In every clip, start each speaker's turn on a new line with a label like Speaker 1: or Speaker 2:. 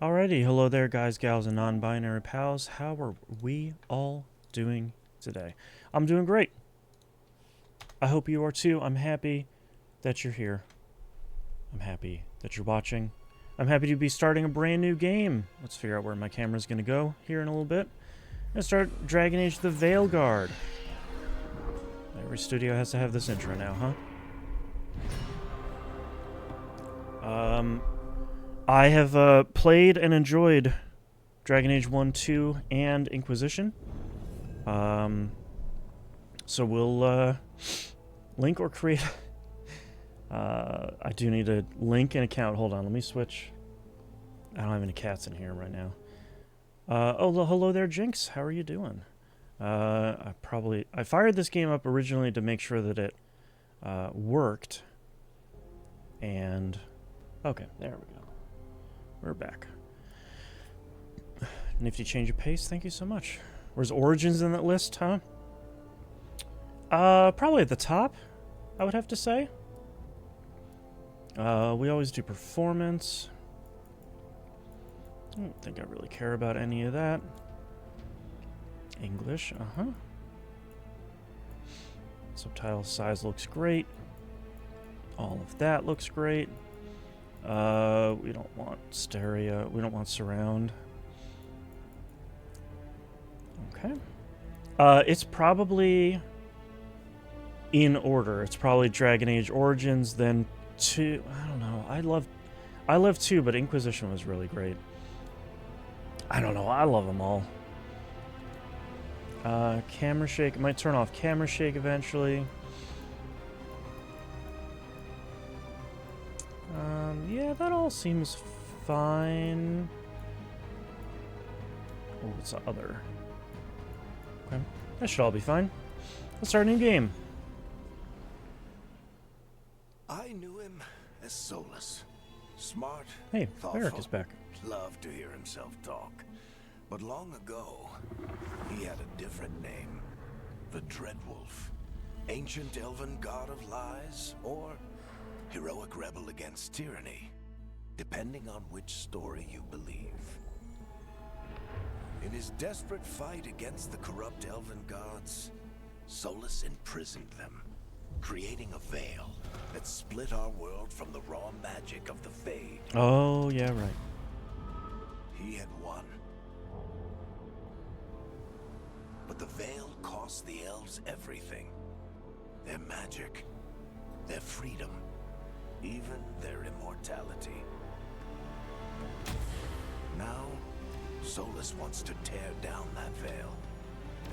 Speaker 1: Alrighty, hello there guys, gals, and non-binary pals. How are we all doing today? I'm doing great. I hope you are too. I'm happy that you're here. I'm happy that you're watching. I'm happy to be starting a brand new game. Let's figure out where my camera's going to go here in a little bit. Let's start Dragon Age the Veilguard. Every studio has to have this intro now, huh? I have played and enjoyed Dragon Age 1, 2, and Inquisition. So we'll link or create... I do need a link and account. Hold on, let me switch. I don't have any cats in here right now. Hello there, Jinx. How are you doing? I fired this game up originally to make sure that it worked. And... okay, there we go. We're back. Nifty change of pace, thank you so much. Where's Origins in that list, huh? Probably at the top, I would have to say. We always do performance. I don't think I really care about any of that. English, Subtitle size looks great. All of that looks great. We don't want stereo. We don't want surround. Okay. It's probably in order. It's probably Dragon Age Origins, then 2. I don't know. I love 2, but Inquisition was really great. I don't know. I love them all. Camera shake. Might turn off camera shake eventually. Yeah, that all seems fine. Oh, what's the other? Okay, that should all be fine. Let's start a new game.
Speaker 2: I knew him as Solus. Smart,
Speaker 1: Hey,
Speaker 2: thoughtful,
Speaker 1: Eric is back.
Speaker 2: loved to hear himself talk. But long ago, he had a different name. The Dreadwolf. Ancient elven god of lies, or heroic rebel against tyranny, depending on which story you believe. In his desperate fight against the corrupt elven gods, Solus imprisoned them, creating a veil that split our world from the raw magic of the Fade.
Speaker 1: Oh, yeah, right.
Speaker 2: He had won. But the veil cost the elves everything. Their magic, their freedom, even their immortality. Now, Solus wants to tear down that veil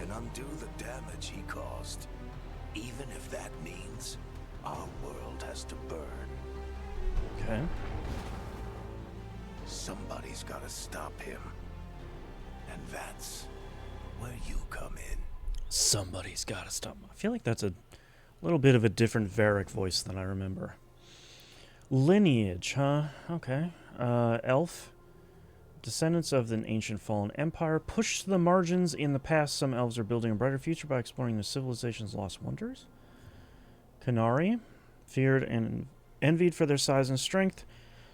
Speaker 2: and undo the damage he caused, even if that means our world has to burn.
Speaker 1: Okay.
Speaker 2: Somebody's gotta stop him. And that's where you come in.
Speaker 1: Somebody's gotta stop. I feel like that's a little bit of a different Varric voice than I remember. Lineage, huh? Okay. Elf. Descendants of an ancient fallen empire. Pushed to the margins in the past, some elves are building a brighter future by exploring the civilization's lost wonders. Qunari. Feared and envied for their size and strength.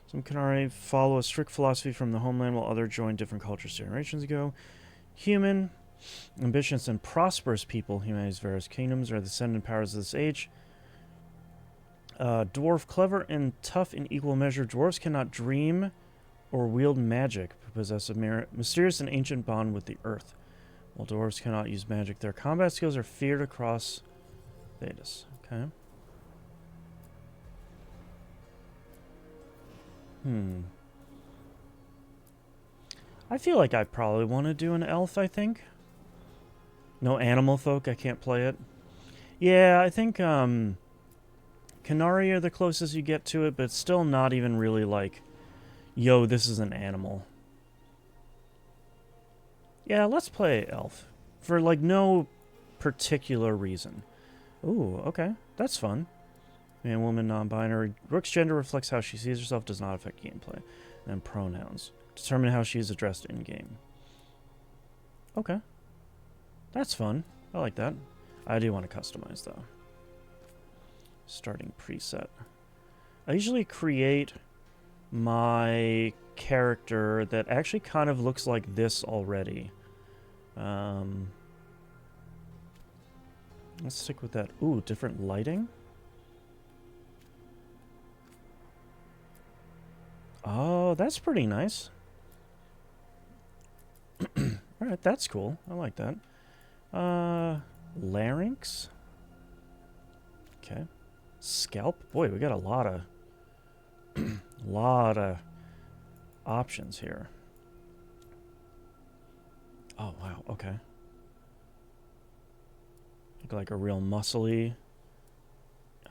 Speaker 1: Some Qunari follow a strict philosophy from the homeland, while others joined different cultures generations ago. Human. Ambitious and prosperous people, humanity's various kingdoms, are the descendant powers of this age. Dwarf, clever and tough in equal measure. Dwarves cannot dream or wield magic, but possess a mysterious and ancient bond with the earth. While dwarves cannot use magic, their combat skills are feared across Thedas. Okay. I feel like I probably want to do an elf, I think. No animal folk, I can't play it. Yeah, I think Qunari are the closest you get to it, but it's still not even really like, yo, this is an animal. Yeah, let's play elf. For like no particular reason. Ooh, okay. That's fun. Man, woman, non-binary. Rook's gender reflects how she sees herself, does not affect gameplay. And then pronouns. Determine how she is addressed in-game. Okay. That's fun. I like that. I do want to customize, though. Starting preset. I usually create my character that actually kind of looks like this already. Let's stick with that. Ooh, different lighting. Oh, that's pretty nice. Alright, that's cool. I like that. Larynx. Okay. Scalp. Boy, we got a lot of lot of options here. Oh, wow. Okay. Look like a real muscly.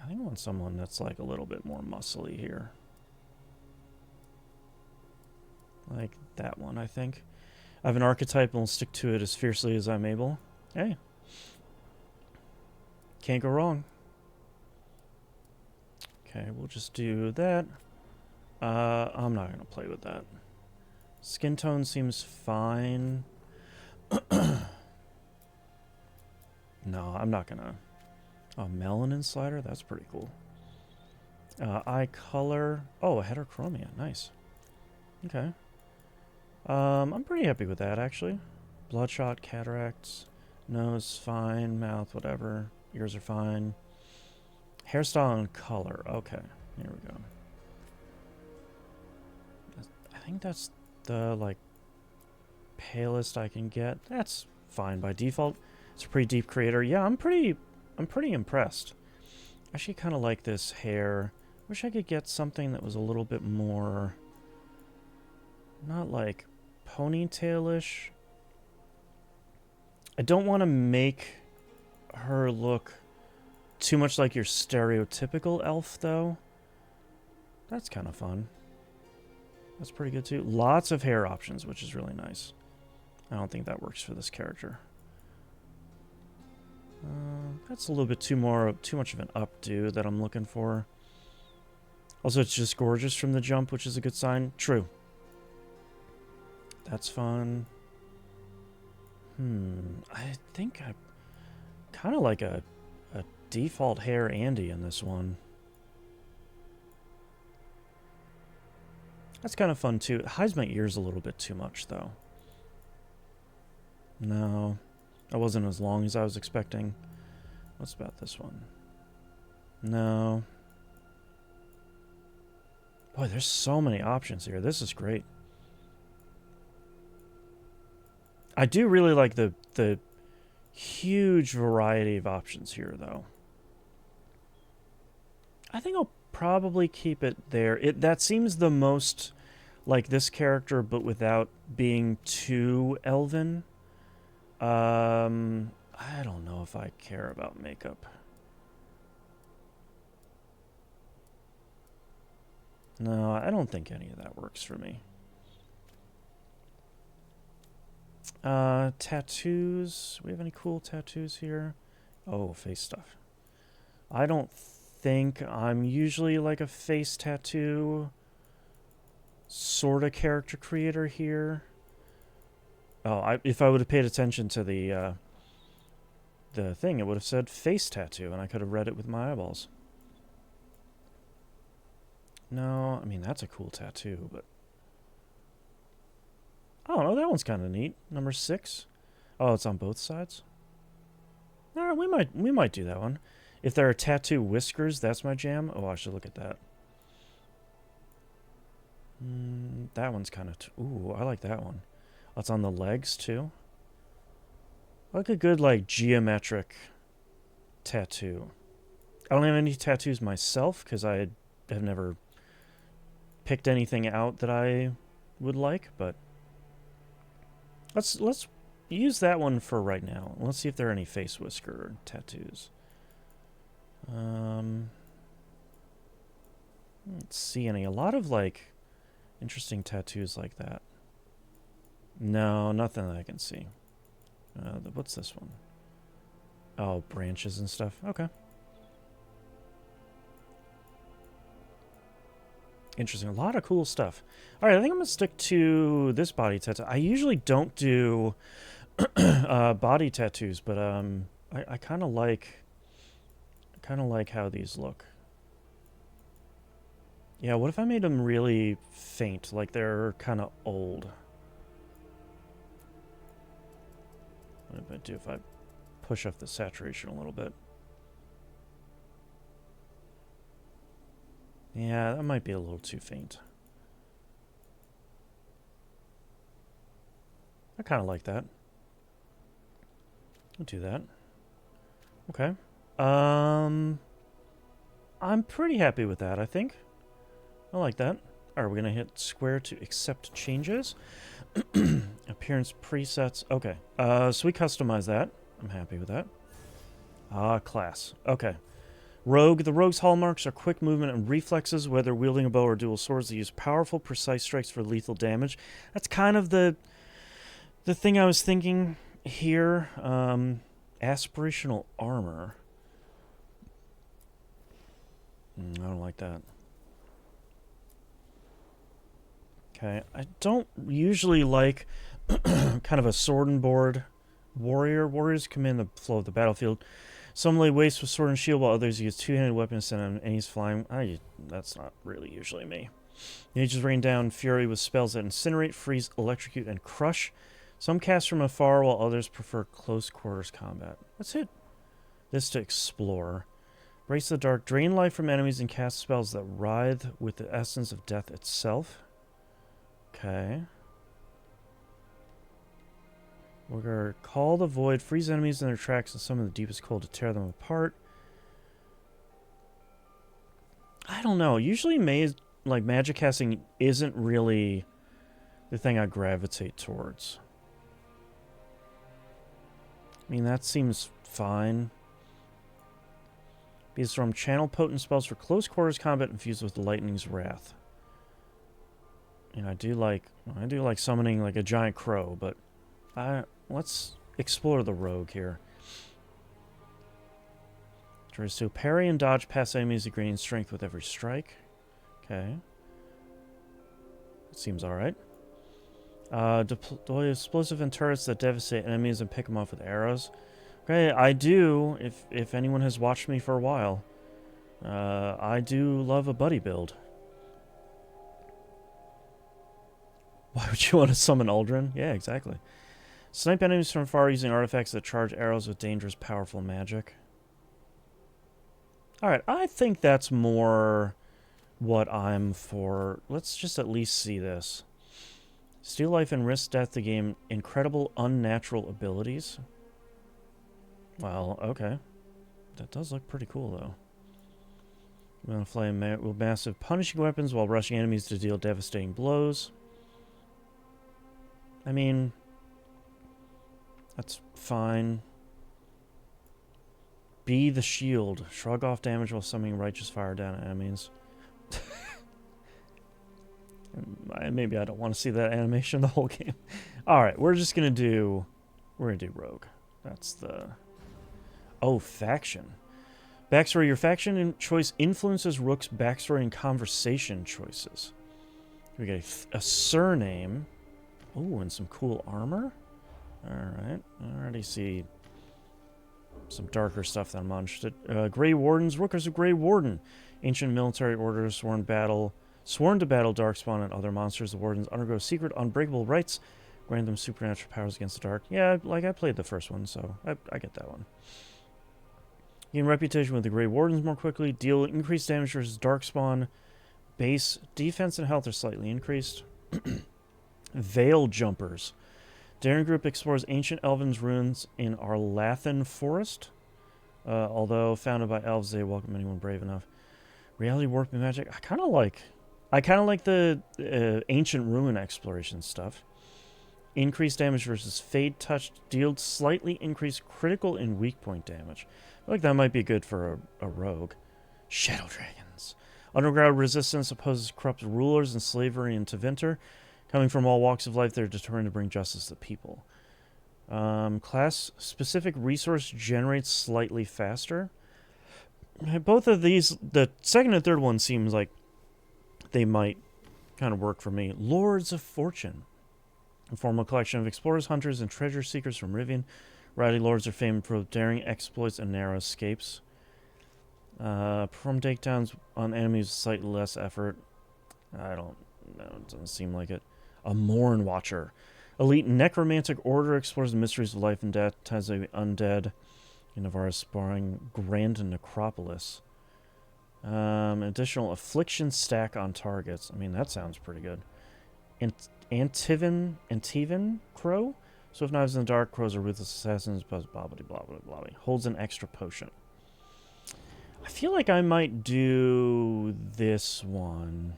Speaker 1: I think I want someone that's like a little bit more muscly here. Like that one, I think. I have an archetype and will stick to it as fiercely as I'm able. Hey. Can't go wrong. Okay, we'll just do that. I'm not going to play with that. Skin tone seems fine. No, I'm not going to. Oh, melanin slider? That's pretty cool. Eye color. Oh, heterochromia. Nice. Okay. I'm pretty happy with that, actually. Bloodshot, cataracts, nose, fine, mouth, whatever. Ears are fine. Hairstyle and color. Okay, here we go. I think that's the, like, palest I can get. That's fine by default. It's a pretty deep creator. Yeah, I'm pretty impressed. I actually kind of like this hair. Wish I could get something that was a little bit more, not like ponytailish. I don't want to make her look too much like your stereotypical elf, though. That's kind of fun. That's pretty good, too. Lots of hair options, which is really nice. I don't think that works for this character. That's a little bit too much of an updo that I'm looking for. Also, it's just gorgeous from the jump, which is a good sign. True. That's fun. I think I kind of like a default hair Andy in this one. That's kind of fun, too. It hides my ears a little bit too much, though. No. That wasn't as long as I was expecting. What's about this one? No. Boy, there's so many options here. This is great. I do really like the huge variety of options here, though. I think I'll probably keep it there. That seems the most like this character, but without being too elven. I don't know if I care about makeup. No, I don't think any of that works for me. Tattoos. We have any cool tattoos here? Oh, face stuff. I don't think I'm usually like a face tattoo sort of character creator here. Oh, if I would have paid attention to the thing, it would have said face tattoo, and I could have read it with my eyeballs. No, I mean, that's a cool tattoo, but I don't know, that one's kind of neat. Number 6. Oh, it's on both sides? Alright, we might do that one. If there are tattoo whiskers, that's my jam. Oh, I should look at that. That one's kind of... Ooh, I like that one. That's on the legs, too. I like a good, like, geometric tattoo. I don't have any tattoos myself, because I have never picked anything out that I would like, but let's use that one for right now. Let's see if there are any face whisker tattoos. Let's see any. A lot of, like, interesting tattoos like that. No, nothing that I can see. What's this one? Oh, branches and stuff. Okay. Interesting. A lot of cool stuff. All right, I think I'm going to stick to this body tattoo. I usually don't do body tattoos, but I kind of like how these look. Yeah, what if I made them really faint, like they're kind of old? What if I do if I push up the saturation a little bit? Yeah, that might be a little too faint. I kind of like that. I'll do that. Okay. I'm pretty happy with that, I think. I like that. Alright, we're going to hit square to accept changes. Appearance presets. Okay. So we customize that. I'm happy with that. Class. Okay. Rogue. The rogue's hallmarks are quick movement and reflexes, whether wielding a bow or dual swords. They use powerful, precise strikes for lethal damage. That's kind of the thing I was thinking here. Aspirational armor. I don't like that. Okay, I don't usually like kind of a sword and board warrior. Warriors command the flow of the battlefield. Some lay waste with sword and shield, while others use two-handed weapons and enemies flying. That's not really usually me. Mages rain down fury with spells that incinerate, freeze, electrocute, and crush. Some cast from afar, while others prefer close quarters combat. Let's hit this to explore. Brace the dark, drain life from enemies, and cast spells that writhe with the essence of death itself. Okay. We're going to call the void, freeze enemies in their tracks, and summon the deepest cold to tear them apart. I don't know. Usually magic casting isn't really the thing I gravitate towards. I mean, that seems fine. Beast Storm, channel potent spells for close quarters combat infused with lightning's wrath. And I do like summoning like a giant crow, but let's explore the rogue here. Tries to parry and dodge past enemies, gaining strength with every strike. Okay. Seems alright. Deploy explosive and turrets that devastate enemies and pick them off with arrows. Okay, I do, if anyone has watched me for a while. I do love a buddy build. Why would you want to summon Aldrin? Yeah, exactly. Snipe enemies from far using artifacts that charge arrows with dangerous, powerful magic. Alright, I think that's more what I'm for. Let's just at least see this. Steal life and risk death to gain incredible unnatural abilities. Well, okay. That does look pretty cool, though. I'm going to fly with massive punishing weapons while rushing enemies to deal devastating blows. I mean, that's fine. Be the shield. Shrug off damage while summoning righteous fire down at enemies. Maybe I don't want to see that animation the whole game. Alright, we're going to do rogue. That's the... Oh, faction. Backstory. Your faction choice influences Rook's backstory and conversation choices. We get a surname. Oh, and some cool armor. Alright. I already see some darker stuff that I'm interested. Grey Wardens. Rookers of Grey Warden. Ancient military orders sworn to battle Darkspawn and other monsters. The Wardens undergo secret, unbreakable rights. Grant them supernatural powers against the dark. Yeah, like I played the first one, so I get that one. Gain reputation with the Grey Wardens more quickly. Deal increased damage versus Darkspawn. Base defense and health are slightly increased. Veil Jumpers. Daring Group explores ancient Elven's ruins in Arlathan Forest. Although founded by elves, they welcome anyone brave enough. Reality warping magic. I kind of like the ancient ruin exploration stuff. Increased damage versus Fade Touch. Deals slightly increased critical and weak point damage. I feel like that might be good for a rogue. Shadow Dragons. Underground resistance opposes corrupt rulers and slavery in Tevinter. Coming from all walks of life, they're determined to bring justice to the people. Class-specific resource generates slightly faster. Both of these, the second and third one seems like they might kind of work for me. Lords of Fortune. A formal collection of explorers, hunters, and treasure seekers from Rivian. Rowdy lords are famed for daring exploits and narrow escapes. Perform takedowns on enemies with slightly less effort. I don't know. It doesn't seem like it. A Morn Watcher. Elite necromantic order explores the mysteries of life and death, ties the undead in Navarre's sparring Grand Necropolis. Additional affliction stack on targets. I mean, that sounds pretty good. Antivan Crow? Swift knives in the dark, crows are ruthless assassins, blah blah blah blah blah blah. Holds an extra potion. I feel like I might do this one.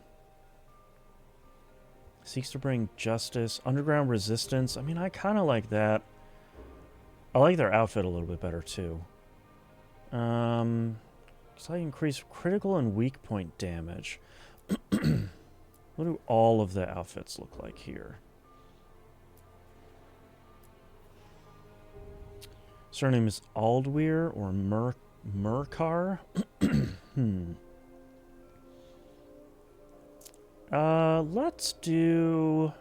Speaker 1: Seeks to bring justice. Underground resistance. I mean, I kind of like that. I like their outfit a little bit better, too. Slightly increase critical and weak point damage. What do all of the outfits look like here? Surname is Aldweir or Murkar. Let's do...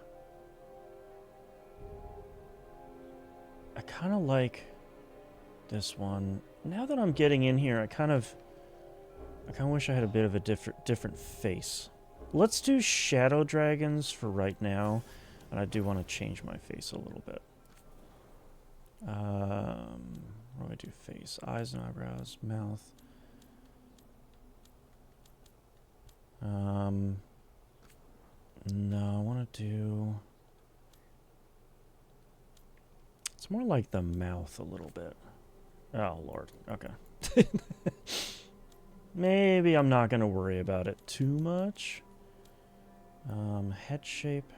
Speaker 1: I kind of like this one. Now that I'm getting in here, I kind of wish I had a bit of a different face. Let's do Shadow Dragons for right now, and I do want to change my face a little bit. What do I do? Face, eyes and eyebrows, mouth. No, I want to do... It's more like the mouth a little bit. Oh, Lord. Okay. Maybe I'm not going to worry about it too much. Head shape.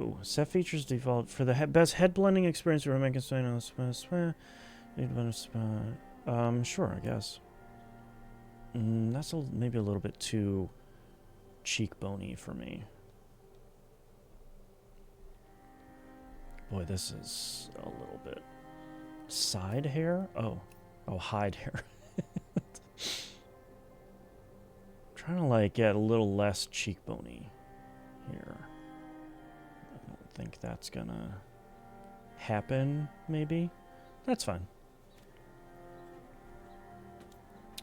Speaker 1: Ooh, set features default. For the best head blending experience, we're making sure, I guess. That's maybe a little bit too cheekbony for me. Boy, this is a little bit... Side hair? Oh, hide hair. Trying to, like, get a little less cheekbony here. I don't think that's gonna happen, maybe? That's fine.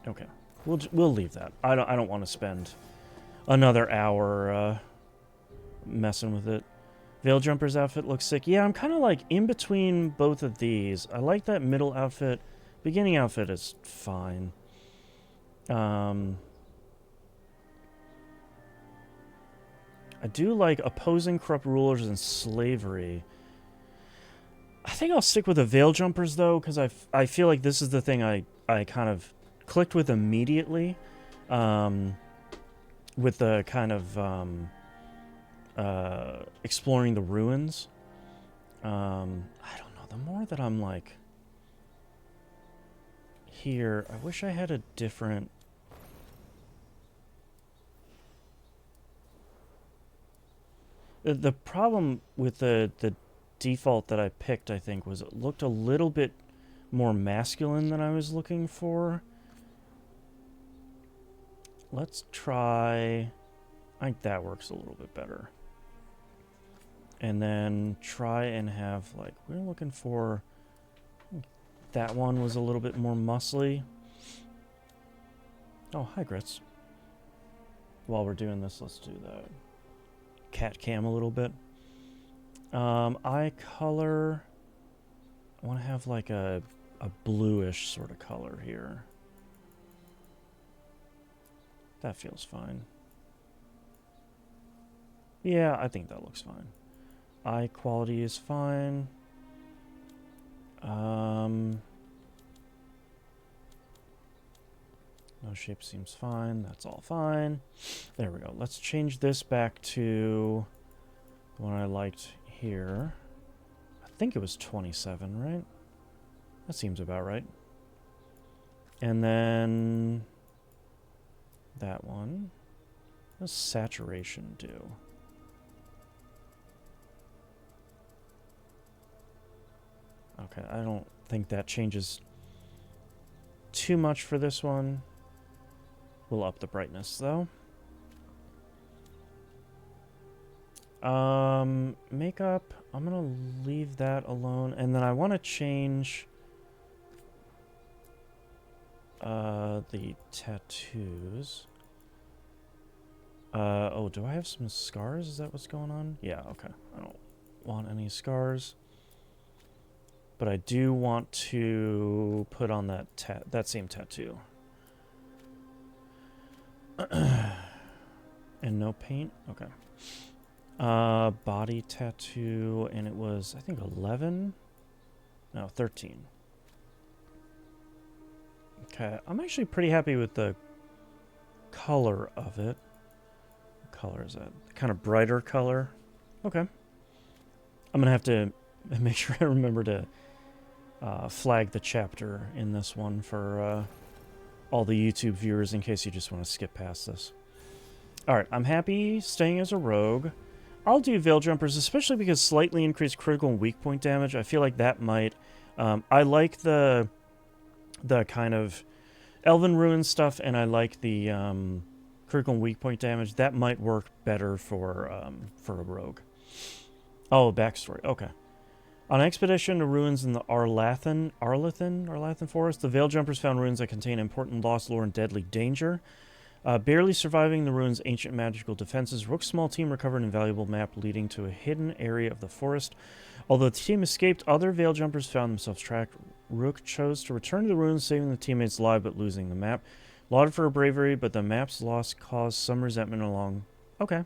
Speaker 1: Okay. We'll leave that. I don't want to spend another hour messing with it. Veil Jumper's outfit looks sick. Yeah, I'm kind of like in between both of these. I like that middle outfit. Beginning outfit is fine. I do like opposing corrupt rulers and slavery. I think I'll stick with the Veil Jumpers, though, because I feel like this is the thing I kind of clicked with immediately. With the kind of... exploring the ruins. I don't know. The more that I'm like here, I wish I had a different. The problem with the default that I picked, I think, was it looked a little bit more masculine than I was looking for. Let's try. I think that works a little bit better. And then try and have, like, we're looking for... That one was a little bit more muscly. Oh, hi, Grits. While we're doing this, let's do the cat cam a little bit. Eye color... I want to have, like, a bluish sort of color here. That feels fine. Yeah, I think that looks fine. Eye quality is fine. No shape seems fine. That's all fine. There we go. Let's change this back to the one I liked here. I think it was 27, right? That seems about right. And then that one. What does saturation do? Okay, I don't think that changes too much for this one. We'll up the brightness, though. Makeup, I'm gonna leave that alone. And then I want to change the tattoos. Oh, do I have some scars? Is that what's going on? Yeah, okay. I don't want any scars. But I do want to put on that same tattoo. And no paint? Okay. Body tattoo, and it was, I think, 11? No, 13. Okay, I'm actually pretty happy with the color of it. What color is that? Kind of brighter color. Okay. I'm going to have to make sure I remember to flag the chapter in this one for all the YouTube viewers in case you just want to skip past this. Alright, I'm happy staying as a rogue. I'll do Veil Jumpers, especially because slightly increased critical and weak point damage. I feel like that might... I like the kind of Elven Ruin stuff, and I like the critical and weak point damage. That might work better for a rogue. Oh, backstory. Okay. On expedition to ruins in the Arlathan Forest, the Veil Jumpers found ruins that contain important lost lore and deadly danger. Barely surviving the ruins' ancient magical defenses, Rook's small team recovered an invaluable map leading to a hidden area of the forest. Although the team escaped, other Veil Jumpers found themselves trapped. Rook chose to return to the ruins, saving the teammates alive but losing the map. Lauded for her bravery, but the map's loss caused some resentment along. Okay.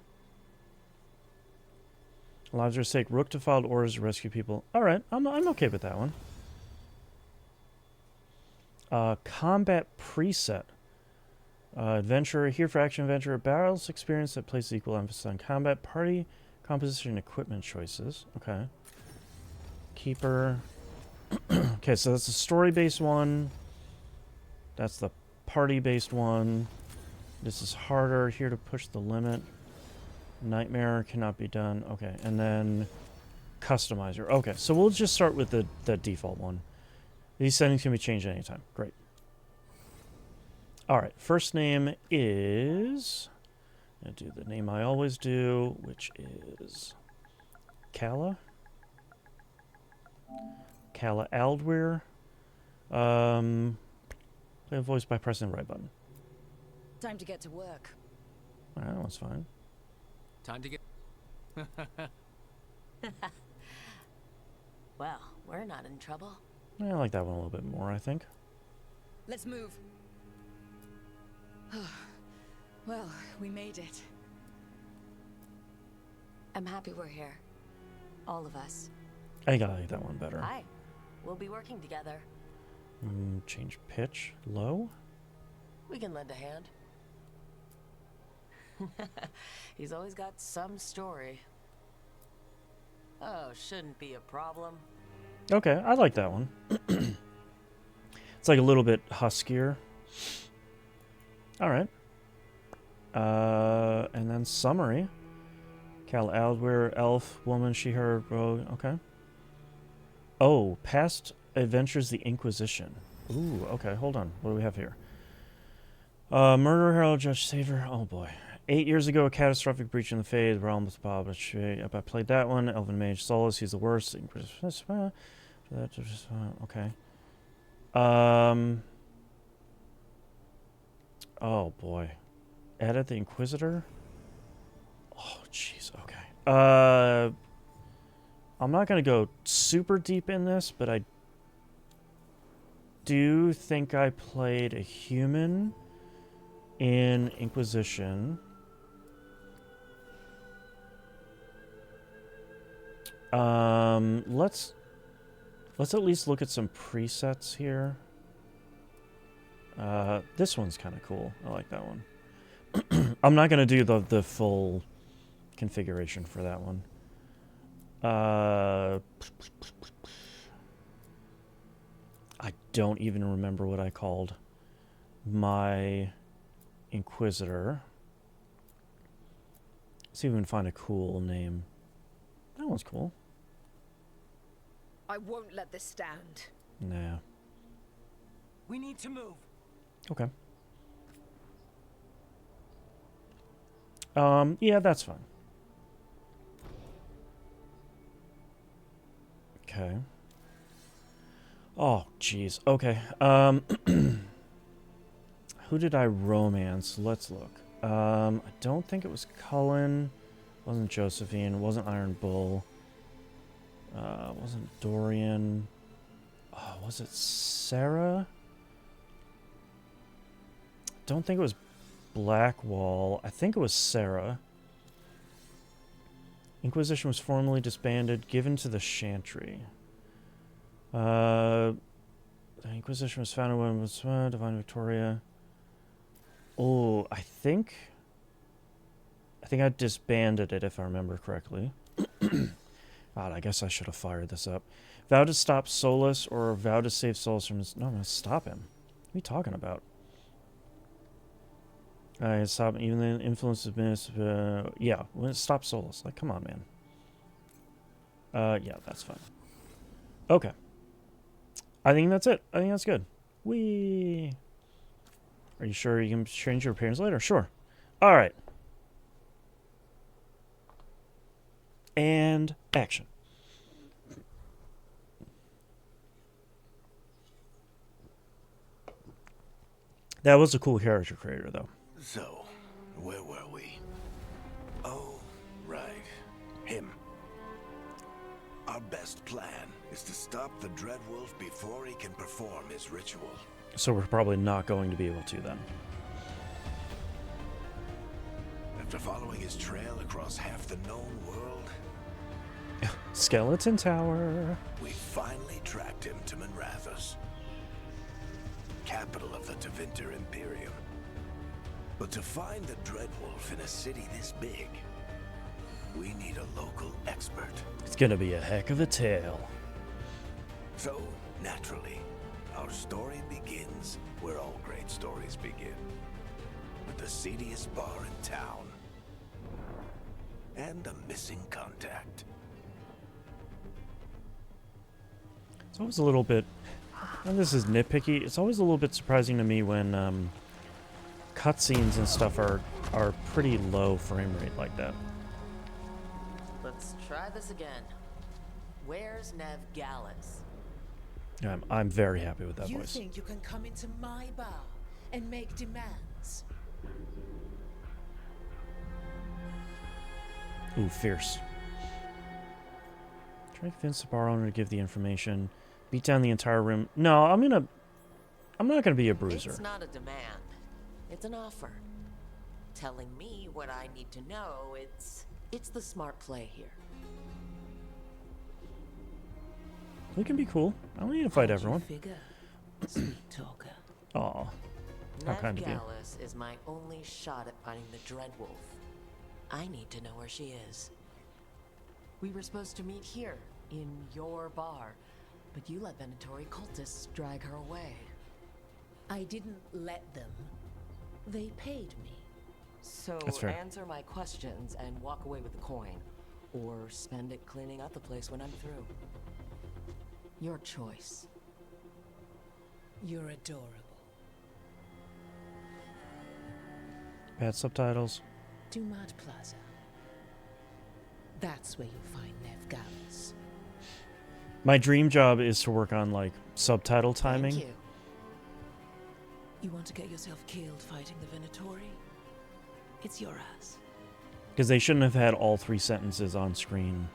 Speaker 1: Lives are at stake. Rook defiled orders to rescue people. Alright, I'm okay with that one. Combat preset. Adventurer, here for action adventurer. Battles experience that places equal emphasis on combat. Party composition and equipment choices. Okay. Keeper. Okay, so that's the story-based one. That's the party-based one. This is harder. Here to push the limit. Nightmare cannot be done. Okay, and then customizer. Okay, so we'll just start with the default one. These settings can be changed anytime. Great. Alright, first name is... I'm going to do the name I always do, which is... Calla? Calla Aldweir. Play a voice by pressing the right button.
Speaker 3: Time to get to work.
Speaker 1: That one's fine.
Speaker 4: Time to get...
Speaker 3: Well, we're not in trouble.
Speaker 1: I like that one a little bit more, I think.
Speaker 3: Let's move. Well, we made it. I'm happy we're here. All of us.
Speaker 1: I think I like that one better.
Speaker 3: Hi. We'll be working together.
Speaker 1: Change pitch. Low?
Speaker 3: We can lend a hand. He's always got some story. Oh, shouldn't be a problem.
Speaker 1: Okay, I like that one. It's like a little bit huskier. Alright. And then summary. Calla Aldweir, elf, woman, she, her, rogue. Okay. Oh, past adventures, the Inquisition. Ooh, okay, hold on. What do we have here? Murder, herald, judge, savior. Oh boy. 8 years ago, a catastrophic breach in the Fade, the realm with Bob. I played that one. Elven Mage Solace, he's the worst. Okay. Oh boy. Edit the Inquisitor? Oh jeez, okay. I'm not gonna go super deep in this, but I do think I played a human in Inquisition. Let's at least look at some presets here. This one's kind of cool. I like that one. I'm not going to do the full configuration for that one. I don't even remember what I called my Inquisitor. Let's see if we can find a cool name. That one's cool.
Speaker 5: I won't let this stand.
Speaker 1: Nah.
Speaker 4: We need to move.
Speaker 1: Okay. Yeah, that's fine. Okay. Oh, jeez. Okay. Who did I romance? Let's look. I don't think it was Cullen. Wasn't Josephine. Wasn't Iron Bull. Wasn't Dorian. Was it Sarah? Don't think it was Blackwall. I think it was Sarah. Inquisition was formally disbanded, given to the Chantry. The Inquisition was founded when it was Divine Victoria. Oh, I think I disbanded it, if I remember correctly. God, I guess I should have fired this up. Vow to stop Solus or vow to save Solus from his... No, I'm going to stop him. What are you talking about? Stop him. Even the influence of minutes... yeah, we're going to stop Solus. Like, come on, man. Yeah, that's fine. Okay. I think that's it. I think that's good. Whee! Are you sure you can change your appearance later? Sure. All right. And action. That was a cool character creator, though.
Speaker 2: So, where were we? Oh, right. Him. Our best plan is to stop the Dreadwolf before he can perform his ritual.
Speaker 1: So we're probably not going to be able to then.
Speaker 2: After following his trail across half the known world,
Speaker 1: Skeleton Tower.
Speaker 2: we finally tracked him to Manrathus, capital of the Tevinter Imperium. But to find the Dreadwolf in a city this big, we need a local expert.
Speaker 1: It's gonna be a heck of a tale.
Speaker 2: So, naturally, our story begins where all great stories begin. With the seediest bar in town. And a missing contact.
Speaker 1: It's always a little bit... And this is nitpicky. It's always a little bit surprising to me when cutscenes and stuff are pretty low frame rate like that.
Speaker 3: Let's try this again. Where's Nev Gallus?
Speaker 1: I'm very happy with that
Speaker 5: You
Speaker 1: voice.
Speaker 5: think you can come into my bar and make demands?
Speaker 1: Ooh, fierce. Try to convince the bar owner to give the information. Beat down the entire room. No, I'm not gonna be a bruiser.
Speaker 3: It's not a demand. It's an offer. Telling me what I need to know, it's the smart play here.
Speaker 1: We can be cool. I don't need to fight
Speaker 5: How'd you
Speaker 1: everyone.
Speaker 5: figure, sweet talker?
Speaker 1: Aw. How
Speaker 3: Nev
Speaker 1: kind of you.
Speaker 3: Gallus is my only shot at finding the Dreadwolf. I need to know where she is. We were supposed to meet here, in your bar, but you let Venatori cultists drag her away.
Speaker 5: I didn't let them. They paid me.
Speaker 3: So
Speaker 1: That's fair.
Speaker 3: answer my questions and walk away with the coin. Or spend it cleaning up the place when I'm through. Your choice.
Speaker 5: You're adorable.
Speaker 1: Bad subtitles.
Speaker 5: Dumad Plaza. That's where you'll find Nev Gallus.
Speaker 1: My dream job is to work on, like, subtitle timing.
Speaker 3: Thank you.
Speaker 5: You want to get yourself killed fighting the Venatori? It's your ass.
Speaker 1: Because they shouldn't have had all 3 sentences on screen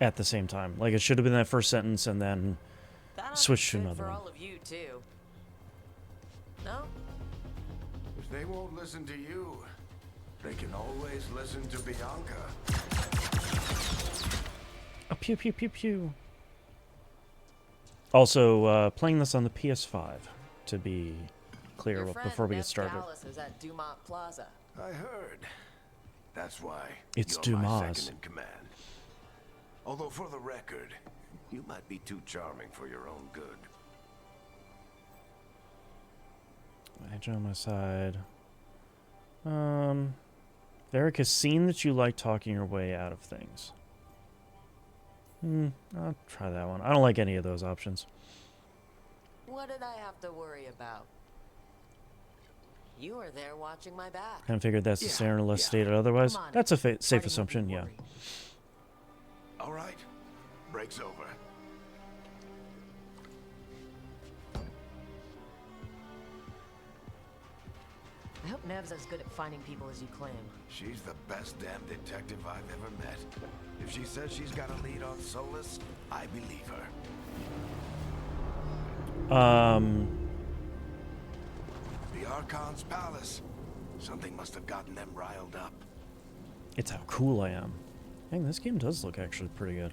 Speaker 1: at the same time. Like, it should have been that first sentence and then
Speaker 3: That
Speaker 1: switch to
Speaker 3: understood
Speaker 1: another
Speaker 3: for
Speaker 1: one.
Speaker 3: all of you too. No?
Speaker 2: If they won't listen to you, they can always listen to Bianca.
Speaker 1: Oh, pew, pew, pew, pew. Also, playing this on the PS5, to be clear
Speaker 3: Your friend
Speaker 1: before we
Speaker 3: Nev
Speaker 1: get started.
Speaker 3: Gallus is at Dumont Plaza.
Speaker 2: I heard. That's why
Speaker 1: It's
Speaker 2: you're my
Speaker 1: Dumas.
Speaker 2: second in command. Although for the record, you might be too charming for your own good.
Speaker 1: Agent on my side. Varric has seen that you like talking your way out of things. I'll try that one. I don't like any of those options.
Speaker 3: What did I have to worry about? You were there watching my back.
Speaker 1: Kind of figured that's the
Speaker 2: Yeah,
Speaker 1: scenario unless
Speaker 2: yeah.
Speaker 1: stated otherwise.
Speaker 3: Come on,
Speaker 1: That's a safe
Speaker 3: Party won't
Speaker 1: assumption,
Speaker 3: be
Speaker 1: yeah.
Speaker 3: worried.
Speaker 2: All right, break's over.
Speaker 3: I hope Nev's as good at finding people as you claim.
Speaker 2: She's the best damn detective I've ever met. If she says she's got a lead on Solus, I believe her. The Archon's palace. Something must have gotten them riled up.
Speaker 1: It's how cool I am. Dang, this game does look actually pretty good.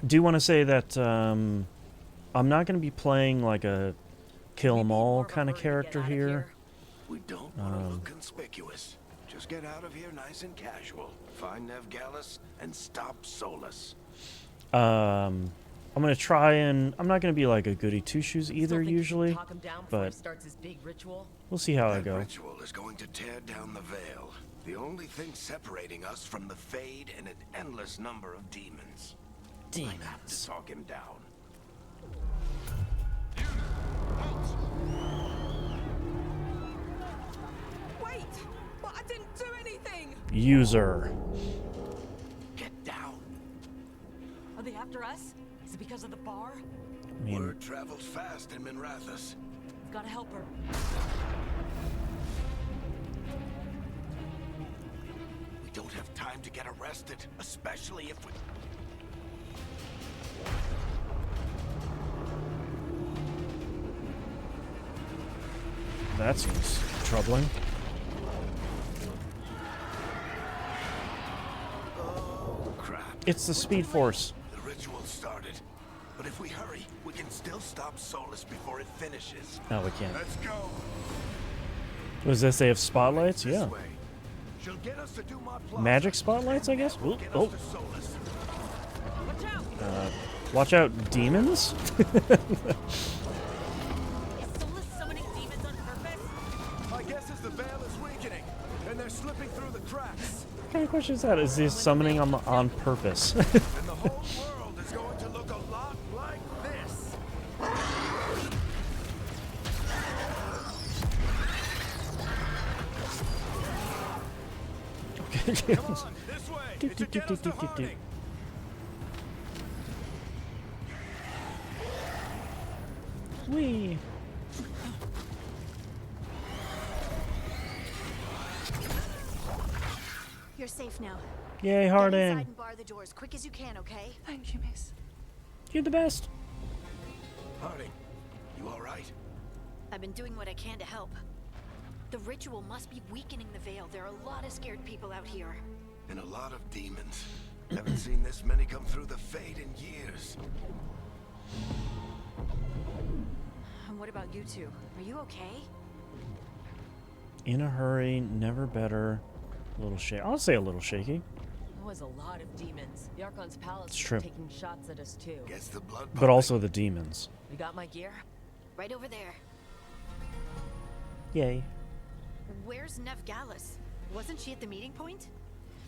Speaker 1: Do want to say that I'm not going to be playing like a kill 'em all kind of character here.
Speaker 2: We don't want to look conspicuous. Just get out of here nice and casual. Find Nev Gallus and stop Solus.
Speaker 1: I'm going to try and... I'm not going to be like a goody two-shoes either usually, but we'll see how I go.
Speaker 2: That ritual is going to tear down the veil. The only thing separating us from the Fade and an endless number of demons. I have to talk him down.
Speaker 5: Wait! But I didn't do anything!
Speaker 1: User.
Speaker 2: Get down.
Speaker 3: Are they after us? Is it because of the bar?
Speaker 1: I mean,
Speaker 2: Word travels fast in Minrathous.
Speaker 3: We've gotta help her.
Speaker 2: We don't have time to get arrested, especially if we...
Speaker 1: that seems troubling.
Speaker 2: Oh, crap.
Speaker 1: It's the Speed Force.
Speaker 2: The ritual started. But if we hurry, we can still stop Solus before it finishes.
Speaker 1: No, we can't.
Speaker 2: Let's go.
Speaker 1: What does this say? Have spotlights?
Speaker 2: This
Speaker 1: Yeah.
Speaker 2: way. She'll get us to Dumont Plaza.
Speaker 1: Magic spotlights, I guess? Ooh,
Speaker 2: Get us
Speaker 1: oh.
Speaker 2: to Solus.
Speaker 3: Watch out!
Speaker 1: Watch out, demons?
Speaker 3: Is Solus summoning demons on purpose?
Speaker 2: My guess is the veil is weakening, and they're slipping through the cracks.
Speaker 1: What kind of question is that? Is this summoning on purpose?
Speaker 2: And the whole world is going to look a lot like this. Come on, this way. It's to get us to Harding.
Speaker 1: Whee!
Speaker 6: You're safe now.
Speaker 1: Yay,
Speaker 6: Get inside
Speaker 1: Harding!
Speaker 6: and bar the door as quick as you can, okay?
Speaker 5: Thank you, miss.
Speaker 1: You're the best.
Speaker 2: Harding, you all right?
Speaker 6: I've been doing what I can to help. The ritual must be weakening the veil. There are a lot of scared people out here.
Speaker 2: And a lot of demons. Haven't seen this many come through the Fade in years.
Speaker 6: And what about you two? Are you okay?
Speaker 1: In a hurry, never better. A little shaky. I'll say a little shaky.
Speaker 3: There was a lot of demons. The Archon's palace
Speaker 1: It's
Speaker 3: was
Speaker 1: true.
Speaker 3: taking shots at us too.
Speaker 2: Gets the blood
Speaker 1: But
Speaker 2: pumping.
Speaker 1: also the demons.
Speaker 3: You got my gear?
Speaker 6: Right over there.
Speaker 1: Yay.
Speaker 6: Where's Nev Gallus? Wasn't she at the meeting point?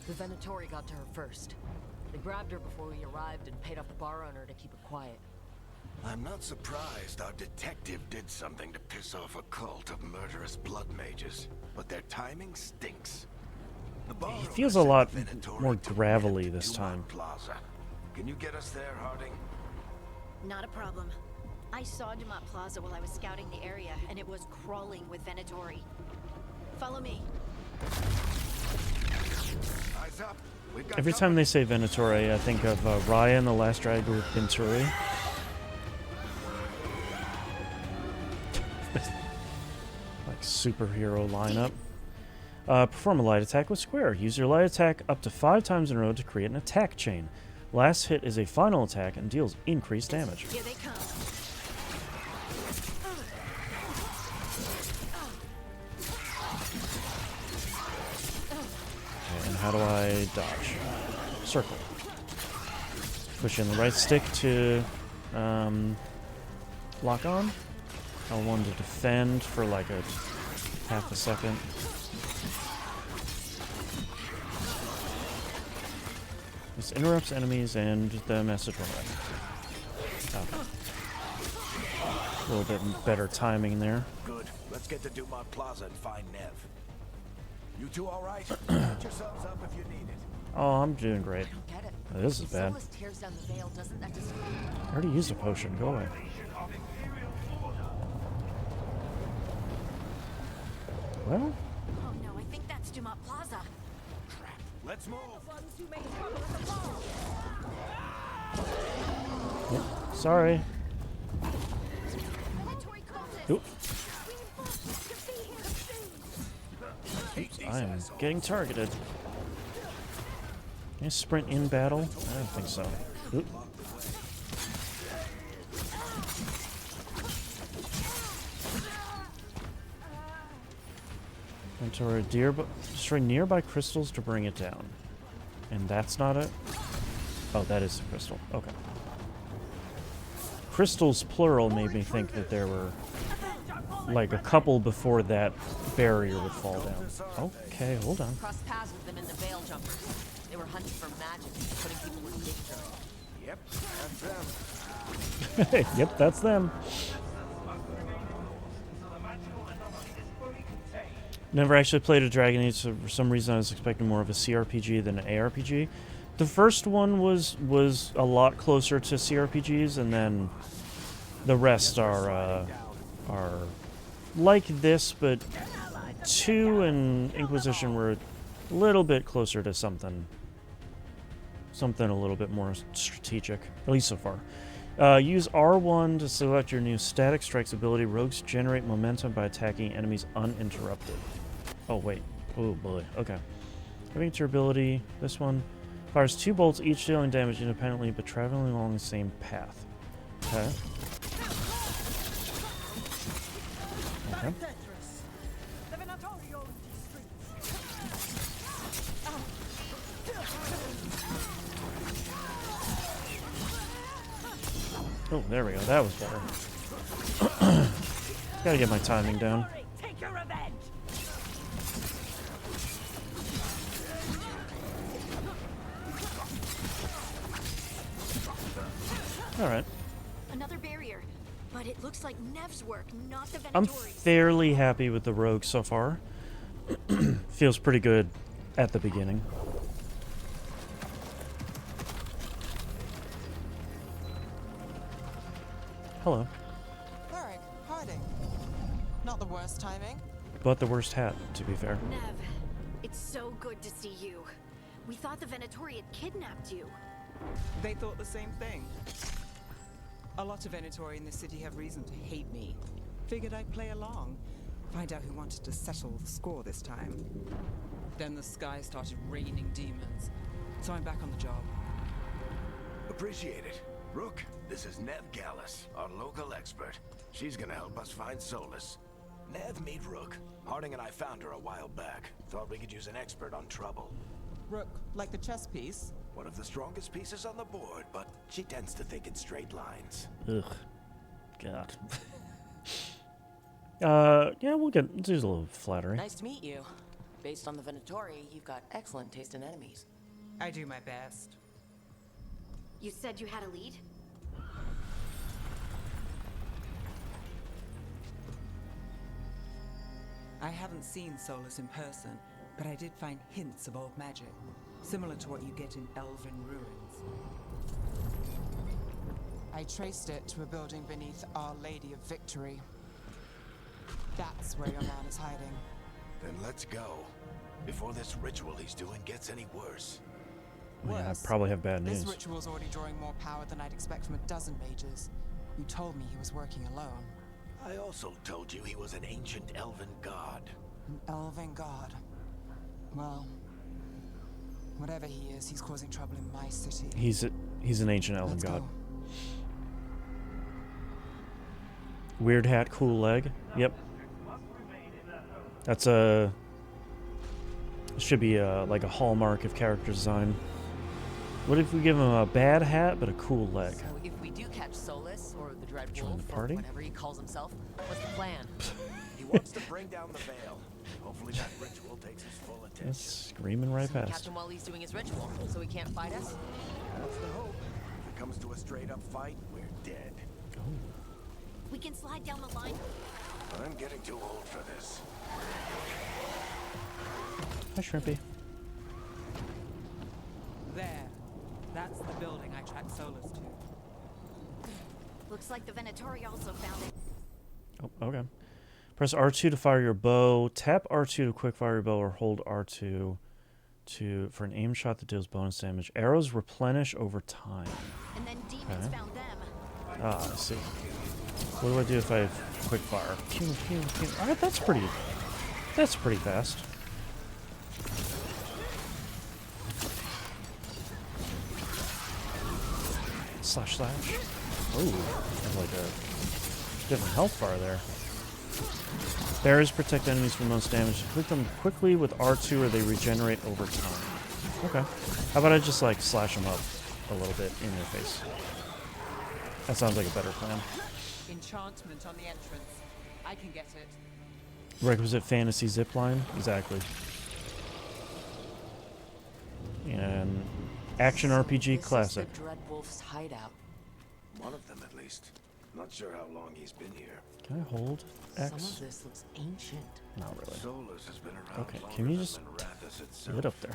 Speaker 3: The Venatori got to her first. They grabbed her before we arrived and paid off the bar owner to keep her quiet.
Speaker 2: I'm not surprised our detective did something to piss off a cult of murderous blood mages, but their timing stinks. The bar
Speaker 1: He
Speaker 2: owner
Speaker 1: feels a
Speaker 2: sent
Speaker 1: lot
Speaker 2: the Venatori
Speaker 1: more
Speaker 2: to
Speaker 1: gravelly
Speaker 2: Red
Speaker 1: this time.
Speaker 2: Dumont Plaza. Can you get us there, Harding?
Speaker 6: Not a problem. I saw Dumont Plaza while I was scouting the area, and it was crawling with Venatori. Follow me.
Speaker 2: Eyes up. We've got
Speaker 1: Every time they say Venatori, I think of Raya in The Last Dragon with Venturi. Like superhero lineup. Perform a light attack with square. Use your light attack up to 5 times in a row to create an attack chain. Last hit is a final attack and deals increased damage.
Speaker 6: Here they come.
Speaker 1: And how do I dodge? Circle. Push in the right stick to lock on. L1 to defend for like a half a second. This interrupts enemies and the message went away. Okay. A little bit better timing there.
Speaker 2: Good. Let's get to Dumont Plaza and find Nev. You two all right? Put yourselves up if you need it.
Speaker 1: Oh, I'm doing great.
Speaker 3: I don't get it.
Speaker 1: Oh, this is
Speaker 3: If
Speaker 1: bad.
Speaker 3: Solus tears down the veil, doesn't that just...
Speaker 1: I already used a potion. Go away. Well,
Speaker 6: Oh no, I think that's Dumont Plaza.
Speaker 2: Crap. Let's move.
Speaker 1: sorry.
Speaker 6: Venatory cultists.
Speaker 1: Oop.
Speaker 6: Reinforcements could be here soon.
Speaker 1: I am getting targeted. Can I sprint in battle? I don't think so. Oop. Enter a deer, but destroy nearby crystals to bring it down. And that's not it? Oh, that is the crystal. Okay. Crystals, plural, made me think that there were like a couple before that barrier would fall down. Okay, hold on.
Speaker 3: Crossed paths with them in the Veil Jumpers. They were hunting for magic, putting people in danger.
Speaker 2: Yep, that's them.
Speaker 1: Yep, that's them. Never actually played a Dragon Age, so for some reason I was expecting more of a CRPG than an ARPG. The first one was a lot closer to CRPGs, and then the rest are like this, but 2 and Inquisition were a little bit closer to something a little bit more strategic, at least so far. Use R1 to select your new Static Strikes ability. Rogues generate momentum by attacking enemies uninterrupted. Oh, wait. Oh, boy. Okay. Having your ability, this one fires 2 bolts, each dealing damage independently, but traveling along the same path. Okay. Okay. Oh, there we go. That was better. Gotta get my timing down.
Speaker 4: Take your revenge.
Speaker 1: Alright.
Speaker 6: Another barrier, but it looks like Nev's work, not the
Speaker 1: I'm
Speaker 6: Venatori's.
Speaker 1: fairly happy with the rogue so far. Feels pretty good at the beginning. Hello.
Speaker 7: Varric, hiding. Not the worst timing.
Speaker 1: But the worst hat, to be fair.
Speaker 6: Nev, it's so good to see you. We thought the Venatori had kidnapped you.
Speaker 7: They thought the same thing. A lot of Venatori in the city have reason to hate me. Figured I'd play along. Find out who wanted to settle the score this time. Then the sky started raining demons. So I'm back on the job.
Speaker 2: Appreciate it. Rook, this is Nev Gallus, our local expert. She's gonna help us find Solus. Nev, meet Rook. Harding and I found her a while back. Thought we could use an expert on trouble.
Speaker 7: Rook, like the chess piece?
Speaker 2: One of the strongest pieces on the board, but she tends to think in straight lines.
Speaker 1: Ugh. God. Yeah, we'll do a little flattery.
Speaker 3: Nice to meet you. Based on the Venatori, you've got excellent taste in enemies.
Speaker 7: I do my best.
Speaker 6: You said you had a lead?
Speaker 7: I haven't seen Solus in person, but I did find hints of old magic, similar to what you get in elven ruins. I traced it to a building beneath Our Lady of Victory. That's where your man is hiding.
Speaker 2: Then let's go. Before this ritual he's doing gets any worse.
Speaker 1: Yeah, I
Speaker 7: Worse,
Speaker 1: probably have bad news.
Speaker 7: This ritual's already drawing more power than I'd expect from a dozen mages. You told me he was working alone.
Speaker 2: I also told you he was an ancient elven god.
Speaker 7: An elven god. Well, whatever he is, he's causing trouble in my city.
Speaker 1: He's an ancient elven
Speaker 7: Let's
Speaker 1: god.
Speaker 7: go.
Speaker 1: Weird hat, cool leg. Yep. That's a should be like a hallmark of character design. What if we give him a bad hat but a cool leg?
Speaker 3: So if we do catch Solus, or the Dread
Speaker 1: Join
Speaker 3: Wolf,
Speaker 1: the
Speaker 3: or
Speaker 1: party?
Speaker 3: whatever he calls himself, what's the plan?
Speaker 2: He wants to bring down the veil. Hopefully that ritual takes his full attention.
Speaker 1: That's screaming right
Speaker 3: So we
Speaker 1: past.
Speaker 3: catch him while he's doing his ritual, so he can't fight us?
Speaker 2: That's the hope. If it comes to a straight-up fight, we're dead.
Speaker 6: We can slide down the line.
Speaker 2: I'm getting too old for this.
Speaker 1: Hi, Shrimpy.
Speaker 7: There. That's the building I tracked Solus to.
Speaker 6: Looks like the Venatori also found it.
Speaker 1: Oh, okay. Press R2 to fire your bow. Tap R2 to quick fire your bow, or hold R2 for an aim shot that deals bonus damage. Arrows replenish over time.
Speaker 6: And then demons
Speaker 1: Okay.
Speaker 6: found them.
Speaker 1: Ah, I see. What do I do if I have quick fire? Pew, pew, pew. All right, that's pretty fast. Slash slash. Oh, that's like a different health bar there. Barriers protect enemies from most damage. Click them quickly with R2 or they regenerate over time. Okay. How about I just like slash them up a little bit in their face? That sounds like a better plan.
Speaker 7: Enchantment on the entrance. I can get it.
Speaker 1: Requisite fantasy zipline? Exactly. And action RPG classic.
Speaker 3: This is the Dreadwolf's hideout.
Speaker 2: One of them, at least. Not sure how long he's been here.
Speaker 1: Can I hold
Speaker 3: Some
Speaker 1: X?
Speaker 3: of this looks ancient.
Speaker 1: Not really.
Speaker 2: Solus has been around
Speaker 1: Okay,
Speaker 2: longer
Speaker 1: can you
Speaker 2: than
Speaker 1: just
Speaker 2: Minrathous itself.
Speaker 1: get up there?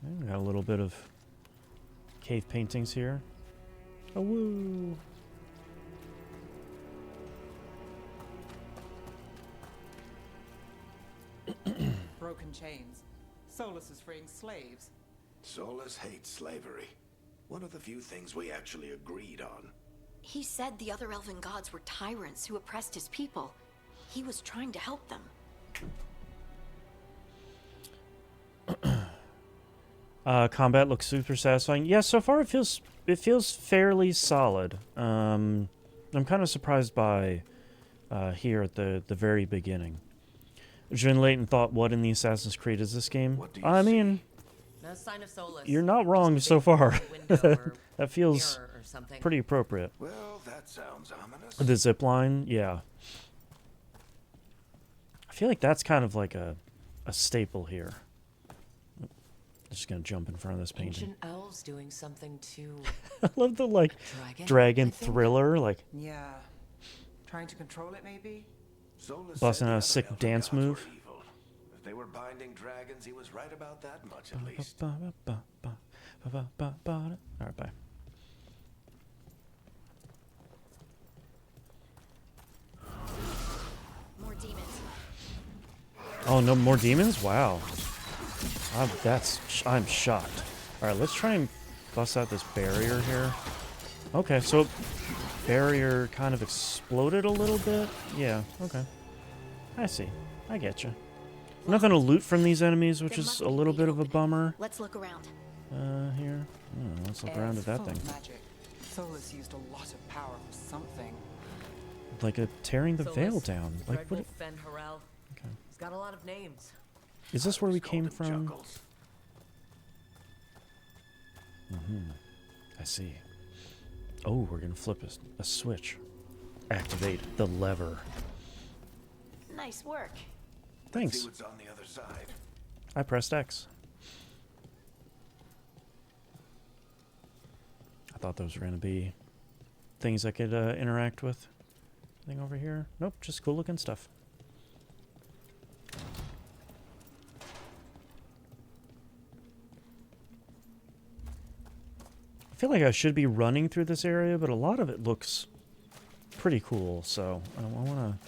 Speaker 1: Okay, we got a little bit of cave paintings here. Oh, woo!
Speaker 7: Broken chains. Solus is freeing slaves.
Speaker 2: Solus hates slavery. One of the few things we actually agreed on.
Speaker 6: He said the other elven gods were tyrants who oppressed his people. He was trying to help them.
Speaker 1: Combat looks super satisfying. Yeah, so far it feels fairly solid. I'm kind of surprised by here at the very beginning. Jin Layton thought, "What in the Assassin's Creed is this game?"
Speaker 2: What do you
Speaker 1: I
Speaker 2: see?
Speaker 1: mean,
Speaker 3: No sign of Solus.
Speaker 1: you're not wrong
Speaker 3: Just a
Speaker 1: so
Speaker 3: big
Speaker 1: far.
Speaker 3: window or
Speaker 1: That feels
Speaker 3: mirror or something.
Speaker 1: pretty appropriate.
Speaker 2: Well, that sounds ominous.
Speaker 1: The zip line, yeah. I feel like that's kind of like a staple here. I'm just gonna jump in front of this painting.
Speaker 3: Ancient elves doing something to
Speaker 1: I love the like
Speaker 3: dragon.
Speaker 1: dragon
Speaker 3: I think.
Speaker 1: thriller, like
Speaker 7: Yeah. Trying to control it, maybe?
Speaker 2: Solus
Speaker 1: busting
Speaker 2: said the
Speaker 1: out a
Speaker 2: other
Speaker 1: sick
Speaker 2: elven
Speaker 1: dance
Speaker 2: gods were
Speaker 1: move.
Speaker 2: evil. If they were binding dragons, he was right about that much, at least.
Speaker 1: Alright, bye.
Speaker 6: More demons.
Speaker 1: Oh, no more demons? Wow. I'm shocked. Alright, let's try and bust out this barrier here. Okay, so barrier kind of exploded a little bit. Yeah, okay. I see. I get you. Nothing to loot from these enemies, which
Speaker 6: There
Speaker 1: is
Speaker 6: must
Speaker 1: a
Speaker 6: be
Speaker 1: little bit of a
Speaker 6: opening.
Speaker 1: bummer.
Speaker 6: Let's look around.
Speaker 1: Here. Let's look around
Speaker 7: Air's
Speaker 1: at that
Speaker 7: full
Speaker 1: thing.
Speaker 7: of magic. Solus used a lot of power for something.
Speaker 1: Like tearing the
Speaker 3: Solus,
Speaker 1: veil down. Like, what?
Speaker 3: Dreadwolf Fen Harel.
Speaker 1: Okay.
Speaker 3: He's got a lot of names.
Speaker 1: Is this where we
Speaker 2: Just called
Speaker 1: came
Speaker 2: him
Speaker 1: from?
Speaker 2: Chuckles.
Speaker 1: I see. Oh, we're gonna flip a switch. Activate the lever.
Speaker 6: Nice work.
Speaker 1: Thanks.
Speaker 2: See what's on the other side.
Speaker 1: I pressed X. I thought those were gonna be things I could interact with. Anything over here? Nope, just cool looking stuff. I feel like I should be running through this area, but a lot of it looks pretty cool, so I want to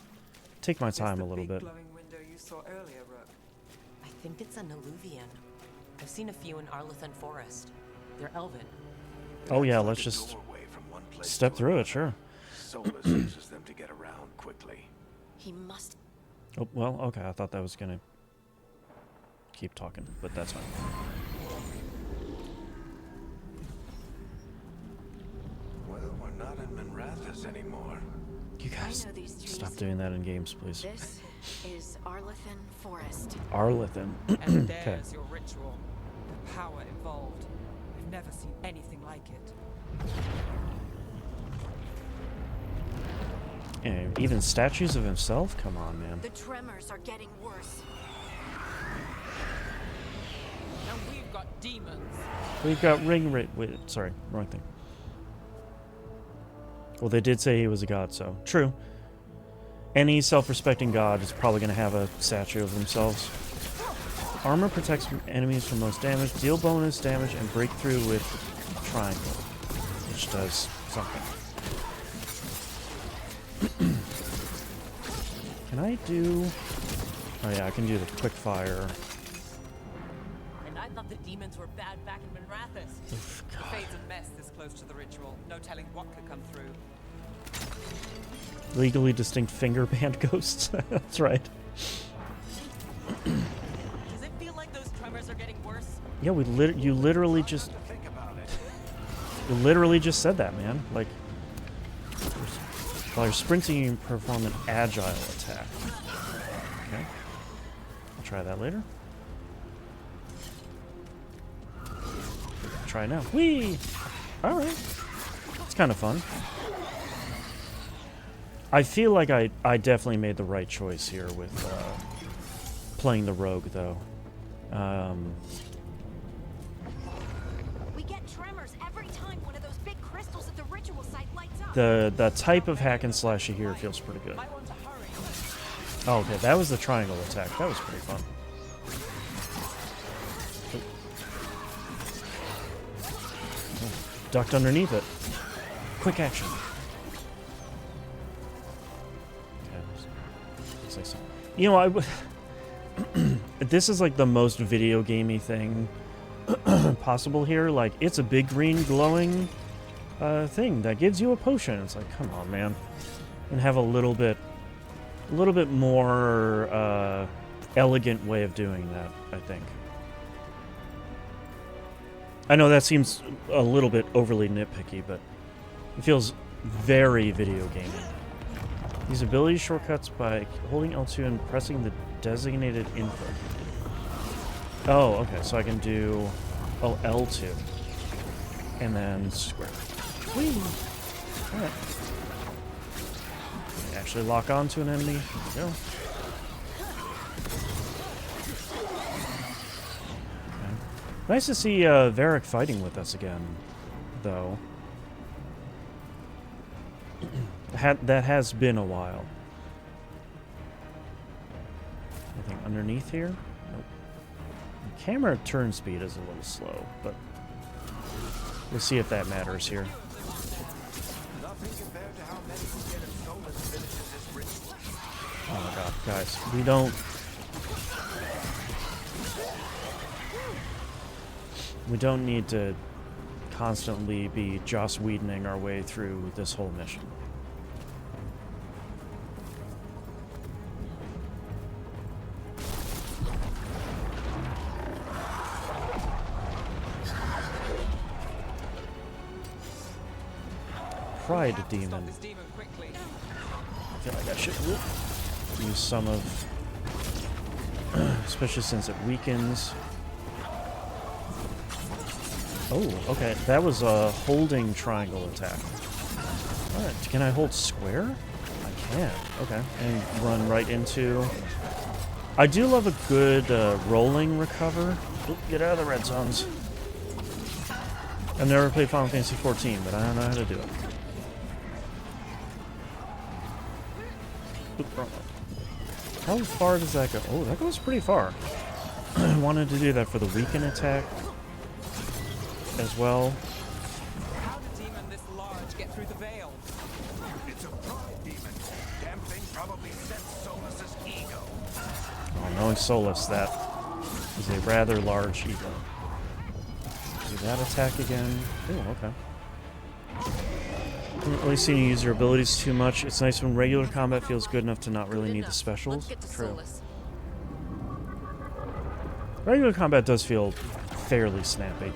Speaker 1: take my time a little bit.
Speaker 7: Glowing window you saw earlier, Rook.
Speaker 3: I think it's an alluvian. I've seen a few in Arlethan Forest. They're elven.
Speaker 1: Oh yeah,
Speaker 2: It's
Speaker 1: let's
Speaker 2: like a
Speaker 1: just
Speaker 2: doorway from one place
Speaker 1: step
Speaker 2: to
Speaker 1: through it,
Speaker 2: another.
Speaker 1: sure.
Speaker 2: Solus uses them to get around quickly.
Speaker 6: He must.
Speaker 1: Oh, well, okay, I thought that was gonna keep talking, but that's fine.
Speaker 2: Well, we're not in Minrathous anymore.
Speaker 1: You guys,
Speaker 6: know these trees.
Speaker 1: stop doing that in games, please.
Speaker 6: This is Arlethan Forest.
Speaker 1: Arlethan.
Speaker 7: And
Speaker 1: Okay.
Speaker 7: there's your ritual. The power involved. I've never seen anything like it.
Speaker 1: Yeah, even statues of himself? Come on, man.
Speaker 6: The tremors are getting worse.
Speaker 7: And we've got demons.
Speaker 1: We've got wait, sorry, wrong thing. Well, they did say he was a god, so true. Any self-respecting god is probably going to have a statue of themselves. Armor protects enemies from most damage, deal bonus damage, and breakthrough with triangle, which does something. Can I do... Oh yeah, I can do the quick fire.
Speaker 8: And I thought the demons were bad back in Minrathous.
Speaker 1: Oof,
Speaker 7: The
Speaker 1: God.
Speaker 7: fade's a mess this close to the ritual. No telling what could come through.
Speaker 1: Legally distinct finger band ghosts. That's right.
Speaker 8: Does it feel like those tremors are getting worse?
Speaker 1: Yeah, you literally just...
Speaker 2: Think about it.
Speaker 1: You literally just said that, man. Like, while you're sprinting, you can perform an agile attack. Okay. I'll try that later. Try now. Whee! Alright. It's kind of fun. I feel like I definitely made the right choice here with playing the rogue, though.
Speaker 6: We get tremors every time one of those big crystals at the ritual site lights up.
Speaker 1: The type of hack and slash here feels pretty good.
Speaker 8: Might want to hurry.
Speaker 1: Oh, okay, that was the triangle attack. That was pretty fun. Oh, ducked underneath it. Quick action. Okay, say something. You know, this is like the most video gamey thing possible here. Like, it's a big green glowing thing that gives you a potion. It's like, come on, man. And have a little bit more elegant way of doing that, I think. I know that seems a little bit overly nitpicky, but it feels very video gaming. These ability shortcuts by holding L2 and pressing the designated input. Oh, okay, so I can do L2 and then square. Whee! Alright. Actually lock onto an enemy. There we go. Okay. Nice to see Varric fighting with us again, though. That has been a while. Anything underneath here? Nope. The camera turn speed is a little slow, but we'll see if that matters here.
Speaker 2: Nothing compared to how many who get a Solus finishes his ritual.
Speaker 1: Oh my god, guys, we don't need to constantly be Joss Whedoning our way through this whole mission. Pride
Speaker 7: Stop
Speaker 1: demon.
Speaker 7: this demon quickly.
Speaker 1: I feel like I should use some of, especially since it weakens. Oh, okay. That was a holding triangle attack. Alright, can I hold square? I can. Okay. And run right into... I do love a good rolling recover. Oop, get out of the red zones. I've never played Final Fantasy XIV, but I don't know how to do it. Oop, wrong one. How far does that go? Oh, that goes pretty far. I wanted to do that for the weaken attack as well.
Speaker 7: How did a demon this large get through the veil?
Speaker 2: It's a pride demon. Damn thing probably sent Solus's ego.
Speaker 1: Oh, knowing Solus, that is a rather large ego. Do that attack again. Oh, okay. Haven't really seen you use your abilities too much. It's nice when regular combat feels good enough to not really
Speaker 3: Good
Speaker 1: need the
Speaker 3: enough.
Speaker 1: specials.
Speaker 3: Let's get to
Speaker 1: True.
Speaker 3: Solus.
Speaker 1: Regular combat does feel fairly snappy.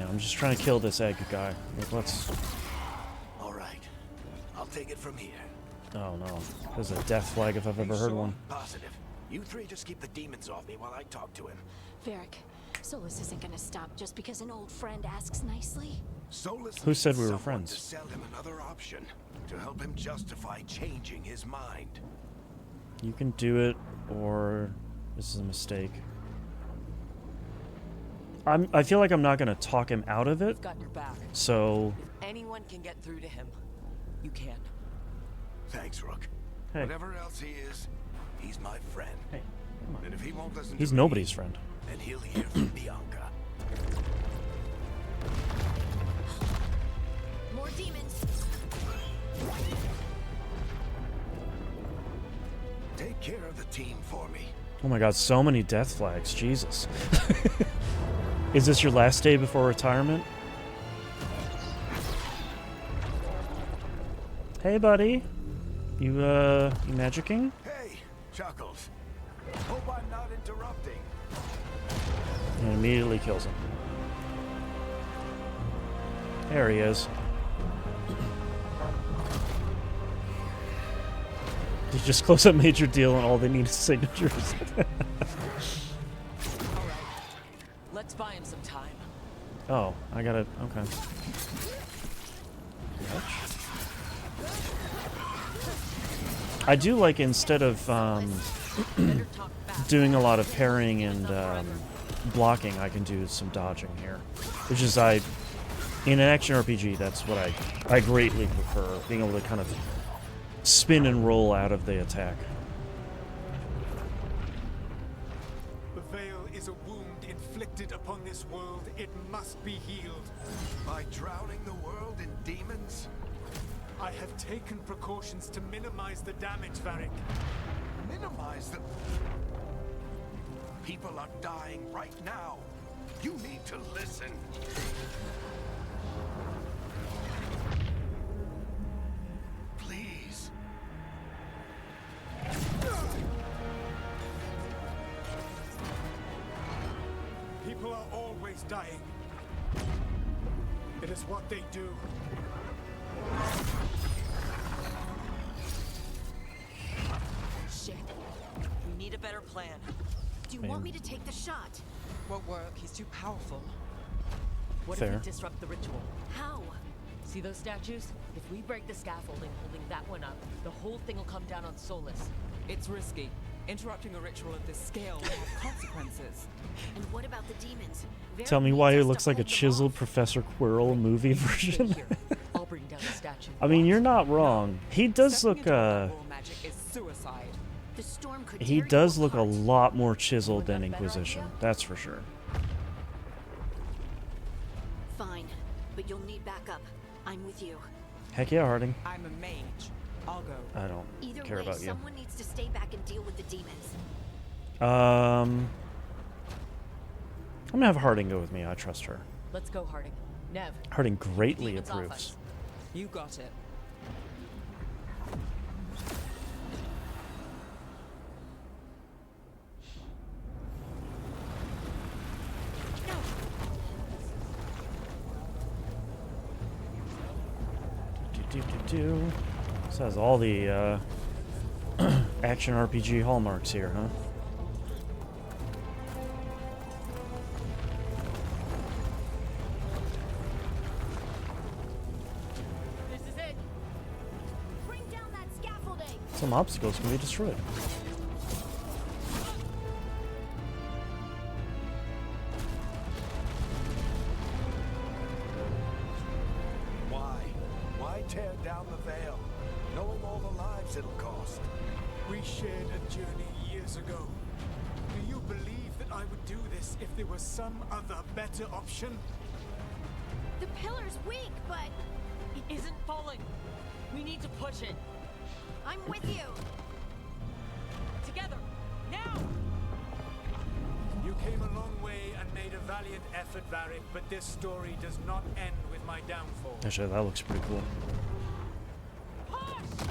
Speaker 1: I'm just trying to kill this egg guy. Like, let's...
Speaker 2: All right, I'll take it from here.
Speaker 1: Oh no. There's a death flag if I've ever heard
Speaker 2: So
Speaker 1: one.
Speaker 2: Positive. You three just keep the demons off me while I talk to him.
Speaker 6: Varric, Solus isn't gonna stop just because an old friend asks nicely.
Speaker 2: Solus
Speaker 1: Who said
Speaker 2: needs
Speaker 1: we were
Speaker 2: someone
Speaker 1: friends?
Speaker 2: To sell him another option to help him justify changing his mind.
Speaker 1: You can do it, or this is a mistake. I feel like I'm not gonna talk him out of it.
Speaker 8: We've got your back.
Speaker 1: So
Speaker 8: If anyone can get through to him, you can.
Speaker 2: Thanks, Rook.
Speaker 1: hey,
Speaker 2: Whatever else he is, he's my friend.
Speaker 1: hey, come on.
Speaker 2: And if he won't listen
Speaker 1: He's
Speaker 2: to
Speaker 1: nobody's
Speaker 2: me,
Speaker 1: friend.
Speaker 2: then he'll hear from Bianca.
Speaker 6: More demons.
Speaker 2: Take care of the team for me.
Speaker 1: Oh my god, so many death flags. Jesus. Is this your last day before retirement? Hey, buddy. You magicking?
Speaker 2: Hey, Chuckles. Hope I'm not interrupting.
Speaker 1: And immediately kills him. There he is. You just close up major deal and all they need is signatures.
Speaker 8: Let's buy him some time.
Speaker 1: Oh, I gotta. Okay. I do like instead of
Speaker 8: Better talk fast.
Speaker 1: doing a lot of parrying and blocking, I can do some dodging here, which is in an action RPG. That's what I greatly prefer, being able to kind of spin and roll out of the attack.
Speaker 9: The veil is a wound inflicted upon this world. It must be healed.
Speaker 2: By drowning the world in demons?
Speaker 9: I have taken precautions to minimize the damage, Varric.
Speaker 2: Minimize the... People are dying right now. You need to listen. Please.
Speaker 9: People are always dying. It is what they do.
Speaker 8: Shit. We need a better plan.
Speaker 6: Do you want me to take the shot?
Speaker 7: Won't work. He's too powerful.
Speaker 8: What
Speaker 1: Fair.
Speaker 8: if we disrupt the ritual?
Speaker 6: How?
Speaker 8: See those statues? If we break the scaffolding holding that one up, the whole thing will come down on Solus.
Speaker 7: It's risky. Interrupting a ritual of this scale will have consequences.
Speaker 6: And what about the demons?
Speaker 1: Tell me
Speaker 6: Varric
Speaker 1: why
Speaker 6: needs
Speaker 1: he
Speaker 6: us to
Speaker 1: looks like a
Speaker 6: hold them
Speaker 1: chiseled
Speaker 6: off.
Speaker 1: Professor Quirrell movie
Speaker 8: Stay
Speaker 1: version.
Speaker 8: here. I'll bring down the statue.
Speaker 1: I mean, you're not wrong. He does
Speaker 7: Stepping
Speaker 1: look
Speaker 7: into a war magic is suicide.
Speaker 6: The storm could
Speaker 1: he
Speaker 6: tear you
Speaker 1: does look a
Speaker 6: apart.
Speaker 1: lot more chiseled
Speaker 8: Would
Speaker 1: than
Speaker 8: that better
Speaker 1: Inquisition.
Speaker 8: idea?
Speaker 1: That's for sure.
Speaker 6: Fine, but you'll need backup. I'm with you.
Speaker 1: Heck yeah, Harding.
Speaker 7: I'm a mage. I'll go.
Speaker 1: I don't
Speaker 6: Either
Speaker 1: care
Speaker 6: way,
Speaker 1: about you.
Speaker 6: someone needs to stay back and deal with the demons.
Speaker 1: I'm gonna have Harding go with me. I trust her.
Speaker 8: Let's go, Harding. Nev.
Speaker 1: Harding greatly
Speaker 8: demons off
Speaker 1: approves.
Speaker 8: us.
Speaker 7: You got it.
Speaker 1: This has all the action RPG hallmarks here, huh?
Speaker 8: This is it.
Speaker 6: Bring down that scaffolding!
Speaker 1: Some obstacles can be destroyed.
Speaker 2: Why tear down the veil, knowing all the lives it'll cost?
Speaker 9: We shared a journey years ago. Do you believe that I would do this if there was some other better option?
Speaker 6: The pillar's weak, but
Speaker 8: It isn't falling. We need to push it.
Speaker 6: I'm with you.
Speaker 8: Together. Now!
Speaker 9: You came a long way and made a valiant effort, Varric, but this story does not end with my downfall.
Speaker 1: Actually, that looks pretty cool.
Speaker 8: Push!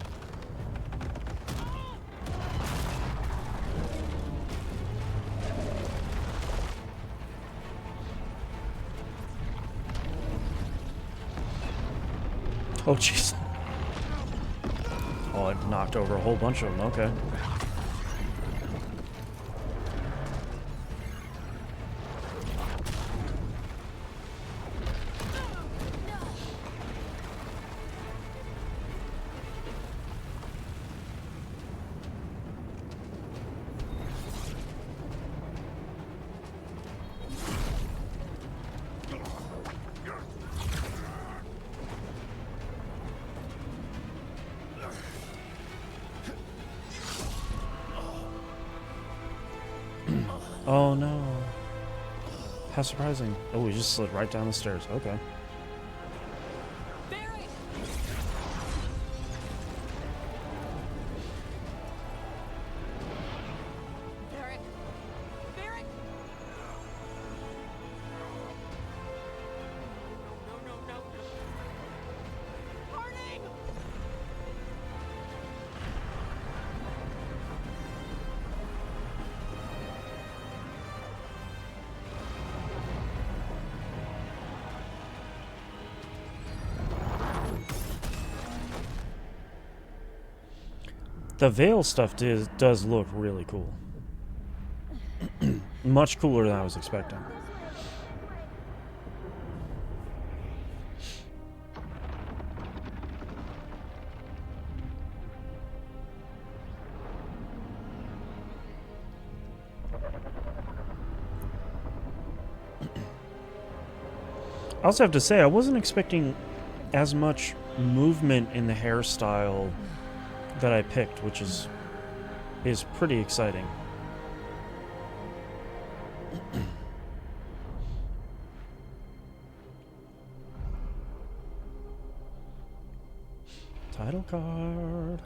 Speaker 1: Oh, jeez. Oh, I knocked over a whole bunch of them. Okay. Oh no. How surprising. Oh, we just slid right down the stairs. Okay.
Speaker 8: Barry! Barry! Barry! No. Harding!
Speaker 1: The Veil stuff does look really cool. Much cooler than I was expecting. I also have to say, I wasn't expecting as much movement in the hairstyle that I picked, which is pretty exciting. Title card.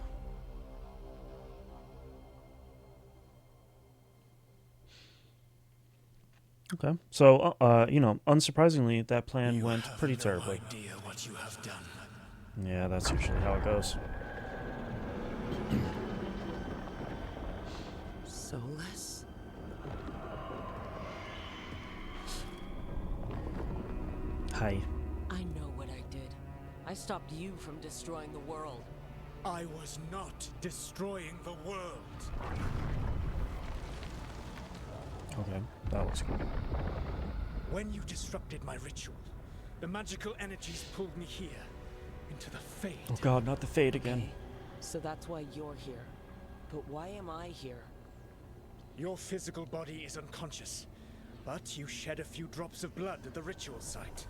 Speaker 1: Okay, so you know, unsurprisingly, that plan went pretty terribly.
Speaker 2: No idea what you have done.
Speaker 1: Yeah, that's usually how it goes.
Speaker 3: Soulless?
Speaker 1: Hi.
Speaker 8: I know what I did. I stopped you from destroying the world.
Speaker 9: I was not destroying the world.
Speaker 1: Okay, that looks cool.
Speaker 9: When you disrupted my ritual, the magical energies pulled me here, into the Fade.
Speaker 1: Oh god, not the Fade again.
Speaker 3: So that's why you're here. But why am I here?
Speaker 9: Your physical body is unconscious, but you shed a few drops of blood at the ritual site.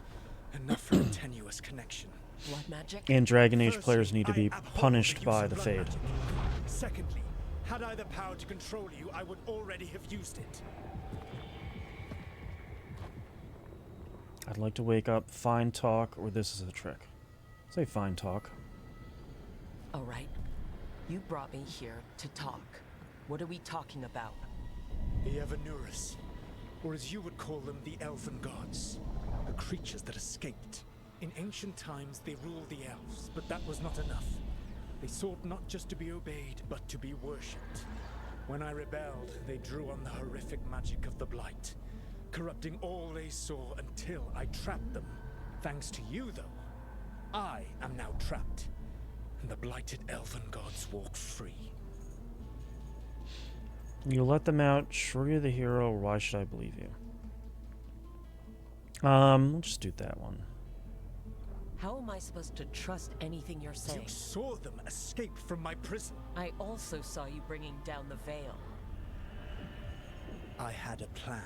Speaker 9: Enough for a tenuous connection.
Speaker 3: Blood magic?
Speaker 1: And Dragon Age
Speaker 9: Firstly,
Speaker 1: players need to be
Speaker 9: I abhor
Speaker 1: punished
Speaker 9: the use
Speaker 1: by
Speaker 9: of
Speaker 1: the
Speaker 9: blood
Speaker 1: Fade.
Speaker 9: magic. Secondly, had I the power to control you, I would already have used it.
Speaker 1: I'd like to wake up, fine talk, or this is a trick. Say fine talk.
Speaker 3: Alright. You brought me here to talk. What are we talking about?
Speaker 9: The Evanurus, or as you would call them, the Elven Gods. The creatures that escaped. In ancient times, they ruled the elves, but that was not enough. They sought not just to be obeyed, but to be worshipped. When I rebelled, they drew on the horrific magic of the Blight, corrupting all they saw until I trapped them. Thanks to you, though, I am now trapped, and the blighted Elven Gods walk free.
Speaker 1: You let them out, sure you're the hero, or why should I believe you? We'll just do that one.
Speaker 3: How am I supposed to trust anything you're saying?
Speaker 9: You saw them escape from my prison.
Speaker 3: I also saw you bringing down the Veil.
Speaker 9: I had a plan.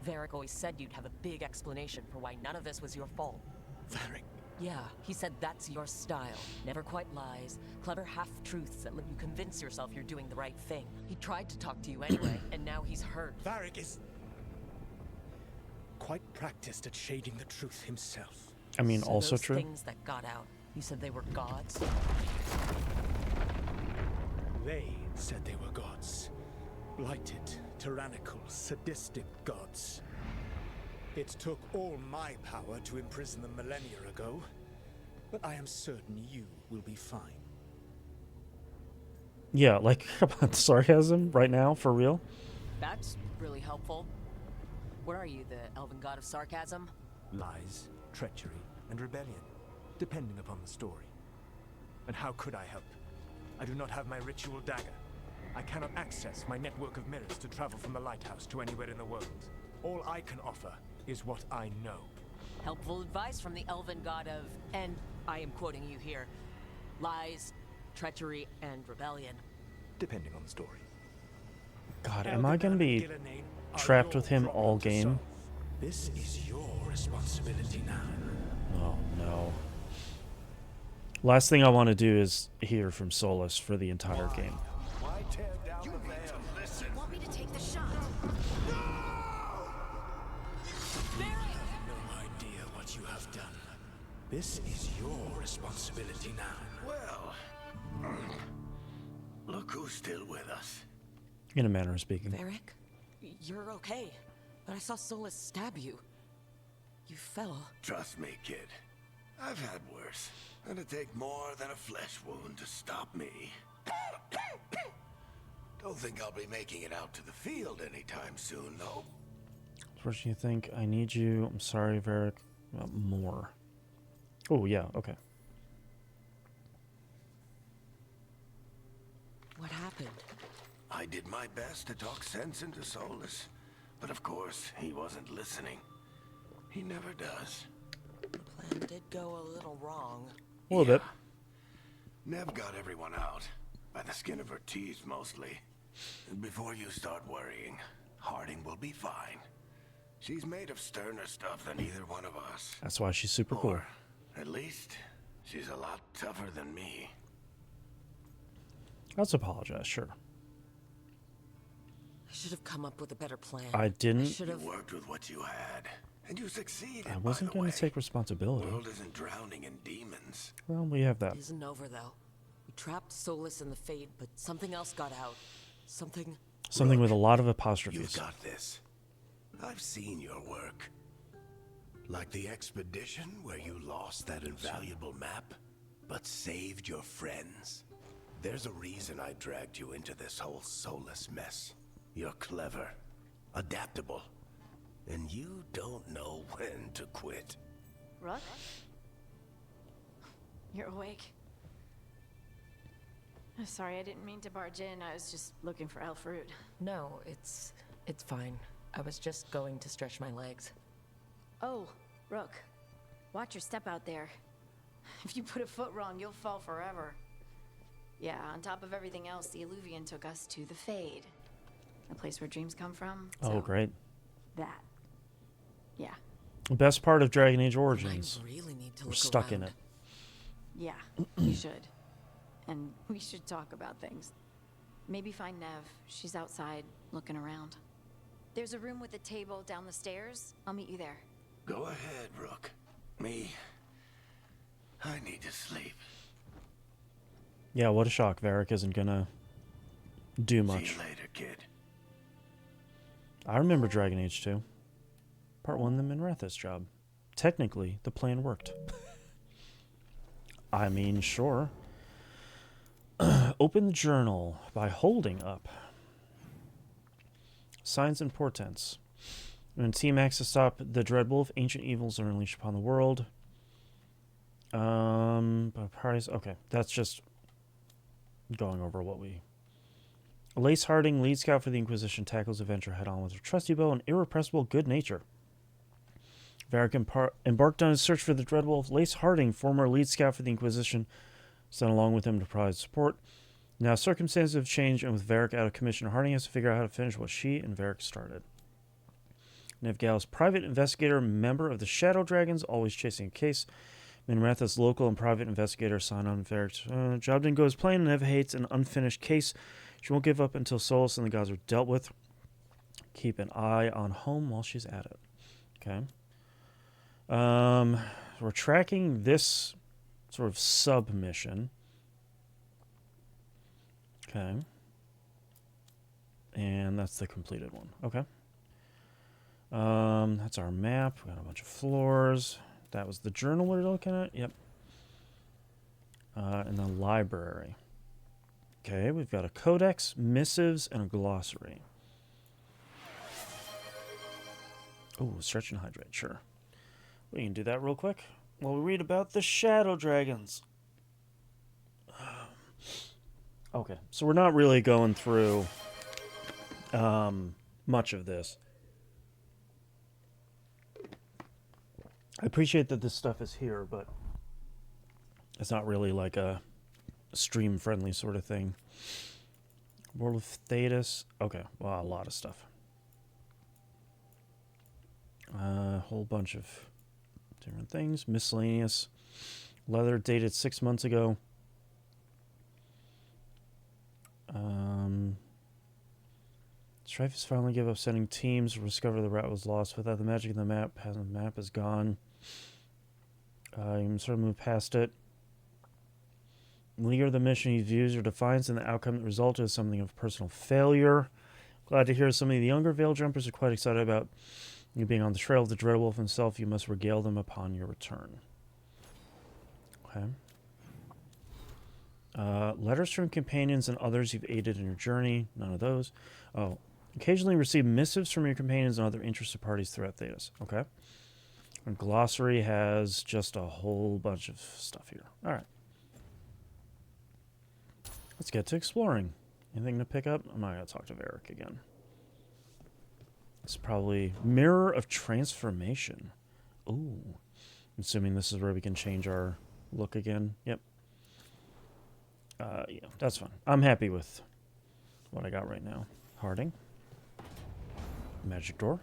Speaker 3: Varric always said you'd have a big explanation for why none of this was your fault.
Speaker 9: Varric.
Speaker 3: Yeah, he said that's your style. Never quite lies, clever half-truths that let you convince yourself you're doing the right thing. He tried to talk to you anyway, and now he's hurt.
Speaker 9: Varric is quite practiced at shading the truth himself.
Speaker 1: I mean,
Speaker 3: So
Speaker 1: also
Speaker 3: those
Speaker 1: true.
Speaker 3: things that got out, you said they were gods?
Speaker 9: They said they were gods. Blighted, tyrannical, sadistic gods. It took all my power to imprison them millennia ago, but I am certain you will be fine.
Speaker 1: Yeah, like, about sarcasm right now, for real?
Speaker 8: That's really helpful. What are you, the elven god of sarcasm?
Speaker 2: Lies, treachery, and rebellion, depending upon the story. And how could I help? I do not have my ritual dagger. I cannot access my network of mirrors to travel from the lighthouse to anywhere in the world. All I can offer is what I know.
Speaker 8: Helpful advice from the elven god of, and I am quoting you here, lies, treachery, and rebellion.
Speaker 2: Depending on the story.
Speaker 1: God, am I gonna be trapped with him all game?
Speaker 9: This is your responsibility now.
Speaker 1: Oh no. Last thing I want to do is hear from Solus for the entire game.
Speaker 2: Why tear down the veil?
Speaker 6: You want me to take the shot?
Speaker 9: This is your responsibility now.
Speaker 2: Well, look who's still with us.
Speaker 1: In a manner of speaking.
Speaker 8: Varric, you're okay. But I saw Solus stab you. You fell.
Speaker 2: Trust me, kid. I've had worse. It'll take more than a flesh wound to stop me. Don't think I'll be making it out to the field anytime soon, though.
Speaker 1: What do you think? I need you. I'm sorry, Varric. More. Oh, yeah, okay.
Speaker 8: What happened?
Speaker 2: I did my best to talk sense into Solus, but of course, he wasn't listening. He never does.
Speaker 8: The plan did go a little wrong.
Speaker 1: A little bit.
Speaker 2: Nev got everyone out, by the skin of her teeth mostly. And before you start worrying, Harding will be fine. She's made of sterner stuff than either one of us.
Speaker 1: That's why she's super cool.
Speaker 2: Or, at least, she's a lot tougher than me.
Speaker 1: Let's apologize, sure.
Speaker 8: I should have come up with a better plan.
Speaker 1: I didn't.
Speaker 8: Should have
Speaker 2: worked with what you had, and you succeeded.
Speaker 1: I wasn't going to take responsibility.
Speaker 2: The world isn't drowning in demons.
Speaker 1: Well, we have that.
Speaker 8: It isn't over, though. We trapped Solus in the Fade, but something else got out. Something
Speaker 1: with a lot of apostrophes.
Speaker 2: You've got this. I've seen your work. Like the expedition where you lost that invaluable map, but saved your friends. There's a reason I dragged you into this whole Solus mess. You're clever, adaptable, and you don't know when to quit.
Speaker 6: Rook? You're awake. Sorry, I didn't mean to barge in. I was just looking for elf fruit.
Speaker 3: No, it's fine. I was just going to stretch my legs.
Speaker 6: Oh, Rook. Watch your step out there. If you put a foot wrong, you'll fall forever. Yeah, on top of everything else, the Illuvian took us to the Fade. The place where dreams come from.
Speaker 1: Oh, great.
Speaker 6: That. Yeah.
Speaker 1: The best part of Dragon Age Origins.
Speaker 8: I really need to
Speaker 1: We're
Speaker 8: look
Speaker 1: stuck
Speaker 8: around.
Speaker 1: in it.
Speaker 6: Yeah, we should. And we should talk about things. Maybe find Nev. She's outside, looking around. There's a room with a table down the stairs. I'll meet you there.
Speaker 2: Go ahead, Rook. I need to sleep.
Speaker 1: Yeah, what a shock. Varric isn't gonna do much.
Speaker 2: See you later, kid.
Speaker 1: I remember Dragon Age 2. Part 1, the Minrathous job. Technically, the plan worked. I mean, sure. Open the journal by holding up. Signs and portents. When Team acts to stop the Dreadwolf, ancient evils are unleashed upon the world. Okay, that's just going over what we... Lace Harding, lead scout for the Inquisition, tackles adventure head-on with her trusty bow and irrepressible good nature. Varric embarked on his search for the Dreadwolf. Lace Harding, former lead scout for the Inquisition, sent along with him to provide support. Now circumstances have changed, and with Varric out of commission, Harding has to figure out how to finish what she and Varric started. Nevgal's private investigator, member of the Shadow Dragons, always chasing a case. Minrathous local and private investigator sign on Varric's job didn't go as planned. Nev hates an unfinished case. She won't give up until Solus and the gods are dealt with. Keep an eye on home while she's at it. Okay. We're tracking this sort of submission. Okay. And that's the completed one. Okay. That's our map. We got a bunch of floors. That was the journal we're looking at. Yep. And the library. Okay, we've got a codex, missives, and a glossary. Oh, stretch and hydrate, sure. We can do that real quick while we read about the Shadow Dragons. Okay, so we're not really going through much of this. I appreciate that this stuff is here, but it's not really like a stream-friendly sort of thing. World of Thetis. Okay, well, a lot of stuff. A whole bunch of different things. Miscellaneous. Leather dated 6 months ago. Strife has finally given up sending teams to discover the route was lost. Without the magic of the map is gone. You can sort of move past it. Leader of the mission, he views your defiance and the outcome that resulted as something of personal failure. Glad to hear some of the younger Veil Jumpers are quite excited about you being on the trail of the Dreadwolf himself. You must regale them upon your return. Okay. Letters from companions and others you've aided in your journey. None of those. Oh. Occasionally receive missives from your companions and other interested parties throughout Thedas. Okay. And glossary has just a whole bunch of stuff here. Alright. Let's get to exploring. Anything to pick up? I'm not going to talk to Varric again. It's probably Mirror of Transformation. Ooh. I'm assuming this is where we can change our look again. Yep. Yeah, that's fine. I'm happy with what I got right now. Harding. Magic door.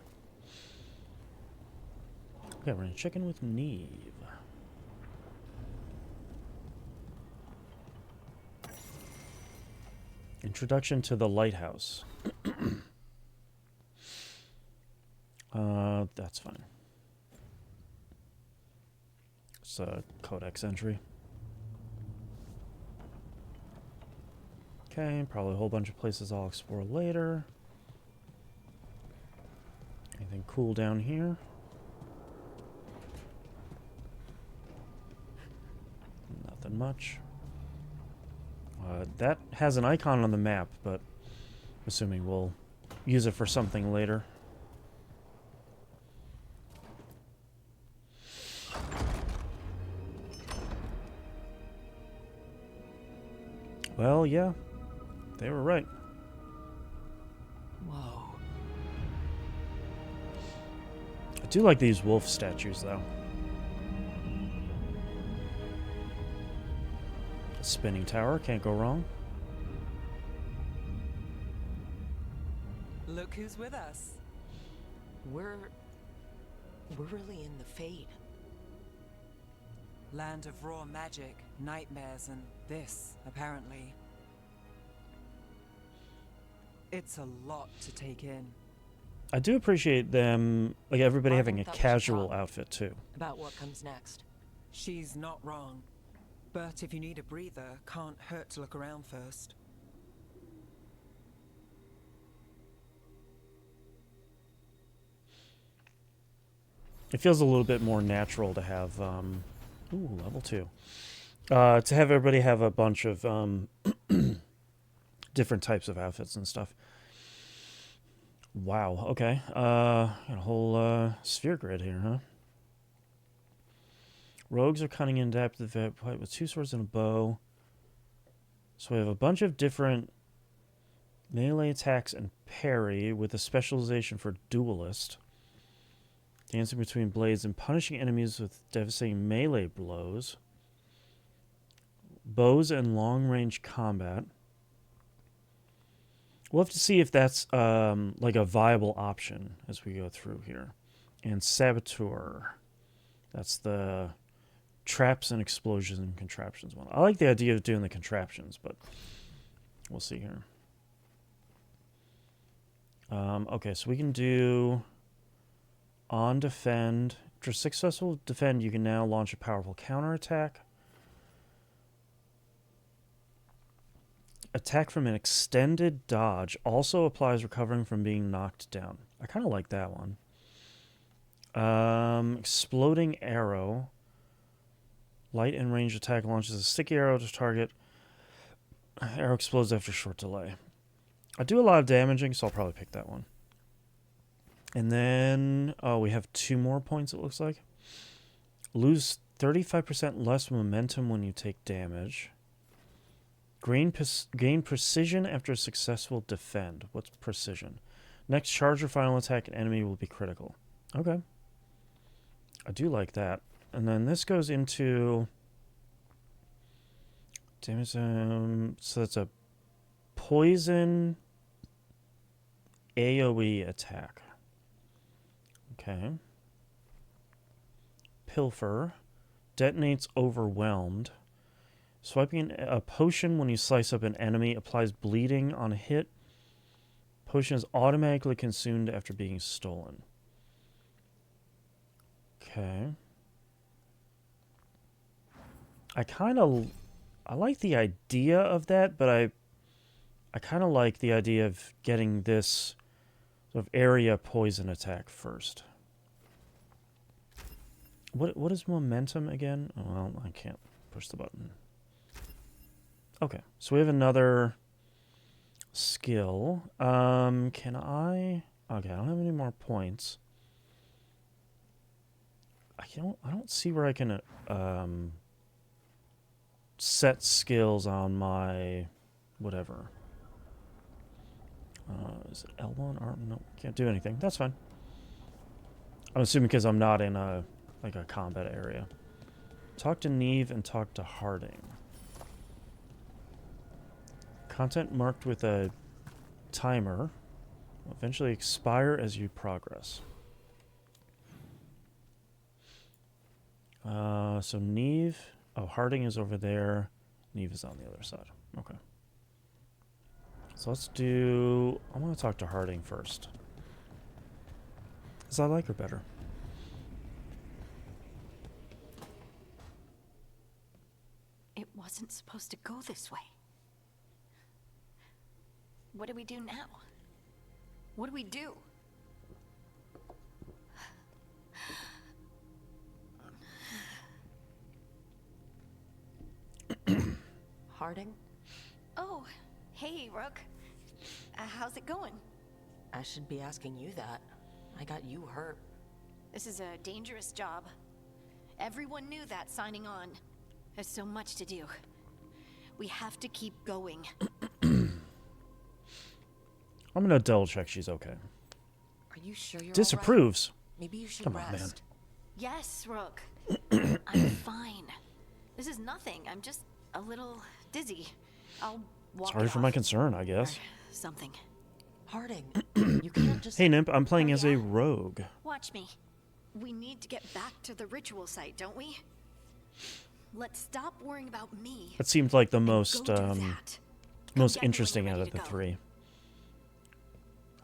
Speaker 1: Okay, we're going to check in with Neve. Introduction to the lighthouse. That's fine. It's a codex entry. Okay, probably a whole bunch of places I'll explore later. Anything cool down here? Nothing much. That has an icon on the map, but assuming we'll use it for something later. Well, yeah, they were right.
Speaker 8: Whoa.
Speaker 1: I do like these wolf statues, though. A spinning tower, can't go wrong.
Speaker 7: Look who's with us.
Speaker 3: We're really in the Fade.
Speaker 7: Land of raw magic, nightmares, and this, apparently. It's a lot to take in.
Speaker 1: I do appreciate them, like everybody
Speaker 3: Martin
Speaker 1: having a
Speaker 3: thought we should
Speaker 1: casual
Speaker 3: talk
Speaker 1: outfit, too.
Speaker 3: About what comes next.
Speaker 7: She's not wrong. But if you need a breather, can't hurt to look around first.
Speaker 1: It feels a little bit more natural to have, ooh, level 2. To have everybody have a bunch of, different types of outfits and stuff. Wow, okay. Got a whole, sphere grid here, huh? Rogues are cunning and adaptive with 2 swords and a bow. So we have a bunch of different melee attacks and parry with a specialization for duelist. Dancing between blades and punishing enemies with devastating melee blows. Bows and long-range combat. We'll have to see if that's like a viable option as we go through here. And Saboteur. That's the traps and explosions and contraptions one. I like the idea of doing the contraptions, but we'll see here. Okay, so we can do on defend. After successful defend, you can now launch a powerful counterattack. Attack from an extended dodge also applies recovering from being knocked down. I kind of like that one. Exploding arrow. Light and range attack launches a sticky arrow to target. Arrow explodes after short delay. I do a lot of damaging, so I'll probably pick that one. And then, oh, we have 2 more points, it looks like. Lose 35% less momentum when you take damage. Gain precision after a successful defend. What's precision? Next charge or final attack, an enemy will be critical. Okay. I do like that. And then this goes into damage. So that's a poison AoE attack. Okay. Pilfer. Detonates overwhelmed. Swiping a potion when you slice up an enemy applies bleeding on a hit. Potion is automatically consumed after being stolen. Okay. I like the idea of that, but I kind of like the idea of getting this sort of area poison attack first. What is momentum again? Oh, well, I can't push the button. Okay, so we have another skill. Can I? Okay, I don't have any more points. I don't see where I can set skills on my whatever. Is it L1 or no? Can't do anything. That's fine. I'm assuming because I'm not in a combat area. Talk to Neve and talk to Harding. Content marked with a timer will eventually expire as you progress. So Neve... Oh, Harding is over there. Neve is on the other side. Okay. So let's do... I want to talk to Harding first. Because I like her better.
Speaker 6: It wasn't supposed to go this way. What do we do now? What do we do?
Speaker 3: Harding?
Speaker 6: Oh, hey, Rook. How's it going?
Speaker 3: I should be asking you that. I got you hurt.
Speaker 6: This is a dangerous job. Everyone knew that signing on. There's so much to do. We have to keep going.
Speaker 1: I'm gonna double check she's okay.
Speaker 3: Are you sure you're
Speaker 1: Disapproves.
Speaker 3: all right? Maybe you should
Speaker 1: Come on,
Speaker 3: rest.
Speaker 1: man.
Speaker 6: Yes, Rook. I'm fine. This is nothing. I'm just a little dizzy. I'll walk
Speaker 1: Sorry
Speaker 6: it
Speaker 1: for my
Speaker 6: off.
Speaker 1: concern, I guess.
Speaker 6: Or something.
Speaker 3: Harding, you can't just...
Speaker 1: Hey, Nymph, I'm playing
Speaker 6: Oh,
Speaker 1: as
Speaker 6: yeah?
Speaker 1: a rogue.
Speaker 6: Watch me. We need to get back to the ritual site, don't we? Let's stop worrying about me.
Speaker 1: That seemed like the
Speaker 6: and
Speaker 1: most
Speaker 6: go do that.
Speaker 1: most
Speaker 6: Come get me when
Speaker 1: interesting
Speaker 6: you're
Speaker 1: out
Speaker 6: ready
Speaker 1: of the
Speaker 6: to go.
Speaker 1: three.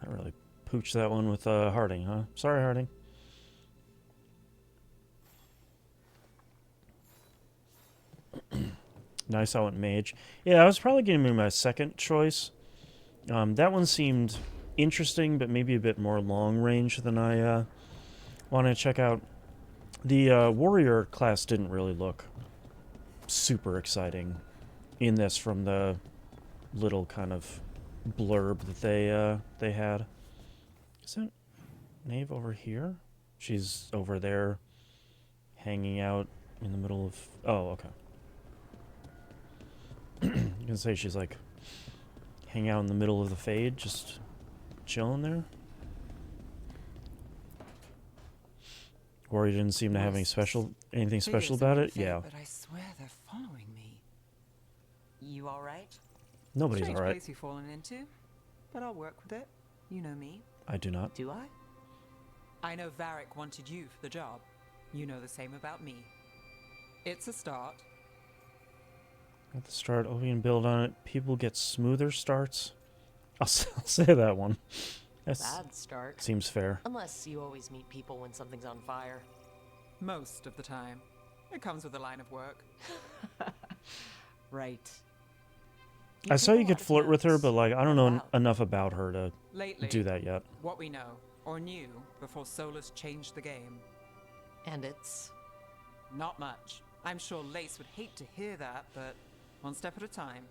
Speaker 1: I really pooched that one with Harding, huh? Sorry, Harding. Nice, I went mage. Yeah, I was probably going to be my second choice. That one seemed interesting, but maybe a bit more long range than I want to check out. The warrior class didn't really look super exciting in this from the little kind of blurb that they had. Is that Nave over here? She's over there hanging out in the middle of... Oh, okay. You can say she's like hanging out in the middle of the fade, just chilling there. Or you didn't seem to have anything special about it? Yeah.
Speaker 7: But I swear they're following me.
Speaker 8: You all right?
Speaker 1: Nobody's
Speaker 7: Strange
Speaker 1: alright.
Speaker 7: place you've fallen into, but I'll work with it. You know me.
Speaker 1: I do not.
Speaker 8: Do I?
Speaker 7: I know Varric wanted you for the job. You know the same about me. It's a start.
Speaker 1: At the start, we can build on it. People get smoother starts. I'll say that one. That
Speaker 3: Bad start.
Speaker 1: seems fair.
Speaker 3: Unless you always meet people when something's on fire.
Speaker 7: Most of the time. It comes with the line of work.
Speaker 3: Right.
Speaker 1: I saw
Speaker 3: take a
Speaker 1: you could
Speaker 3: lot of
Speaker 1: flirt with her,
Speaker 3: notes.
Speaker 1: but like I don't know
Speaker 3: Wow.
Speaker 1: enough about her to
Speaker 7: Lately,
Speaker 1: do that yet.
Speaker 7: what we know, or knew, before Solus changed the game.
Speaker 3: And it's...
Speaker 7: Not much. I'm sure Lace would hate to hear that, but one step at a time.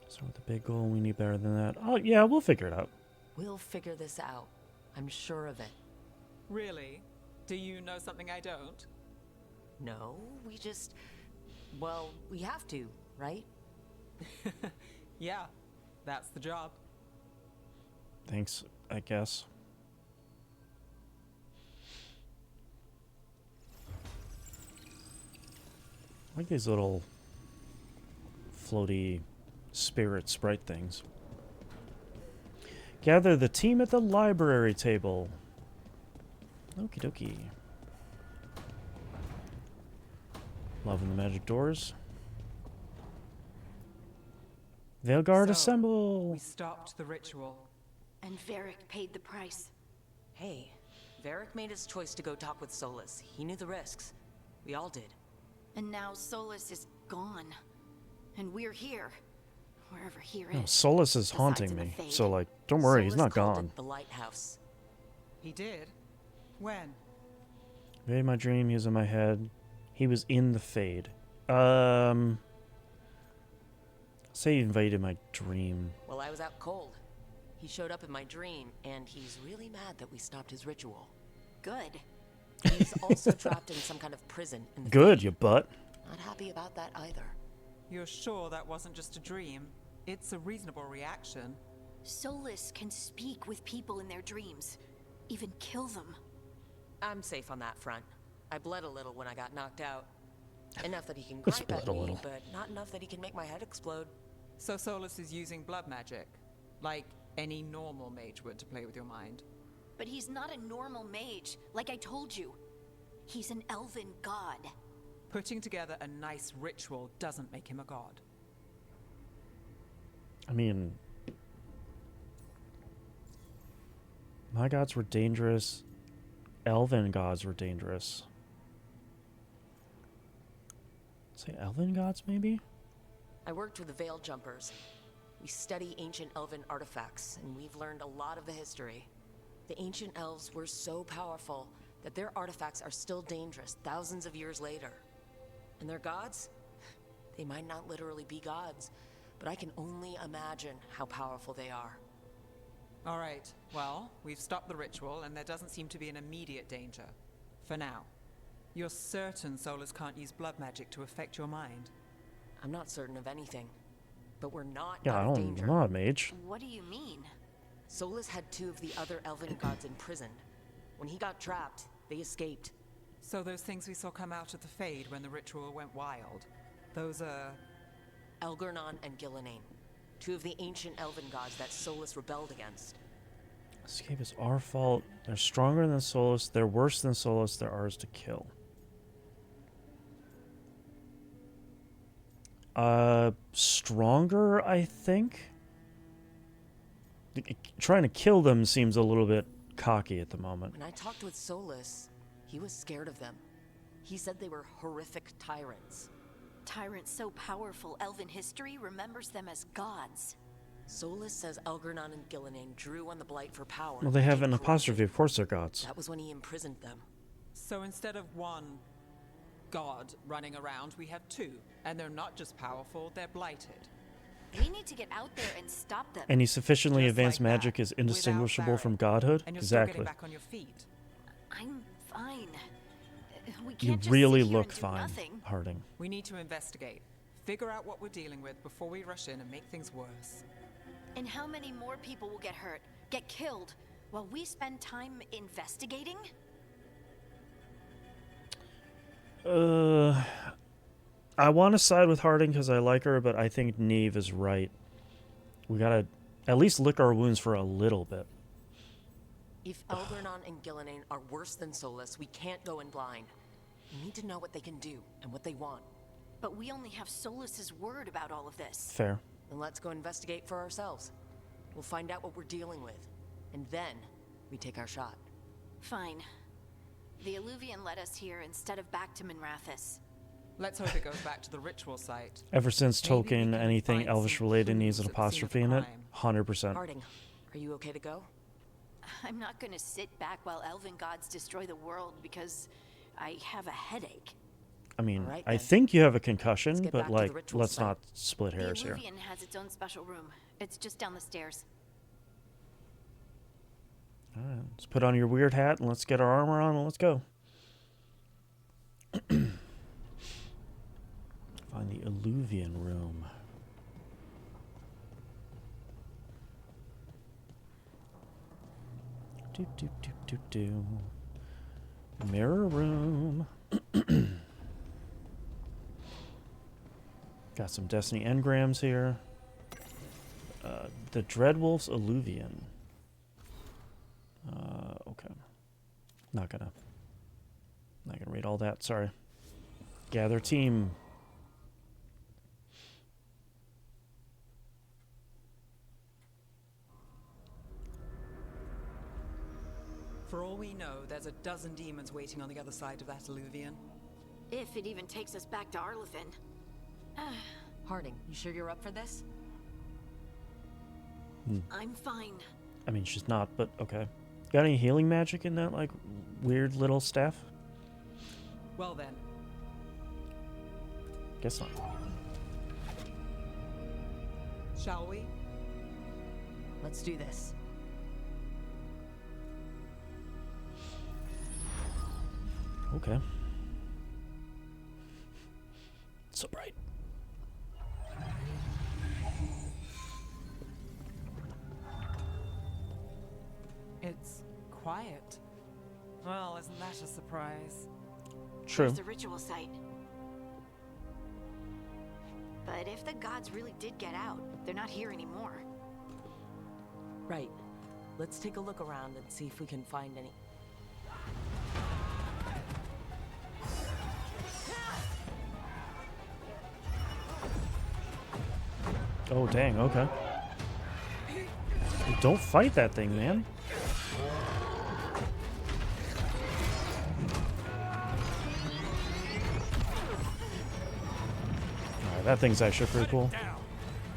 Speaker 1: So with the big goal, we need better than that. Oh yeah, we'll figure it out.
Speaker 3: We'll figure this out. I'm sure of it.
Speaker 7: Really? Do you know something I don't?
Speaker 3: No, we just... Well, we have to, right?
Speaker 7: Yeah, that's the job.
Speaker 1: Thanks, I guess. I like these little floaty spirit sprite things. Gather the team at the library table. Okie dokie. Loving the magic doors. Veilguard,
Speaker 7: So,
Speaker 1: assemble!
Speaker 7: We stopped the ritual.
Speaker 6: And Varric paid the price.
Speaker 3: Hey, Varric made his choice to go talk with Solus. He knew the risks. We all did.
Speaker 6: And now Solus is gone. And we're here. Wherever here
Speaker 1: No,
Speaker 6: is.
Speaker 1: Solus is
Speaker 3: Besides
Speaker 1: haunting
Speaker 3: in the
Speaker 1: me.
Speaker 3: Fade,
Speaker 1: So, like, don't worry, he's
Speaker 3: Solus
Speaker 1: not
Speaker 3: called
Speaker 1: gone.
Speaker 3: it the lighthouse.
Speaker 7: He did? When?
Speaker 1: Made my dream, he was in my head. He was in the Fade. Say he invaded my dream.
Speaker 3: Well, I was out cold. He showed up in my dream, and he's really mad that we stopped his ritual.
Speaker 6: Good.
Speaker 3: He's also trapped in some kind of prison in the
Speaker 1: Good,
Speaker 3: Fade.
Speaker 1: you butt.
Speaker 3: Not happy about that either.
Speaker 7: You're sure that wasn't just a dream? It's a reasonable reaction.
Speaker 6: Solus can speak with people in their dreams. Even kill them.
Speaker 3: I'm safe on that front. I bled a little when I got knocked out. Enough that he can
Speaker 1: Just
Speaker 3: gripe at
Speaker 1: bled a
Speaker 3: me,
Speaker 1: little.
Speaker 3: but not enough that he can make my head explode.
Speaker 7: So Solus is using blood magic, like any normal mage would to play with your mind.
Speaker 6: But he's not a normal mage, like I told you. He's an elven god.
Speaker 7: Putting together a nice ritual doesn't make him a god.
Speaker 1: I mean, my gods were dangerous. Elven gods were dangerous. Say elven gods, maybe?
Speaker 3: I worked with the Veil Jumpers. We study ancient elven artifacts, and we've learned a lot of the history. The ancient elves were so powerful that their artifacts are still dangerous thousands of years later. And their gods? They might not literally be gods, but I can only imagine how powerful they are.
Speaker 7: All right, well, we've stopped the ritual, and there doesn't seem to be an immediate danger. For now. You're certain Solus can't use blood magic to affect your mind?
Speaker 3: I'm not certain of anything, but we're not
Speaker 1: Yeah,
Speaker 3: out of danger.
Speaker 1: I'm not a mage.
Speaker 6: What do you mean?
Speaker 3: Solus had two of the other elven gods imprisoned. When he got trapped, they escaped.
Speaker 7: So those things we saw come out of the Fade when the ritual went wild, those are...
Speaker 3: Elgernon and Gillenane, two of the ancient elven gods that Solus rebelled against.
Speaker 1: Escape is our fault. They're stronger than Solus. They're worse than Solus. They're ours to kill. Stronger, I think. Trying to kill them seems a little bit cocky at the moment.
Speaker 3: When I talked with Solus, he was scared of them. He said they were horrific tyrants.
Speaker 6: Tyrants so powerful, elven history remembers them as gods.
Speaker 3: Solus says Elgernon and Gillenane drew on the Blight for power.
Speaker 1: Well, they have
Speaker 3: and
Speaker 1: an
Speaker 3: corrupted.
Speaker 1: apostrophe. Of course they're gods.
Speaker 3: That was when he imprisoned them.
Speaker 7: So instead of one god running around, we have two. And they're not just powerful, they're blighted.
Speaker 6: We need to get out there and stop them.
Speaker 1: Any sufficiently
Speaker 7: Just
Speaker 1: advanced
Speaker 7: like that,
Speaker 1: magic is indistinguishable
Speaker 7: without
Speaker 1: from
Speaker 7: Barret.
Speaker 1: godhood?
Speaker 7: And you're still
Speaker 1: Exactly.
Speaker 7: getting back on your feet.
Speaker 6: I'm fine. We
Speaker 1: You
Speaker 6: can't just
Speaker 1: really
Speaker 6: sit here
Speaker 1: look
Speaker 6: and do
Speaker 1: fine,
Speaker 6: nothing.
Speaker 1: Harding.
Speaker 7: We need to investigate. Figure out what we're dealing with before we rush in and make things worse.
Speaker 6: And how many more people will get hurt, get killed, while we spend time investigating?
Speaker 1: I want to side with Harding because I like her, but I think Neve is right. We gotta at least lick our wounds for a little bit.
Speaker 3: If Elgernon and Gillenane are worse than Solus, we can't go in blind. We need to know what they can do and what they want.
Speaker 6: But we only have Solus's word about all of this.
Speaker 1: Fair.
Speaker 3: Then let's go investigate for ourselves. We'll find out what we're dealing with, and then we take our shot.
Speaker 6: Fine. The Illuvian led us here instead of back to Minrathous.
Speaker 7: Let's hope it goes back to the ritual site.
Speaker 1: Ever since
Speaker 7: Maybe we
Speaker 1: Tolkien,
Speaker 7: can
Speaker 1: anything
Speaker 7: find
Speaker 1: Elvish
Speaker 7: some
Speaker 1: related needs an
Speaker 7: clues at the scene of
Speaker 1: apostrophe in it.
Speaker 7: crime.
Speaker 1: 100%.
Speaker 3: Harding, are you okay to go?
Speaker 6: I'm not gonna sit back while elven gods destroy the world because I have a headache.
Speaker 1: I mean,
Speaker 3: Alright
Speaker 1: I
Speaker 3: then.
Speaker 1: think you have a
Speaker 3: Let's
Speaker 1: concussion,
Speaker 3: get
Speaker 1: but
Speaker 3: back to
Speaker 1: like,
Speaker 3: the ritual
Speaker 1: let's
Speaker 3: site.
Speaker 1: not split
Speaker 6: The
Speaker 1: hairs here.
Speaker 6: Illuvian has its own special room. It's just down the stairs.
Speaker 1: Alright, let's put on your weird hat and let's get our armor on and let's go. Find the Illuvian room. Do do do do do. Mirror room. Got some Destiny engrams here. The Dreadwolf's Illuvian. Okay. Not gonna read all that. Sorry. Gather team.
Speaker 7: For all we know, there's a dozen demons waiting on the other side of that Illuvian.
Speaker 6: If it even takes us back to Arlethan.
Speaker 8: Harding, you sure you're up for this?
Speaker 6: I'm fine.
Speaker 1: I mean, she's not, but okay. Got any healing magic in that, like, weird little staff?
Speaker 7: Well then,
Speaker 1: Guess not.
Speaker 7: shall we?
Speaker 8: Let's do this.
Speaker 1: Okay. So bright.
Speaker 7: It's quiet. Well, isn't that a surprise?
Speaker 1: True.
Speaker 6: There's the ritual site. But if the gods really did get out, they're not here anymore.
Speaker 8: Right. Let's take a look around and see if we can find any.
Speaker 1: Oh, dang, okay. Don't fight that thing, man. Alright, that thing's actually pretty cool.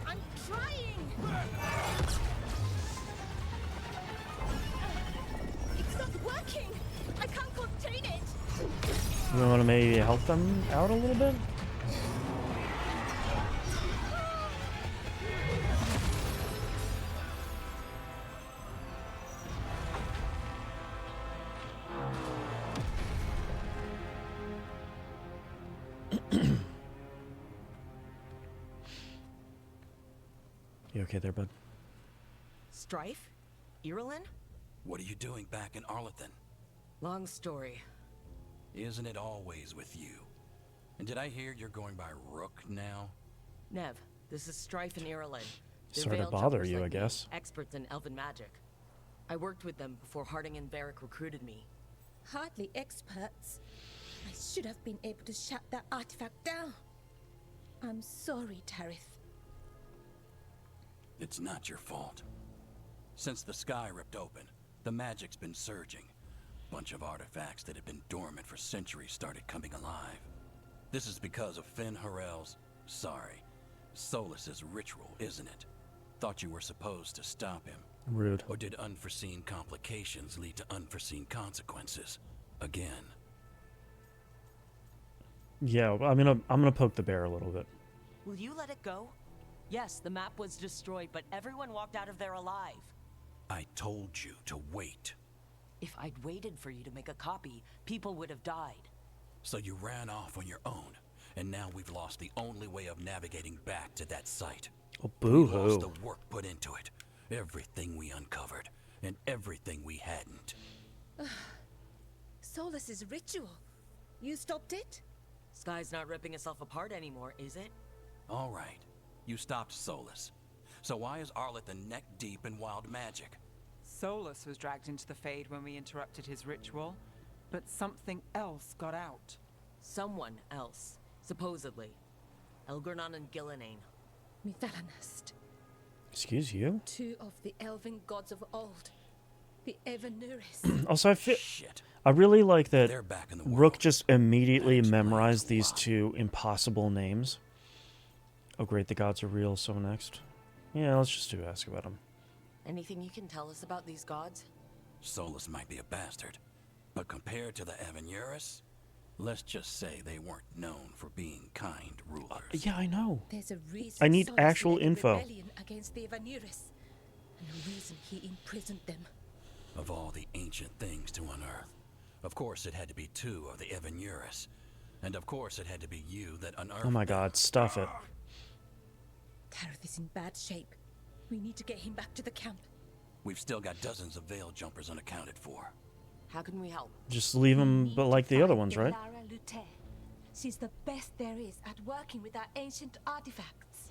Speaker 6: I'm trying! It's not working! I can't contain it!
Speaker 1: You want to maybe help them out a little bit? You okay there, bud?
Speaker 8: Strife? Irulan?
Speaker 2: What are you doing back in Arlethan?
Speaker 8: Long story.
Speaker 2: Isn't it always with you? And did I hear you're going by Rook now?
Speaker 8: Nev, this is Strife and Irulan. They're
Speaker 1: Sorry to
Speaker 8: veiled
Speaker 1: bother
Speaker 8: jumpers
Speaker 1: you,
Speaker 8: like
Speaker 1: I
Speaker 8: me,
Speaker 1: guess.
Speaker 8: experts in elven magic. I worked with them before Harding and Varric recruited me.
Speaker 5: Hardly experts. I should have been able to shut that artifact down. I'm sorry, Tarith.
Speaker 2: It's not your fault. Since the sky ripped open, the magic's been surging. Bunch of artifacts that had been dormant for centuries started coming alive. This is because of Finn Harel's, Solus's ritual, isn't it? Thought you were supposed to stop him.
Speaker 1: Rude.
Speaker 2: Or did unforeseen complications lead to unforeseen consequences? Again.
Speaker 1: Yeah, I'm gonna poke the bear a little bit.
Speaker 8: Will you let it go? Yes, the map was destroyed, but everyone walked out of there alive.
Speaker 2: I told you to wait.
Speaker 8: If I'd waited for you to make a copy, people would have died.
Speaker 2: So you ran off on your own, and now we've lost the only way of navigating back to that site.
Speaker 1: Oh,
Speaker 2: We
Speaker 1: boo-hoo.
Speaker 2: lost the work put into it, everything we uncovered, and everything we hadn't.
Speaker 5: Solus's ritual. You stopped it?
Speaker 8: Sky's not ripping itself apart anymore, is it?
Speaker 2: All right, you stopped Solus. So why is Arlethan neck deep in wild magic?
Speaker 7: Solus was dragged into the Fade when we interrupted his ritual, but something else got out.
Speaker 8: Someone else, supposedly. Elgernon and Gillenane.
Speaker 5: Mithalanast.
Speaker 1: Excuse you?
Speaker 5: Two of the elven gods of old. The Evanuris.
Speaker 1: Also,
Speaker 2: Shit.
Speaker 1: I really like that
Speaker 2: They're back in the
Speaker 1: Rook
Speaker 2: world.
Speaker 1: just immediately
Speaker 2: That explains
Speaker 1: memorized
Speaker 2: a
Speaker 1: these
Speaker 2: lot.
Speaker 1: two impossible names. Oh great, the gods are real, so next. Yeah, let's just ask about them.
Speaker 8: Anything you can tell us about these gods?
Speaker 2: Solus might be a bastard, but compared to the Evanuris, let's just say they weren't known for being kind rulers.
Speaker 1: Yeah, I know.
Speaker 5: There's a reason
Speaker 1: I need
Speaker 5: Solus
Speaker 1: actual
Speaker 5: led a
Speaker 1: info.
Speaker 5: rebellion against the Evanuris, and a reason he imprisoned them.
Speaker 2: Of all the ancient things to unearth, of course it had to be two of the Evanuris, and of course it had to be you that unearthed
Speaker 1: Oh my
Speaker 2: them.
Speaker 1: god, stuff it.
Speaker 5: Tarith is in bad shape. We need to get him back to the camp.
Speaker 2: We've still got dozens of veil jumpers unaccounted for.
Speaker 8: How can we help?
Speaker 1: Just leave them, but like the other ones, right?
Speaker 5: Lara Lute. She's the best there is at working with our ancient artifacts.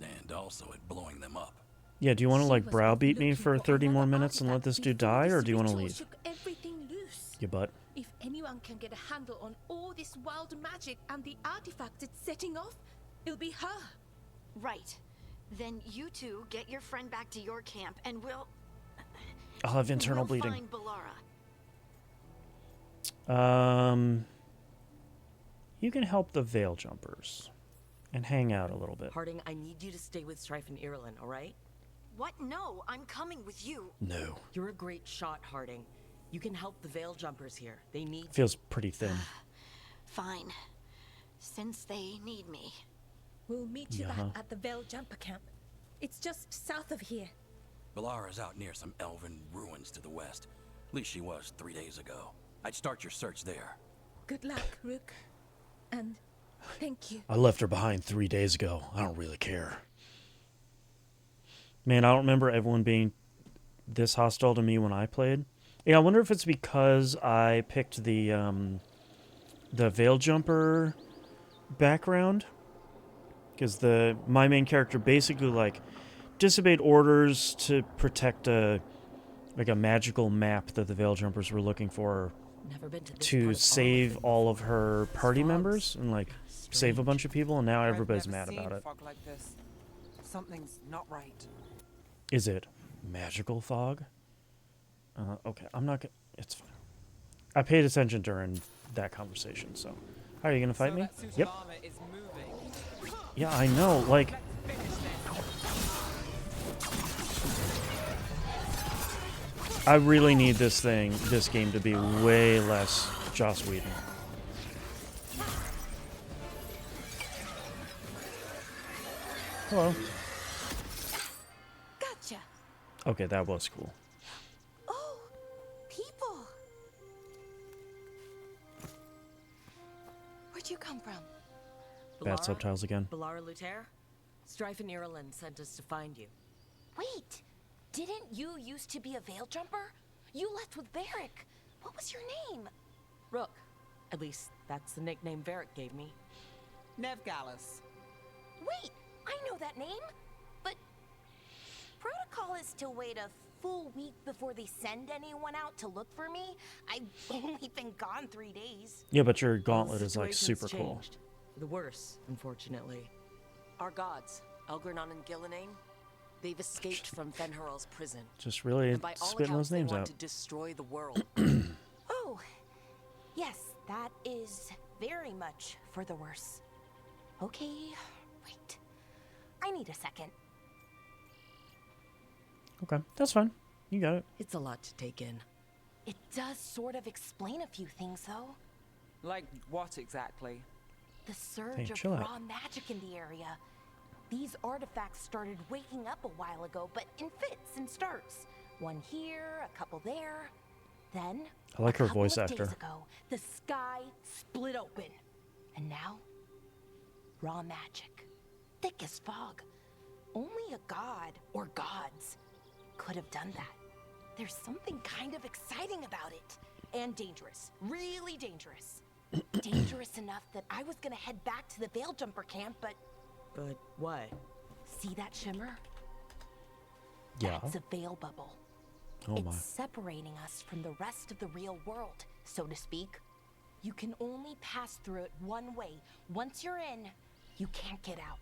Speaker 2: And also at blowing them up.
Speaker 1: Yeah, do you want to
Speaker 5: She
Speaker 1: like
Speaker 5: was
Speaker 1: browbeat me
Speaker 5: looking
Speaker 1: for 30 more
Speaker 5: another
Speaker 1: minutes and let this
Speaker 5: artifact
Speaker 1: dude
Speaker 5: before
Speaker 1: die,
Speaker 5: this
Speaker 1: or do you want to
Speaker 5: ritual
Speaker 1: leave?
Speaker 5: shook everything loose.
Speaker 1: You butt.
Speaker 5: If anyone can get a handle on all this wild magic and the artifacts it's setting off, it'll be her.
Speaker 6: Right. Then you two get your friend back to your camp and
Speaker 1: I'll have internal
Speaker 6: we'll
Speaker 1: bleeding.
Speaker 6: find Balara.
Speaker 1: You can help the Veil Jumpers and hang out a little bit.
Speaker 8: Harding, I need you to stay with Strife and Irulan, all right?
Speaker 6: What? No, I'm coming with you.
Speaker 1: No.
Speaker 8: You're a great shot, Harding. You can help the Veil Jumpers here. They need
Speaker 1: Feels pretty thin.
Speaker 6: Fine. Since they need me.
Speaker 5: We'll meet you
Speaker 1: Yeah.
Speaker 5: back at the Veil Jumper Camp. It's just south of here.
Speaker 10: Valara's out near some elven ruins to the west. At least she was 3 days ago. I'd start your search there.
Speaker 5: Good luck, Rook. And thank you.
Speaker 1: I left her behind 3 days ago. I don't really care. Man, I don't remember everyone being this hostile to me when I played. Yeah, I wonder if it's because I picked the Veil Jumper background. Because my main character basically like disobeyed orders to protect a magical map that the Veil Jumpers were looking for
Speaker 8: Never been to this
Speaker 1: to
Speaker 8: part of
Speaker 1: save
Speaker 8: Arthur.
Speaker 1: all of her party
Speaker 8: Fogs.
Speaker 1: members and like save a bunch of people, and now everybody's
Speaker 7: I've never
Speaker 1: mad
Speaker 7: seen
Speaker 1: about it.
Speaker 7: fog like this. Something's not right.
Speaker 1: Is it magical fog? Okay, I'm not gonna. It's fine. I paid attention during that conversation, so. How are you gonna fight me?
Speaker 7: That suit
Speaker 1: Yep.
Speaker 7: of armor is moving.
Speaker 1: Yeah, I know. Like,
Speaker 7: Let's finish this.
Speaker 1: I really need this game to be way less Joss Whedon. Hello.
Speaker 5: Gotcha.
Speaker 1: Okay, that was cool.
Speaker 5: Oh, people. Where'd you come from?
Speaker 1: Bad
Speaker 8: Valara?
Speaker 1: subtitles again.
Speaker 8: Valara Luther? Strife and Irulan sent us to find you.
Speaker 5: Wait, didn't you used to be a Veil Jumper? You left with Varric. What was your name?
Speaker 8: Rook. At least, that's the nickname Varric gave me.
Speaker 7: Nev Gallus.
Speaker 5: Wait, I know that name. But protocol is to wait a full week before they send anyone out to look for me. I've only been gone 3 days.
Speaker 1: Yeah, but your
Speaker 8: Well,
Speaker 1: gauntlet
Speaker 8: the
Speaker 1: is like super
Speaker 8: situation's
Speaker 1: cool.
Speaker 8: changed. For the worse, unfortunately. Our gods, Elgranon and Gillenane, they've escaped from Fenharal's prison.
Speaker 1: Just really
Speaker 8: And by all
Speaker 1: spitting
Speaker 8: accounts,
Speaker 1: those names
Speaker 8: they want
Speaker 1: out.
Speaker 8: to destroy the world.
Speaker 5: Oh, yes, that is very much for the worse. Okay, wait. I need a second.
Speaker 1: Okay, that's fine. You got it.
Speaker 8: It's a lot to take in.
Speaker 5: It does sort of explain a few things, though.
Speaker 7: Like what exactly?
Speaker 5: The surge
Speaker 1: Hey,
Speaker 5: of
Speaker 1: chill out.
Speaker 5: raw magic in the area. These artifacts started waking up a while ago, but in fits and starts. One here, a couple there. Then,
Speaker 1: I like her
Speaker 5: a couple
Speaker 1: voice
Speaker 5: of
Speaker 1: actor.
Speaker 5: days ago, the sky split open. And now, raw magic. Thick as fog. Only a god, or gods, could have done that. There's something kind of exciting about it. And dangerous. Really dangerous. Dangerous enough that I was gonna head back to the Veil Jumper camp, but
Speaker 8: But what?
Speaker 5: see that shimmer?
Speaker 1: Yeah.
Speaker 5: That's a veil bubble.
Speaker 1: Oh
Speaker 5: it's
Speaker 1: my.
Speaker 5: separating us from the rest of the real world, so to speak. You can only pass through it one way. Once you're in, you can't get out.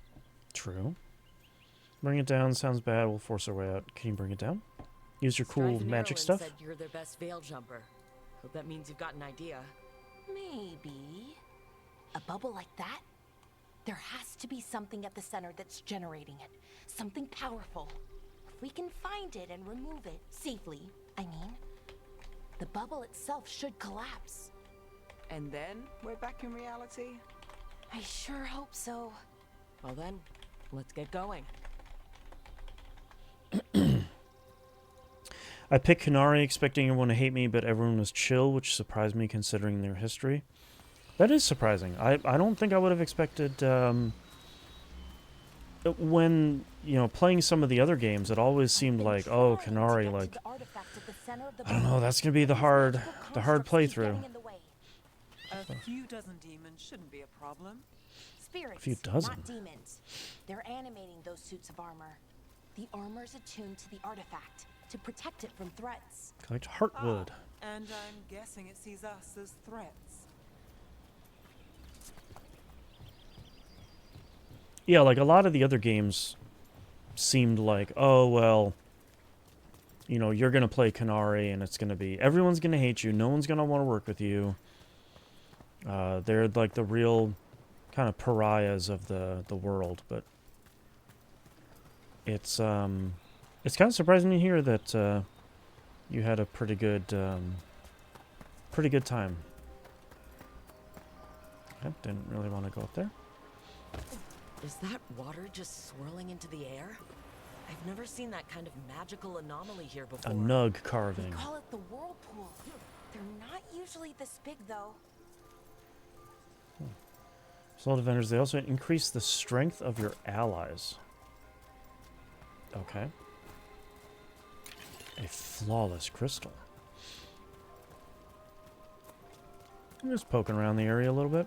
Speaker 1: True. Bring it down. Sounds bad. We'll force our way out. Can you bring it down? Use your cool
Speaker 8: Strife and
Speaker 1: magic
Speaker 8: Irulan
Speaker 1: stuff.
Speaker 8: said you're their best veil jumper. Hope that means you've got an idea.
Speaker 5: Maybe. A bubble like that? There has to be something at the center that's generating it. Something powerful. If we can find it and remove it safely, I mean, the bubble itself should collapse.
Speaker 7: And then we're back in reality?
Speaker 5: I sure hope so.
Speaker 8: Well then, let's get going.
Speaker 1: I picked Canary expecting everyone to hate me, but everyone was chill, which surprised me considering their history. That is surprising. I don't think I would have expected, when, playing some of the other games, it always seemed like, oh, Canary, like, I don't know, that's going to be the hard playthrough.
Speaker 7: A few dozen demons shouldn't be a problem.
Speaker 5: Spirits,
Speaker 1: A few dozen.
Speaker 5: not demons. They're animating those suits of armor. The armor's attuned to the artifact to protect it from threats.
Speaker 1: Collect Heartwood.
Speaker 7: And I'm guessing it sees us as threats.
Speaker 1: Yeah, like a lot of the other games seemed like, oh, well, you're going to play Canary and it's going to be, everyone's going to hate you. No one's going to want to work with you. They're like the real kind of pariahs of the world, but it's kind of surprising to hear that you had a pretty good time. Okay, didn't really want to go up there.
Speaker 8: Is that water just swirling into the air? I've never seen that kind of magical anomaly here before.
Speaker 1: A nug
Speaker 5: We
Speaker 1: carving.
Speaker 5: call it the whirlpool. They're not usually this big, though.
Speaker 1: Soul defenders, they also increase the strength of your allies. Okay. A flawless crystal. I'm just poking around the area a little bit.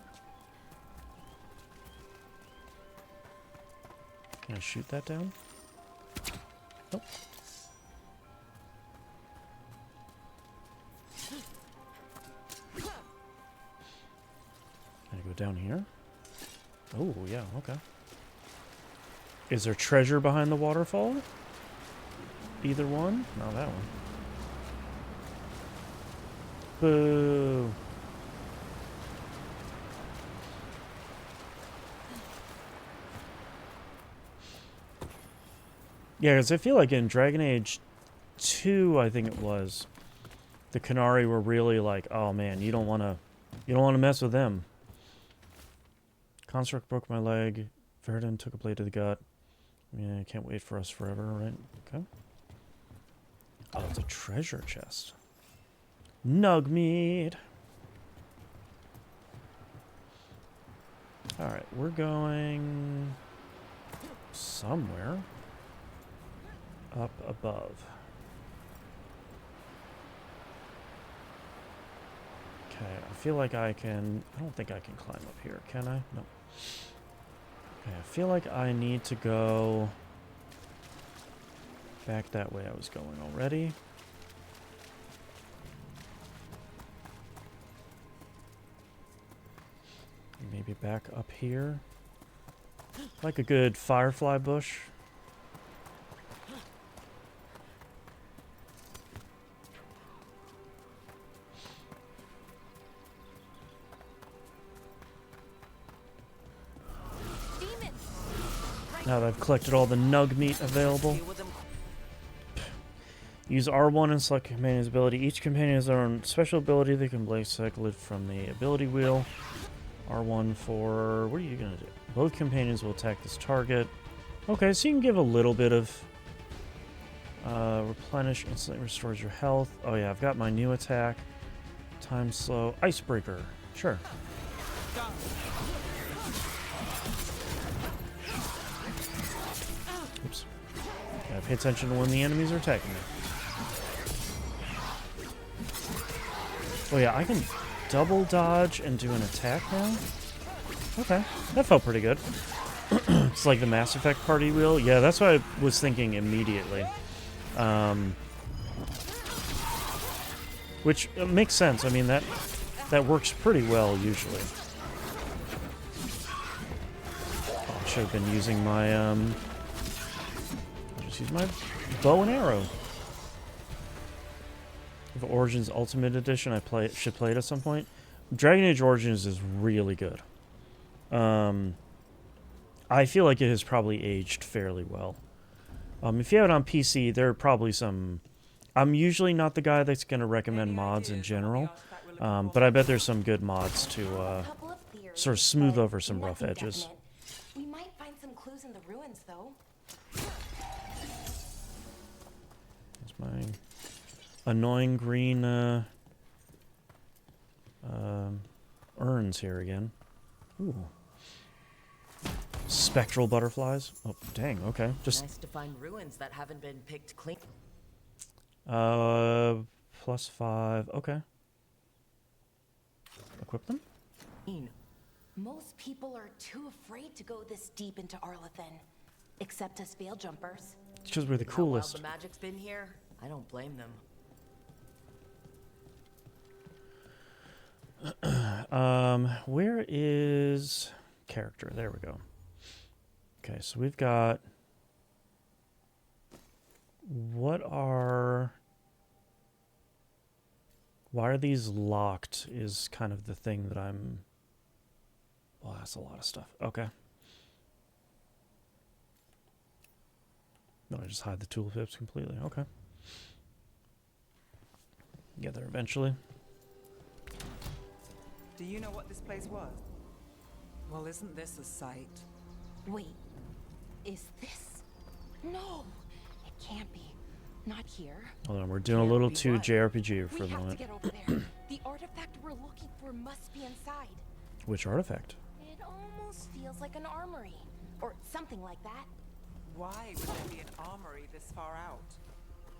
Speaker 1: Can I shoot that down? Nope. Can I go down here? Oh, yeah, okay. Is there treasure behind the waterfall? Either one? No, that one. Boo. Yeah, because I feel like in Dragon Age 2, I think it was, the Canary were really like, oh man, you don't want to mess with them. Construct broke my leg. Verdun took a blade to the gut. Yeah, I can't wait for us forever, right? Okay. Oh, it's a treasure chest. Nugmead. Alright, we're going somewhere up above. Okay, I feel like I can... I don't think I can climb up here, can I? No. Okay, I feel like I need to go back that way I was going already. Maybe back up here. Like a good firefly bush. Now that I've collected all the nug meat available. Use R1 and select companion's ability. Each companion has their own special ability. They can play selected from the ability wheel. R1 for... What are you going to do? Both companions will attack this target. Okay, so you can give a little bit of... replenish instantly restores your health. Oh yeah, I've got my new attack. Time slow. Icebreaker. Sure. Oops. Gotta pay attention to when the enemies are attacking me. Oh yeah, I can double dodge and do an attack now? Okay, that felt pretty good. It's like the Mass Effect party wheel. Yeah, that's what I was thinking immediately. Which makes sense. I mean, that works pretty well usually. Oh, I should have been using my I'll just use my bow and arrow. If Origins Ultimate Edition, should play it at some point. Dragon Age Origins is really good. I feel like it has probably aged fairly well. If you have it on PC, there are probably some... I'm usually not the guy that's going to recommend mods in general, but I bet there's some good mods to sort of smooth over some rough edges.
Speaker 5: We might find some clues in the ruins, though.
Speaker 1: That's my annoying green urns here again. Ooh. Spectral butterflies. Oh, dang, okay. Just
Speaker 8: nice to find ruins that haven't been picked clean.
Speaker 1: +5. Okay. Equip them?
Speaker 5: Most people are too afraid to go this deep into Arlathan, except us veil jumpers.
Speaker 1: Because we're the coolest.
Speaker 8: How well the magic's been here, I don't blame them.
Speaker 1: Where is character? There we go. Okay, so we've got... Why are these locked is kind of the thing that I'm Well, that's a lot of stuff. Okay. No, I just hide the tooltips completely. Okay. Get there eventually.
Speaker 7: Do you know what this place was? Well, isn't this a sight?
Speaker 5: Wait, is this? No, it can't be. Not here.
Speaker 1: Hold on, we're doing a little too JRPG for
Speaker 5: We
Speaker 1: the
Speaker 5: have to
Speaker 1: moment.
Speaker 5: get over there. The artifact we're looking for must be inside.
Speaker 1: Which artifact?
Speaker 5: It almost feels like an armory, or something like that.
Speaker 7: Why would there be an armory this far out?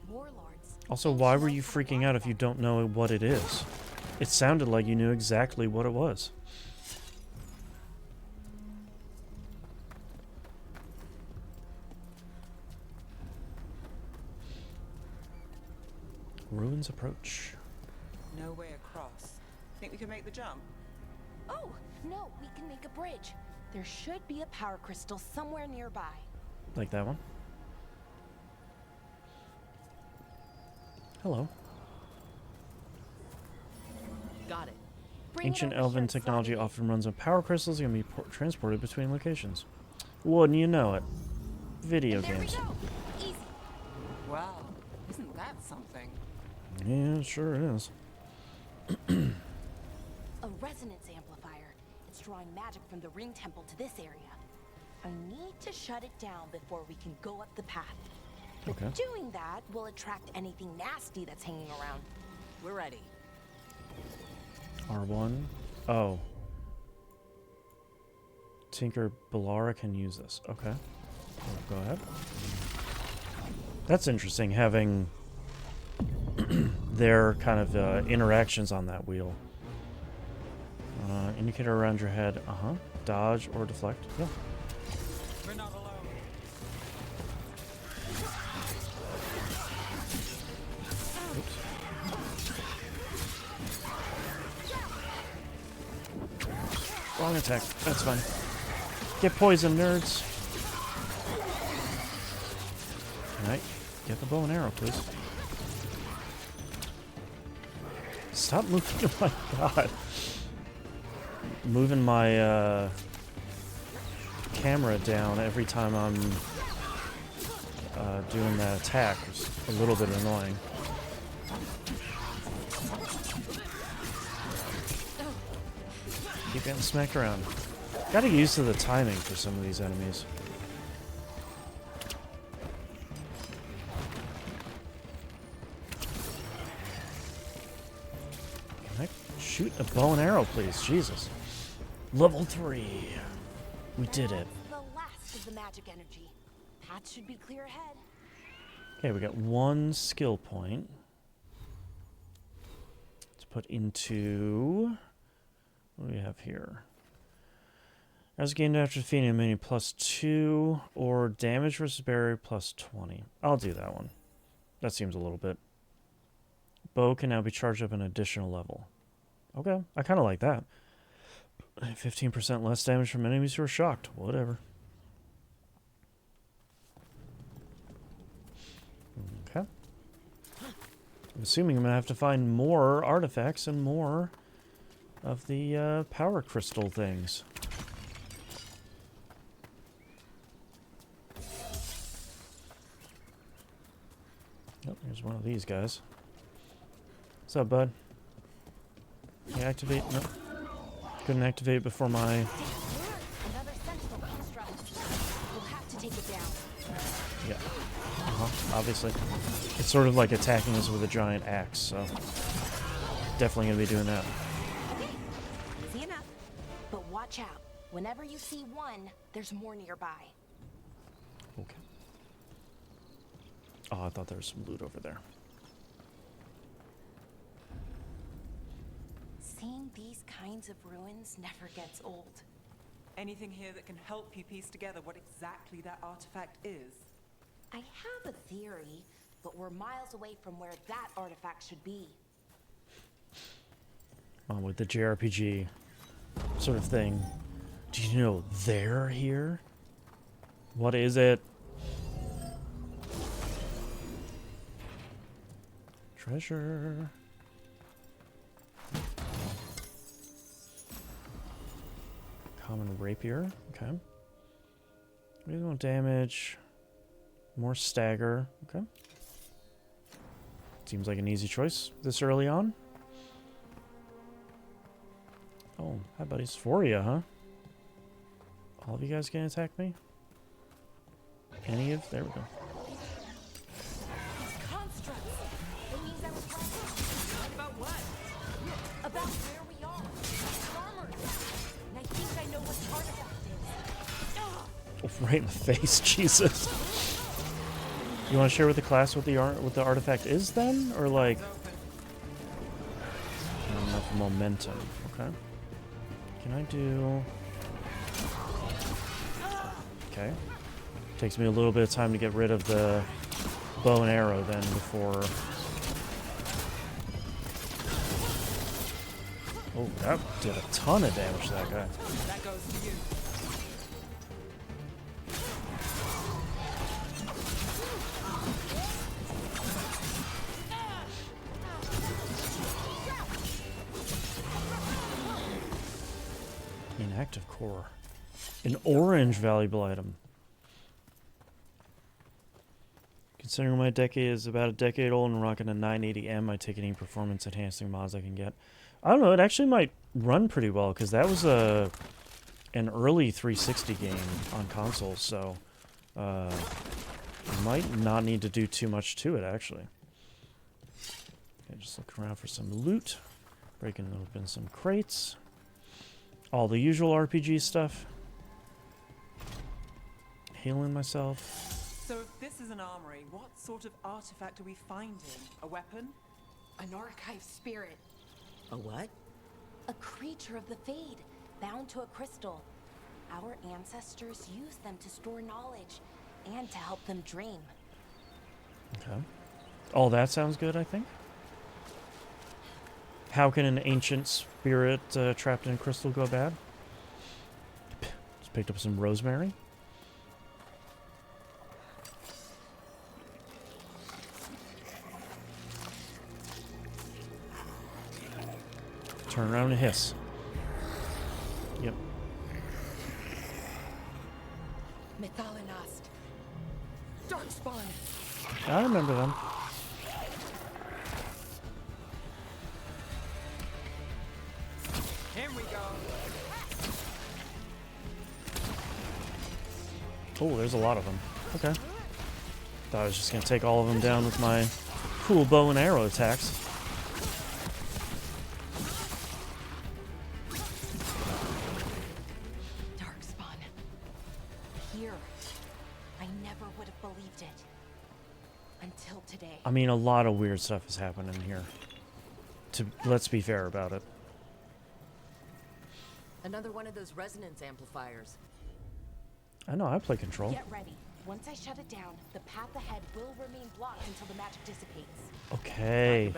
Speaker 5: Warlords.
Speaker 1: Also, why were you freaking out if you don't know what it is? It sounded like you knew exactly what it was. Ruins approach.
Speaker 7: No way across. Think we can make the jump?
Speaker 5: Oh, no, we can make a bridge. There should be a power crystal somewhere nearby.
Speaker 1: Like that one. Hello.
Speaker 8: Got it.
Speaker 1: Ancient elven technology often runs on power crystals and can be transported between locations. Wouldn't you know it? Video games.
Speaker 5: There we go. Easy.
Speaker 7: Wow, isn't that something?
Speaker 1: Yeah, it sure is.
Speaker 5: A resonance amplifier. It's drawing magic from the ring temple to this area. I need to shut it down before we can go up the path. But
Speaker 1: Okay.
Speaker 5: doing that will attract anything nasty that's hanging around.
Speaker 8: We're ready.
Speaker 1: R1. Oh. Tinker Bellara can use this. Okay. Go ahead. That's interesting, having their kind of interactions on that wheel. Indicator around your head. Uh-huh. Dodge or deflect. Yeah.
Speaker 7: We're not alone.
Speaker 1: Oops. Wrong attack. That's fine. Get poisoned, nerds. Can I get the bow and arrow, please? Stop moving. Oh my god. Moving my camera down every time I'm doing that attack is a little bit annoying. Keep getting smacked around. Gotta get used to the timing for some of these enemies. Can I shoot a bow and arrow, please? Jesus. Level 3. We did it.
Speaker 5: That's the last of the magic energy. Path should be clear ahead.
Speaker 1: Okay, we got one skill point to put into... What do we have here? As gained after defeating a minion +2 or damage versus barrier +20. I'll do that one. That seems a little bit. Bow can now be charged up an additional level. Okay, I kind of like that. 15% less damage from enemies who are shocked. Whatever. Okay. I'm assuming I'm going to have to find more artifacts and more of the power crystal things. Oh, here's one of these guys. What's up, bud? Can you activate? Nope. Couldn't activate before my...
Speaker 5: Another sentinel construct. We'll have to take it down.
Speaker 1: Yeah. Obviously. It's sort of like attacking us with a giant axe, so... Definitely gonna be doing that.
Speaker 5: Okay, easy enough. But watch out. Whenever you see one, there's more nearby.
Speaker 1: Okay. Oh, I thought there was some loot over there.
Speaker 5: Seeing these kinds of ruins never gets old.
Speaker 7: Anything here that can help you piece together what exactly that artifact is?
Speaker 5: I have a theory, but we're miles away from where that artifact should be.
Speaker 1: With the JRPG sort of thing. Do you know they're here? What is it? Treasure. Common rapier. Okay. Reasonable damage. More stagger. Okay. Seems like an easy choice this early on. Oh, hi buddies. For you, huh? All of you guys gonna attack me? Any of? There we go.
Speaker 5: About what? About where we are. Farmers. And I think I know what the artifact is.
Speaker 1: Oh, right in the face, Jesus. You want to share with the class what the artifact is then, or like? Not enough momentum. Okay. Can I do? Okay. Takes me a little bit of time to get rid of the bow and arrow then before. Oh, that did a ton of damage to that guy.
Speaker 7: That goes to you.
Speaker 1: Inactive core. An orange valuable item. Considering my decade is about a decade old and rocking a 980M, I take any performance enhancing mods I can get. I don't know, it actually might run pretty well because that was an early 360 game on console, so might not need to do too much to it actually. Okay, just looking around for some loot, breaking open some crates, all the usual RPG stuff. Healing myself.
Speaker 7: So if this is an armory, what sort of artifact are we finding? A weapon?
Speaker 5: An archive spirit.
Speaker 8: A what?
Speaker 5: A creature of the Fade, bound to a crystal. Our ancestors used them to store knowledge and to help them dream.
Speaker 1: Okay. All that sounds good, I think. How can an ancient spirit trapped in a crystal go bad? Just picked up some rosemary. Turn around and hiss. Yep.
Speaker 5: Mythalinost. Darkspawn.
Speaker 1: I remember them.
Speaker 7: Here we go.
Speaker 1: Oh, there's a lot of them. Okay. Thought I was just gonna take all of them down with my cool bow and arrow attacks.
Speaker 5: Darkspawn. Here. I never would have believed it. Until today.
Speaker 1: I mean, a lot of weird stuff is happening here. Let's be fair about it.
Speaker 8: Another one of those resonance amplifiers.
Speaker 1: I know, I play Control.
Speaker 5: Get ready. Once I shut it down, the path ahead will remain blocked until the magic dissipates.
Speaker 1: Okay.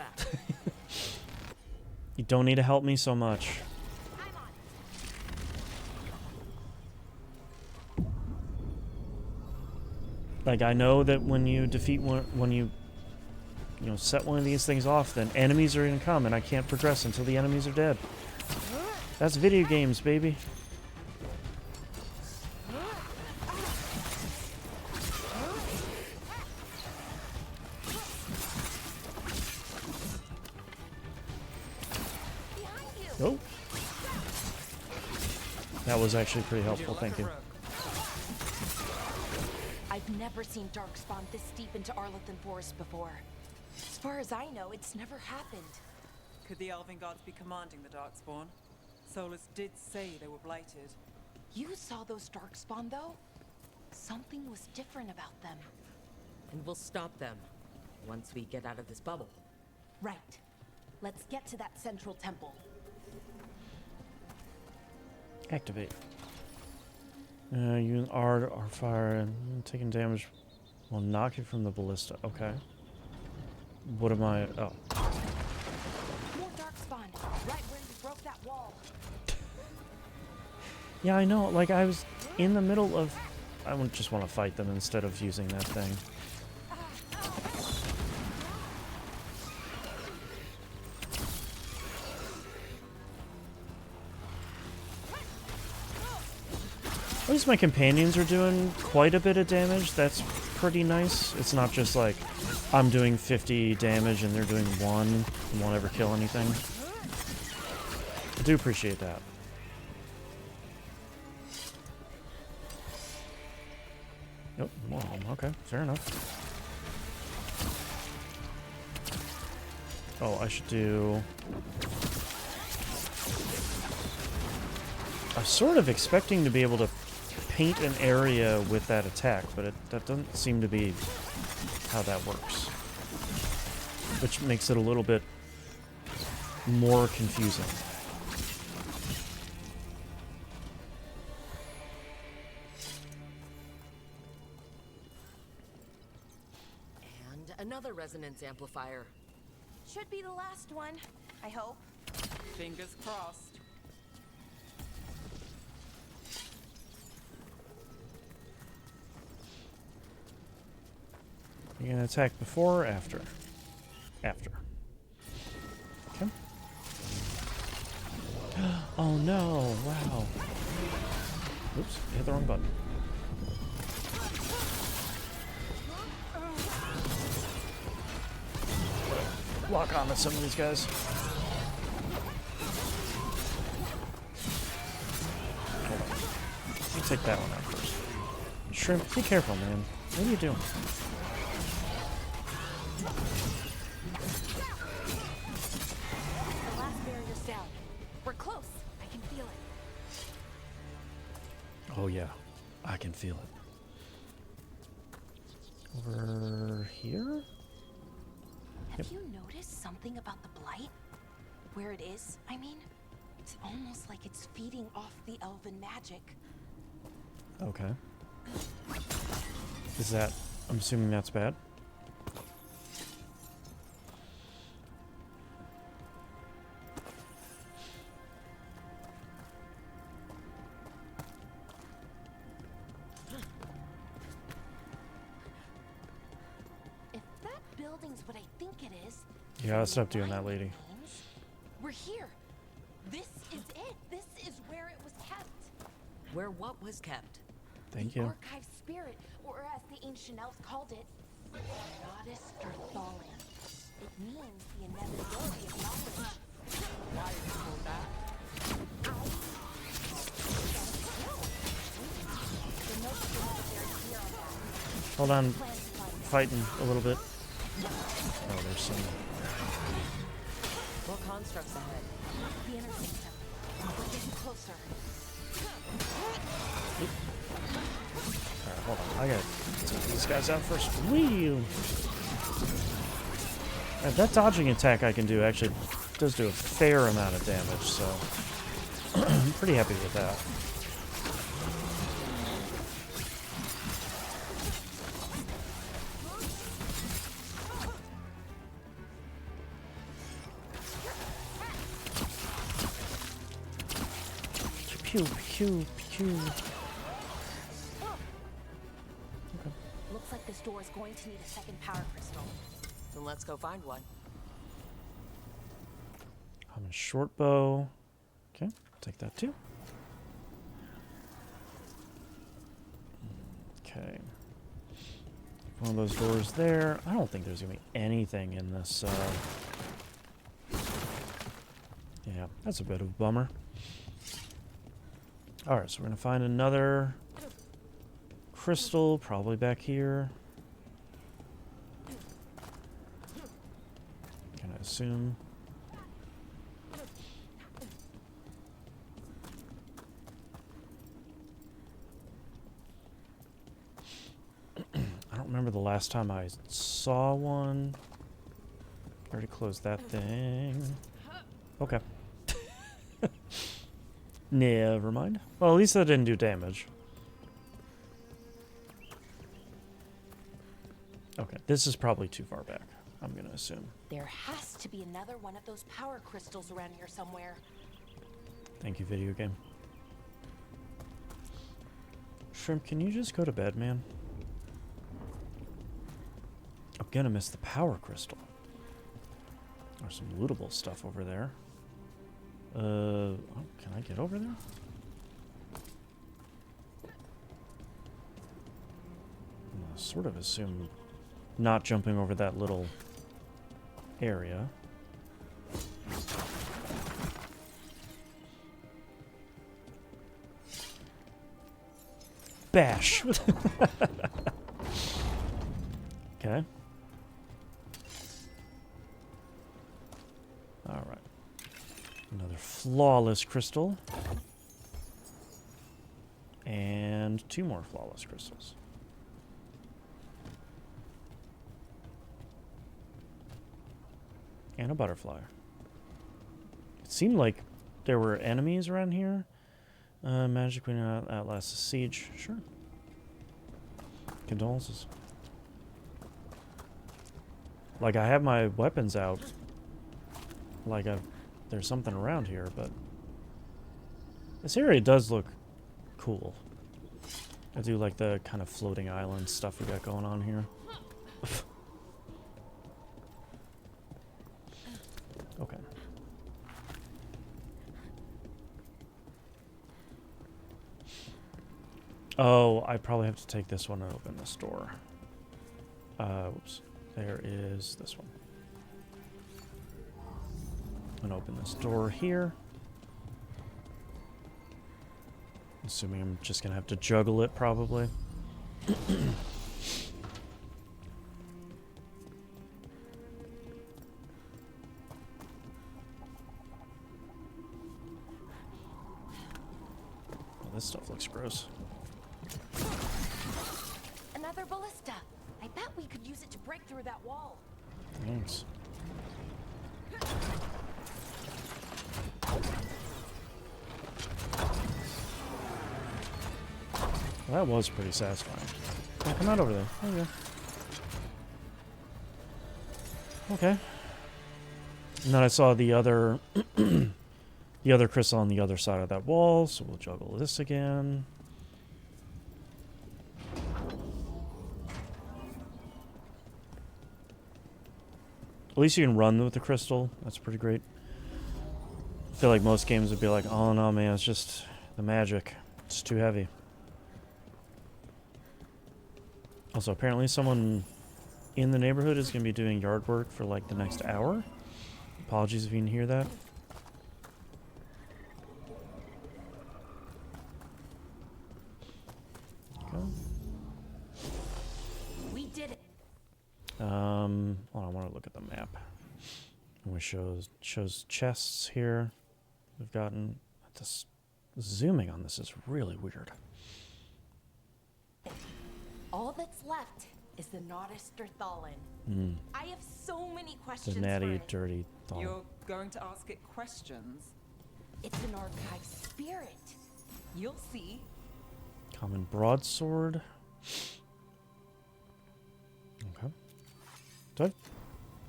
Speaker 1: You don't need to help me so much.
Speaker 5: I'm on.
Speaker 1: Like, I know that when you defeat one, when you set one of these things off, then enemies are gonna come, and I can't progress until the enemies are dead. That's video games, baby. Oh. That was actually pretty helpful, thank you.
Speaker 5: I've never seen Darkspawn this deep into Arlothan Forest before. As far as I know, it's never happened.
Speaker 7: Could the Elven Gods be commanding the Darkspawn? Solus did say they were blighted.
Speaker 5: You saw those Darkspawn, though? Something was different about them.
Speaker 8: And we'll stop them once we get out of this bubble.
Speaker 5: Right. Let's get to that central temple.
Speaker 1: Activate. You are fire and taking damage will knock you from the ballista. Okay. What am I? Oh.
Speaker 5: More Darkspawn, right where you broke that wall.
Speaker 1: Yeah, I know. Like, I was in the middle of... I would just want to fight them instead of using that thing. least my companions are doing quite a bit of damage. That's pretty nice. It's not just like I'm doing 50 damage and they're doing 1 and won't ever kill anything. I do appreciate that. Nope, more of them. Okay, fair enough. Oh, I should do... I was sort of expecting to be able to paint an area with that attack, but that doesn't seem to be how that works. Which makes it a little bit more confusing.
Speaker 8: And another resonance amplifier.
Speaker 5: Should be the last one, I hope.
Speaker 7: Fingers crossed.
Speaker 1: You gonna attack before or after? After. Okay. Oh no, wow. Oops, hit the wrong button. Lock on to some of these guys. Hold on. Let me take that one out first. Shrimp, be careful, man. What are you doing?
Speaker 5: The last barrier's down. We're close. I can feel it.
Speaker 1: Oh yeah, I can feel it. Over here?
Speaker 5: Have you noticed something about the blight? Where it is, I mean? It's almost like it's feeding off the elven magic.
Speaker 1: Okay. Is that... I'm assuming that's bad?
Speaker 5: If that building's what I think it is...
Speaker 1: Yeah, let's stop doing that, lady.
Speaker 5: We're here. This is it. This is where it was kept.
Speaker 8: Where what was kept?
Speaker 1: Thank
Speaker 5: The
Speaker 1: you.
Speaker 5: archive spirit, or as the ancient elves called it, goddess Darthalin. It means the inevitability of knowledge.
Speaker 7: Why is it called that?
Speaker 5: The notes are very clear on that.
Speaker 1: Hold on.
Speaker 5: Plan to find
Speaker 1: Fighting a little bit. Oh, there's some...
Speaker 8: What constructs ahead?
Speaker 5: the inner system. We're getting closer.
Speaker 1: Alright, hold on. I gotta take these guys out first. Whee! That dodging attack I can do actually does do a fair amount of damage, so... I'm pretty happy with that. Pew, pew, pew. Okay.
Speaker 5: Looks like this door is going to need a second power crystal.
Speaker 8: Then let's go find one.
Speaker 1: I'm a short bow. Okay, take that too. Okay. One of those doors there. I don't think there's gonna be anything in this. Yeah, that's a bit of a bummer. Alright, so we're gonna find another crystal, probably back here. Can I assume? I don't remember the last time I saw one. Already closed that thing. Okay. Never mind. Well, at least that didn't do damage. Okay, this is probably too far back, I'm gonna assume.
Speaker 5: There has to be another one of those power crystals around here somewhere.
Speaker 1: Thank you, video game. Shrimp, can you just go to bed, man? I'm gonna miss the power crystal. There's some lootable stuff over there. Oh, can I get over there? Sort of assume not jumping over that little area. Bash! Okay. Alright. Another flawless crystal. And 2 more flawless crystals. And a butterfly. It seemed like there were enemies around here. Magic Queen outlasts the siege. Sure. Condolences. Like, I have my weapons out. Like, there's something around here, but... This area does look cool. I do like the kind of floating island stuff we got going on here. Okay. Oh, I probably have to take this one and open this door. Whoops. There is this one. I'm gonna open this door here. Assuming I'm just gonna have to juggle it, probably. This stuff looks gross.
Speaker 5: Another ballista. I bet we could use it to break through that wall.
Speaker 1: Thanks. Well, that was pretty satisfying. Yeah, come out over there. There you go. Okay. And then I saw the other the other crystal on the other side of that wall, so we'll juggle this again. At least you can run with the crystal. That's pretty great. I feel like most games would be like, oh no man, it's just the magic. It's too heavy. Also, apparently someone in the neighborhood is going to be doing yard work for like the next hour. Apologies if you didn't hear that. Okay.
Speaker 5: We did it.
Speaker 1: Hold on, I want to look at the map. And it shows chests here. We've gotten this. Zooming on this is really weird.
Speaker 5: All that's left is the Naughtister Thallen. I have so many questions
Speaker 1: The
Speaker 5: for
Speaker 1: natty,
Speaker 5: it.
Speaker 1: dirty thought.
Speaker 7: You're going to ask it questions?
Speaker 5: It's an archive spirit. You'll see.
Speaker 1: Common broadsword. Okay. Do I have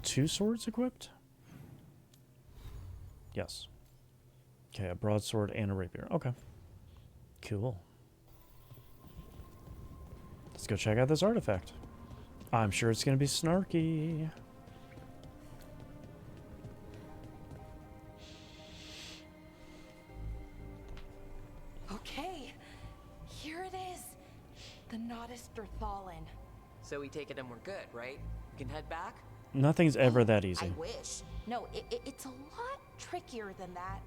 Speaker 1: 2 swords equipped? Yes. Okay, a broadsword and a rapier. Okay. Cool. Let's go check out this artifact. I'm sure it's going to be snarky.
Speaker 5: Okay, here it is. The Naughtister Thallen.
Speaker 8: So we take it and we're good, right? We can head back?
Speaker 1: Nothing's ever that easy.
Speaker 5: I wish. No, it's a lot trickier than that.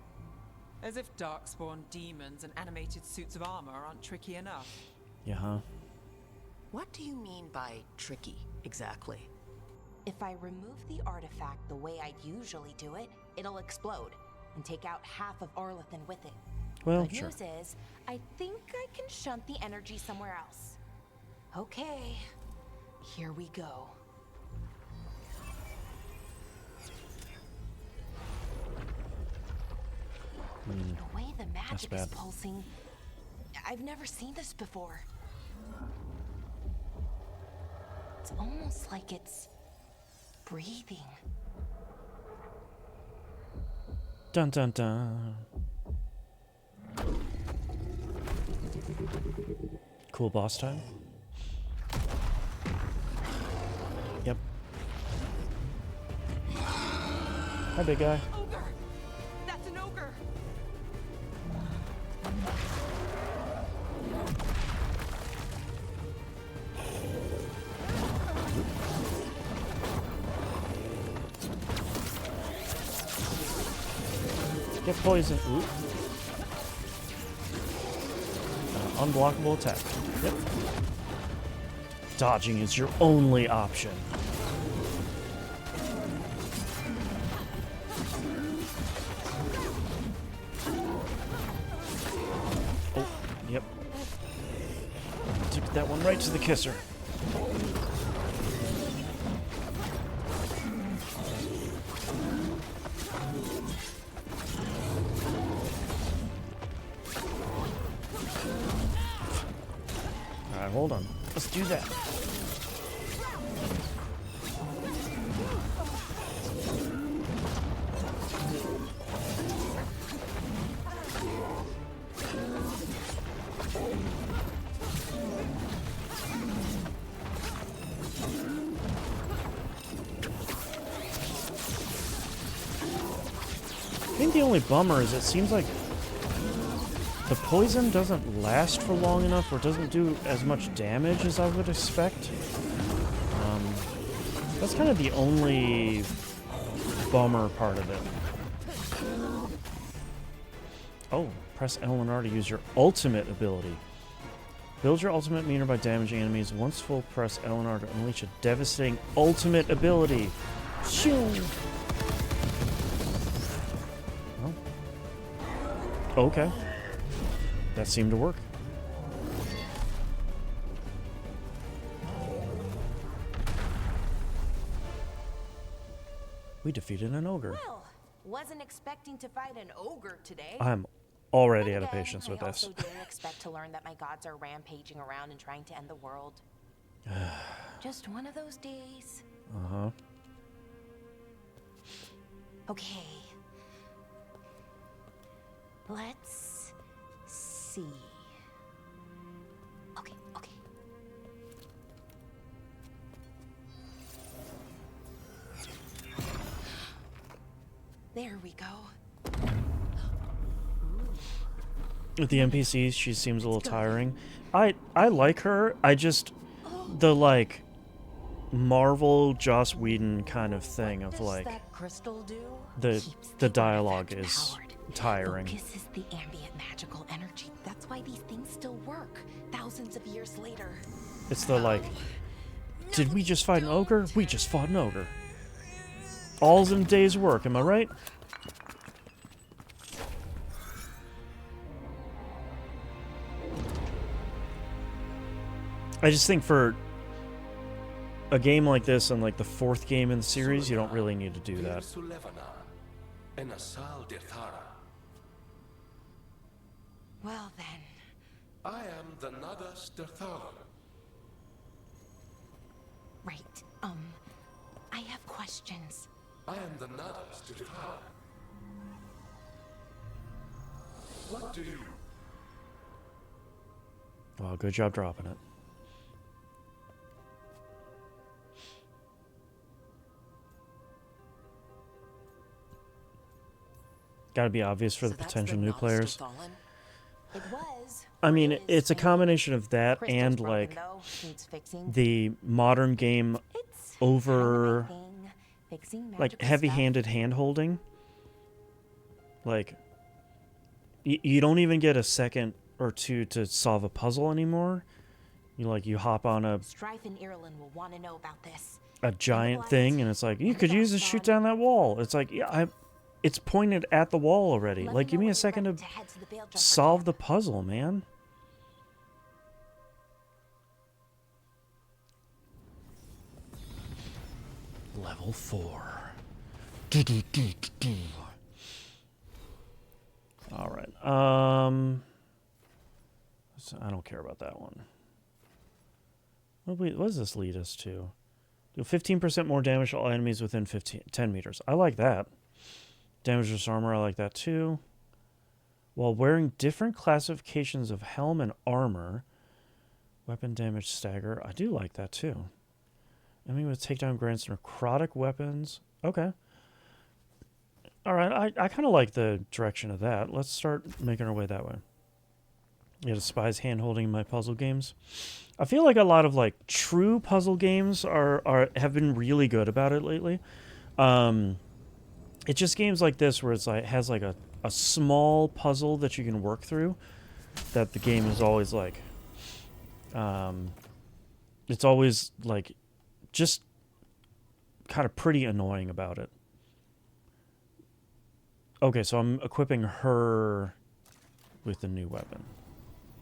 Speaker 7: As if darkspawn demons and animated suits of armor aren't tricky enough.
Speaker 1: Yeah, huh?
Speaker 3: What do you mean by tricky, exactly?
Speaker 5: If I remove the artifact the way I usually do it, it'll explode and take out half of Arlathan with it.
Speaker 1: Well,
Speaker 5: Good
Speaker 1: sure.
Speaker 5: news is, I think I can shunt the energy somewhere else. Okay, here we go. The way the magic is
Speaker 1: bad.
Speaker 5: pulsing, I've never seen this before. It's almost like it's breathing.
Speaker 1: Dun dun dun. Cool boss time. Yep. Hi, big guy.
Speaker 7: Ogre! That's an ogre!
Speaker 1: Get poison. Ooh. Unblockable attack. Yep. Dodging is your only option. Oh, yep. Took that one right to the kisser. Alright, hold on. Let's do that. I think the only bummer is it seems like the poison doesn't last for long enough or doesn't do as much damage as I would expect. That's kind of the only bummer part of it. Oh, press L and R to use your ultimate ability. Build your ultimate meter by damaging enemies. Once full, press L and R to unleash a devastating ultimate ability. Shoo! Oh. Okay. That seemed to work. We defeated an ogre.
Speaker 5: Well, wasn't expecting to fight an ogre today.
Speaker 1: I'm already out of patience with
Speaker 5: I
Speaker 1: this.
Speaker 5: also didn't expect to learn that my gods are rampaging around and trying to end the world. Just one of those days.
Speaker 1: Uh-huh.
Speaker 5: Okay. Let's see. Okay. There we go.
Speaker 1: With the NPCs, she seems a little tiring. I like her. I just the like Marvel Joss Whedon kind of thing of like
Speaker 3: that crystal do?
Speaker 1: the dialogue is tiring.
Speaker 5: Focus is the ambient magical energy. That's why these things still work thousands of years later.
Speaker 1: It's the like, did we just fight an ogre? We just fought an ogre. All's in a day's work, am I right? I just think for a game like this and like the fourth game in the series, you don't really need to do that.
Speaker 5: Well then.
Speaker 11: I am the Nadas Derthalan.
Speaker 5: Right. I have questions.
Speaker 11: I am the Nadas Derthalan. What do you?
Speaker 1: Well, good job dropping it. Gotta be obvious for the potential new players.
Speaker 5: It was.
Speaker 1: I mean, it's a combination of that and like the modern game over like heavy-handed hand-holding. Like you don't even get a second or two to solve a puzzle anymore. You hop on
Speaker 5: Strife and Ireland will want to know about this.
Speaker 1: a giant thing and it's like you could use to shoot down that wall. It's like it's pointed at the wall already. Like give me a second to solve the puzzle, man. Level 4. All right. So I don't care about that one. What does this lead us to? Do 15% more damage to all enemies within 10 meters. I like that. Damage to armor, I like that too. While wearing different classifications of helm and armor. Weapon damage stagger. I do like that too. Enemy with takedown grants necrotic weapons. Okay. Alright, I kind of like the direction of that. Let's start making our way that way. Yeah, despise hand-holding in my puzzle games. I feel like a lot of like true puzzle games have been really good about it lately. It's just games like this where it's like has like a a small puzzle that you can work through that the game is always like, it's always like just kind of pretty annoying about it. Okay, so I'm equipping her with a new weapon.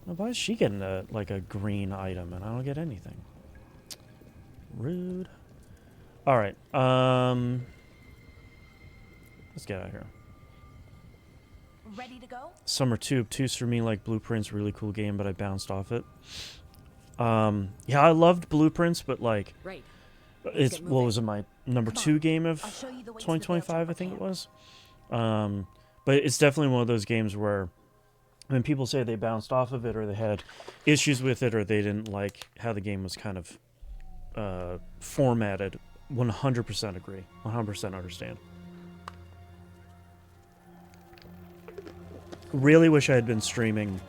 Speaker 1: Now, why is she getting like a green item and I don't get anything? Rude. All right. Let's get out of here.
Speaker 5: Ready to go?
Speaker 1: Summer 2 obtuse for me, like Blueprints, really cool game, but I bounced off it. Yeah, I loved Blueprints, but like,
Speaker 8: Right.
Speaker 1: it's what was it, my number 2 game of
Speaker 5: I'll show you the way to the
Speaker 1: 2025,
Speaker 5: Veilguard
Speaker 1: I think it
Speaker 5: camp.
Speaker 1: was. But it's definitely one of those games where when people say they bounced off of it or they had issues with it or they didn't like how the game was kind of formatted, 100% agree, 100% understand. Really wish I had been streaming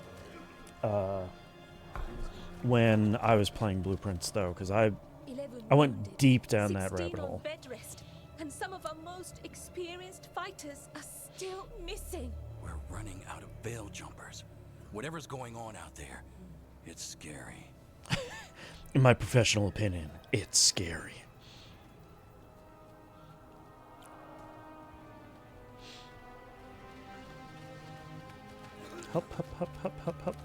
Speaker 1: when I was playing Blueprints though, because I went deep down that rabbit hole.
Speaker 12: Bed rest, and some of our most experienced fighters are still missing.
Speaker 10: We're running out of veil jumpers. Whatever's going on out there, it's scary.
Speaker 1: In my professional opinion, it's scary. Hop, hop, hop, hop, hop, hop.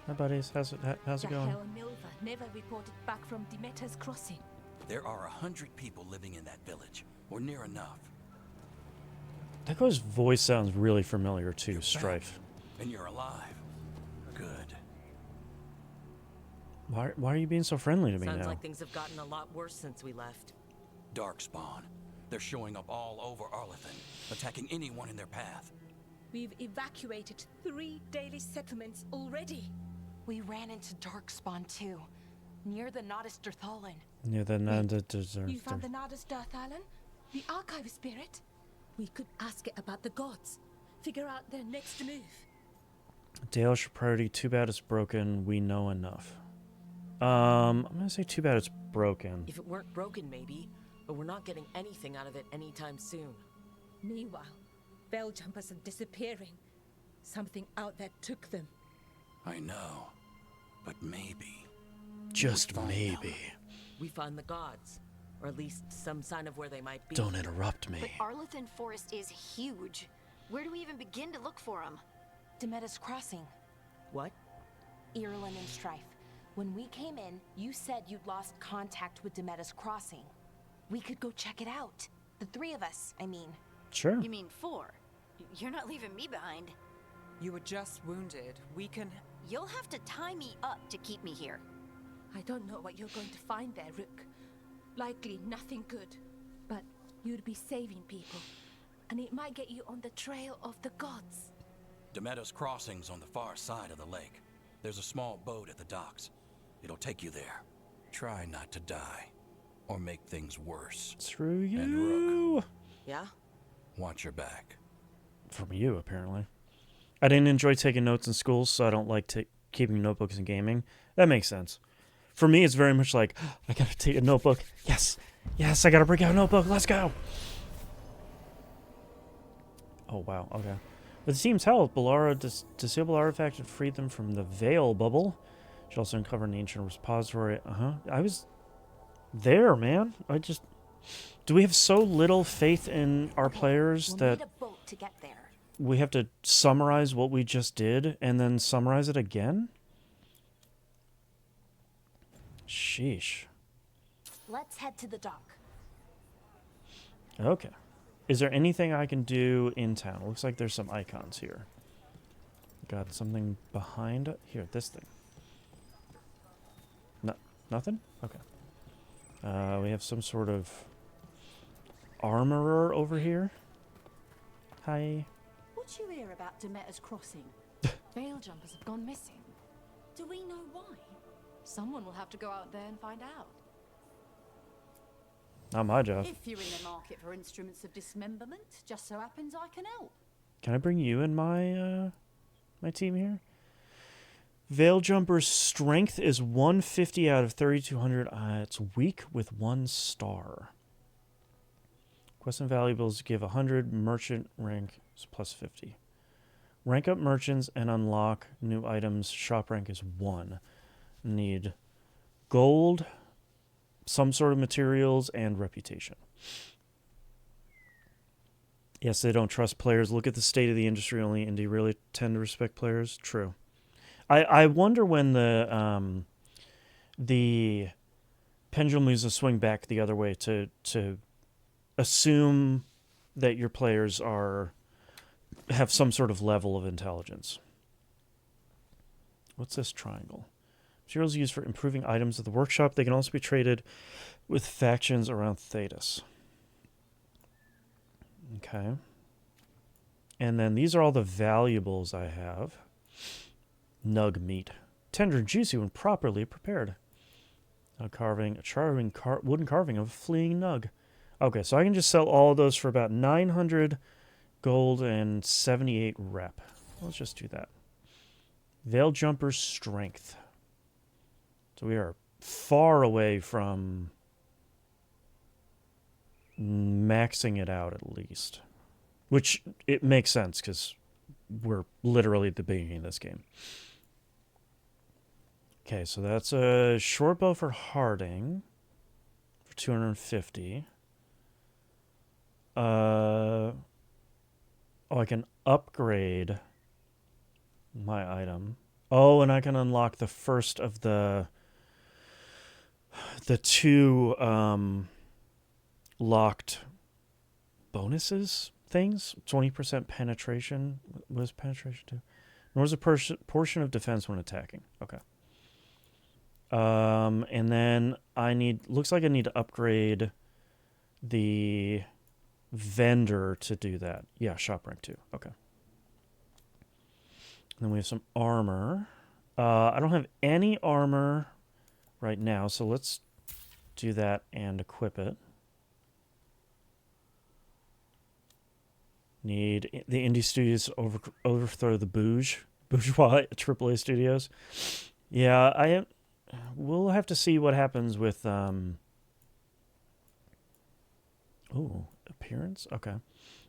Speaker 1: Hi, buddies. How's it going?
Speaker 12: Rahel and Milva never reported back from Demeter's crossing.
Speaker 10: There are 100 people living in that village, or near enough.
Speaker 1: That guy's voice sounds really familiar too,
Speaker 10: You're
Speaker 1: Strife.
Speaker 10: back, and you're alive. Good.
Speaker 1: Why are you being so friendly to me
Speaker 8: Sounds
Speaker 1: now?
Speaker 8: like things have gotten a lot worse since we left.
Speaker 10: Darkspawn. They're showing up all over Arlethan, attacking anyone in their path.
Speaker 12: We've evacuated 3 daily settlements already.
Speaker 5: We ran into Darkspawn too, near the Nodus Dirthalin.
Speaker 1: Yeah,
Speaker 12: You found the Nardus Darthalan? The archive spirit? We could ask it about the gods. Figure out their next move.
Speaker 1: Dalish priority. Too bad it's broken. We know enough. I'm gonna say too bad it's broken.
Speaker 8: If it weren't broken, maybe, but we're not getting anything out of it anytime soon.
Speaker 12: Meanwhile, veil jumpers are disappearing. Something out there took them.
Speaker 10: I know, but maybe.
Speaker 1: Just maybe.
Speaker 8: We found the gods, or at least some sign of where they might be.
Speaker 1: Don't interrupt me.
Speaker 6: But Arlethan Forest is huge. Where do we even begin to look for them?
Speaker 5: Demeter's crossing.
Speaker 8: What?
Speaker 5: Irlin and Strife. When we came in, you said you'd lost contact with Demeter's crossing. We could go check it out. The 3 of us, I mean.
Speaker 1: Sure.
Speaker 6: You mean 4? You're not leaving me behind.
Speaker 7: You were just wounded. We can...
Speaker 6: You'll have to tie me up to keep me here.
Speaker 12: I don't know what you're going to find there, Rook. Likely nothing good. But you'd be saving people. And it might get you on the trail of the gods.
Speaker 10: Demeter's crossing's on the far side of the lake. There's a small boat at the docks. It'll take you there. Try not to die, or make things worse.
Speaker 1: Screw you.
Speaker 10: And Rook,
Speaker 8: Yeah?
Speaker 10: watch your back.
Speaker 1: From you, apparently. I didn't enjoy taking notes in school, so I don't like keeping notebooks in gaming. That makes sense. For me, it's very much like, I gotta take a notebook. Yes, yes, I gotta break out a notebook. Let's go. Oh, wow, okay. With the team's help, Balara disable artifact and freed them from the Veil bubble. She also uncovered an ancient repository. I was there, man. Do we have so little faith in our players
Speaker 5: We'll
Speaker 1: that
Speaker 5: need a boat to get there.
Speaker 1: we have to summarize what we just did and then summarize it again? Sheesh.
Speaker 5: Let's head to the dock.
Speaker 1: Okay. Is there anything I can do in town? Looks like there's some icons here. Got something behind it? Here, this thing. No, nothing? Okay. We have some sort of armorer over here. Hi.
Speaker 13: What you hear about Demeter's crossing?
Speaker 3: Veil jumpers have gone missing.
Speaker 13: Do we know why?
Speaker 3: Someone will have to go out there and find out.
Speaker 1: Not my job.
Speaker 13: If you're in the market for instruments of dismemberment, just so happens I can help.
Speaker 1: Can I bring you in my my team here? Veilgjumper's strength is 150 out of 3,200. It's weak with 1 star. Quest and valuables give 100. Merchant rank is plus 50. Rank up merchants and unlock new items. Shop rank is 1. Need gold, some sort of materials, and reputation. Yes, they don't trust players. Look at the state of the industry. Only indie really tend to respect players. True. I wonder when the pendulum moves to swing back the other way to assume that your players have some sort of level of intelligence. What's this triangle? Materials used for improving items at the workshop. They can also be traded with factions around Thetis. Okay. And then these are all the valuables I have. Nug meat. Tender and juicy when properly prepared. A charming wooden carving of a fleeing nug. Okay, so I can just sell all of those for about 900 gold and 78 rep. Let's just do that. Veilgjumper's strength. So we are far away from maxing it out at least. Which, it makes sense, because we're literally at the beginning of this game. Okay, so that's a short bow for Harding for 250. Oh, I can upgrade my item. Oh, and I can unlock the first of the 2 locked bonuses things. 20% penetration. What is penetration do? Nor is a portion of defense when attacking. Okay. And then looks like I need to upgrade the vendor to do that. Yeah, shop rank 2. Okay. And then we have some armor. I don't have any armor right now, so let's do that and equip it. Need the indie studios to overthrow the bourgeois AAA studios. Yeah, we'll have to see what happens with appearance. Okay,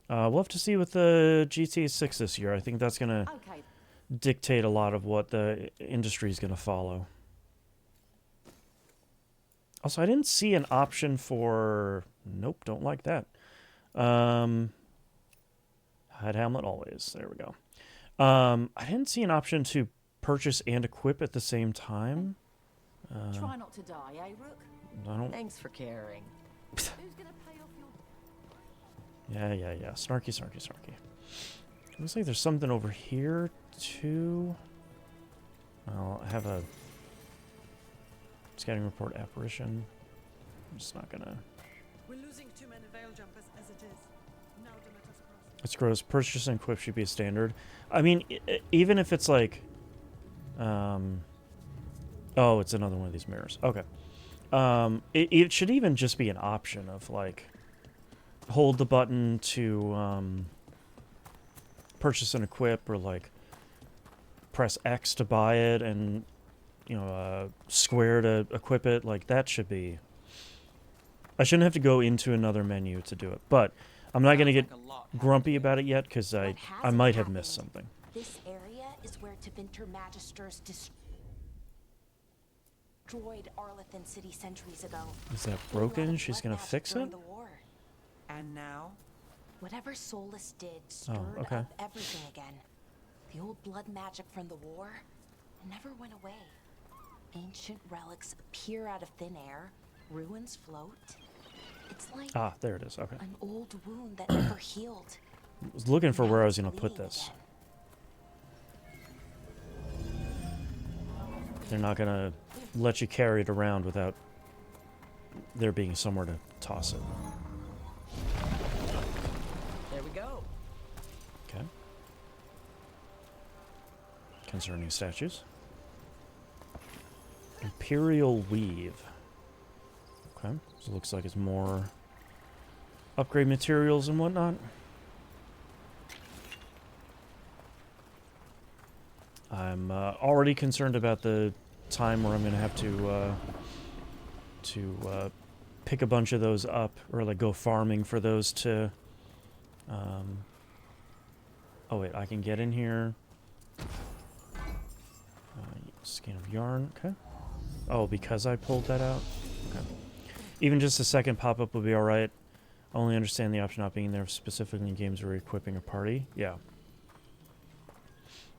Speaker 1: we'll have to see with the GTA 6 this year. I think that's gonna dictate a lot of what the industry is gonna follow. Also, I didn't see an option for. Nope, don't like that. Hide helmet always. There we go. I didn't see an option to purchase and equip at the same time.
Speaker 13: Try not to die, eh, Rook?
Speaker 1: I don't.
Speaker 3: Thanks for caring.
Speaker 13: Who's gonna pay off your...
Speaker 1: Yeah. Snarky. Looks like there's something over here too. Well, I have a scouting report apparition. I'm just not gonna.
Speaker 7: We're losing too many veil jumpers as it is. Now to let us cross.
Speaker 1: It's gross. Purchase and equip should be a standard. I mean, even if it's like, oh, it's another one of these mirrors. Okay. It should even just be an option of like, hold the button to purchase and equip, or like press X to buy it, and square to equip it. Like that should be. I shouldn't have to go into another menu to do it, but I'm not gonna get grumpy about it yet because I might have missed something.
Speaker 5: This area is where Tevinter Magisters destroyed Arlethan City centuries ago.
Speaker 1: Is that broken? She's gonna fix it?
Speaker 7: And now?
Speaker 5: Whatever Solus did stirred up everything again. The old blood magic from the war never went away. Ancient relics appear out of thin air. Ruins float. It's like
Speaker 1: there it is. Okay.
Speaker 5: An old wound that never healed.
Speaker 1: I was looking for where I was gonna put this. They're not gonna let you carry it around without there being somewhere to toss it.
Speaker 8: There we go.
Speaker 1: Okay. Concerning statues. Imperial Weave. Okay, so it looks like it's more upgrade materials and whatnot. I'm already concerned about the time where I'm gonna have to pick a bunch of those up, or like go farming for those to. Oh wait, I can get in here. Skein of yarn. Okay. Oh, because I pulled that out. Okay. Even just a second pop-up would be all right. I only understand the option not being there specifically in games where you're equipping a party. Yeah.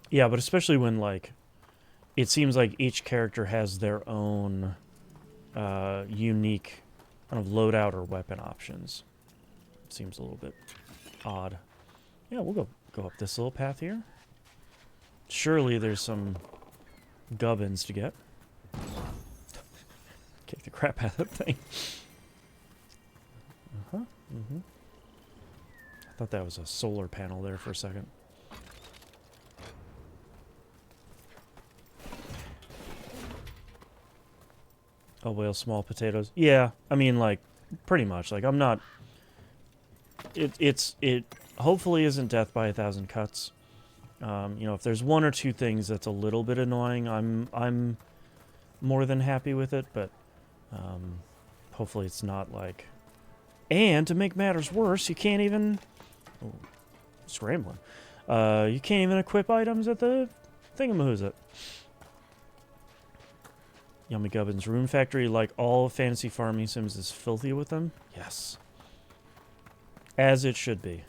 Speaker 1: Yeah, but especially when, like, it seems like each character has their own unique kind of loadout or weapon options. It seems a little bit odd. Yeah, we'll go up this little path here. Surely there's some gubbins to get. Kick the crap out of that thing. Uh-huh. Mm-hmm. I thought that was a solar panel there for a second. Oh, whale, small potatoes. Yeah, I mean, like, pretty much. Like, I'm not... It hopefully isn't death by 1,000 cuts. You know, if there's one or two things that's a little bit annoying, I'm more than happy with it, but hopefully it's not like... And to make matters worse, you can't even... Oh, scrambling. You can't even equip items at the thingamahoozit. Yummy Gubbins. Rune Factory, like all fantasy farming sims, is filthy with them. Yes. As it should be.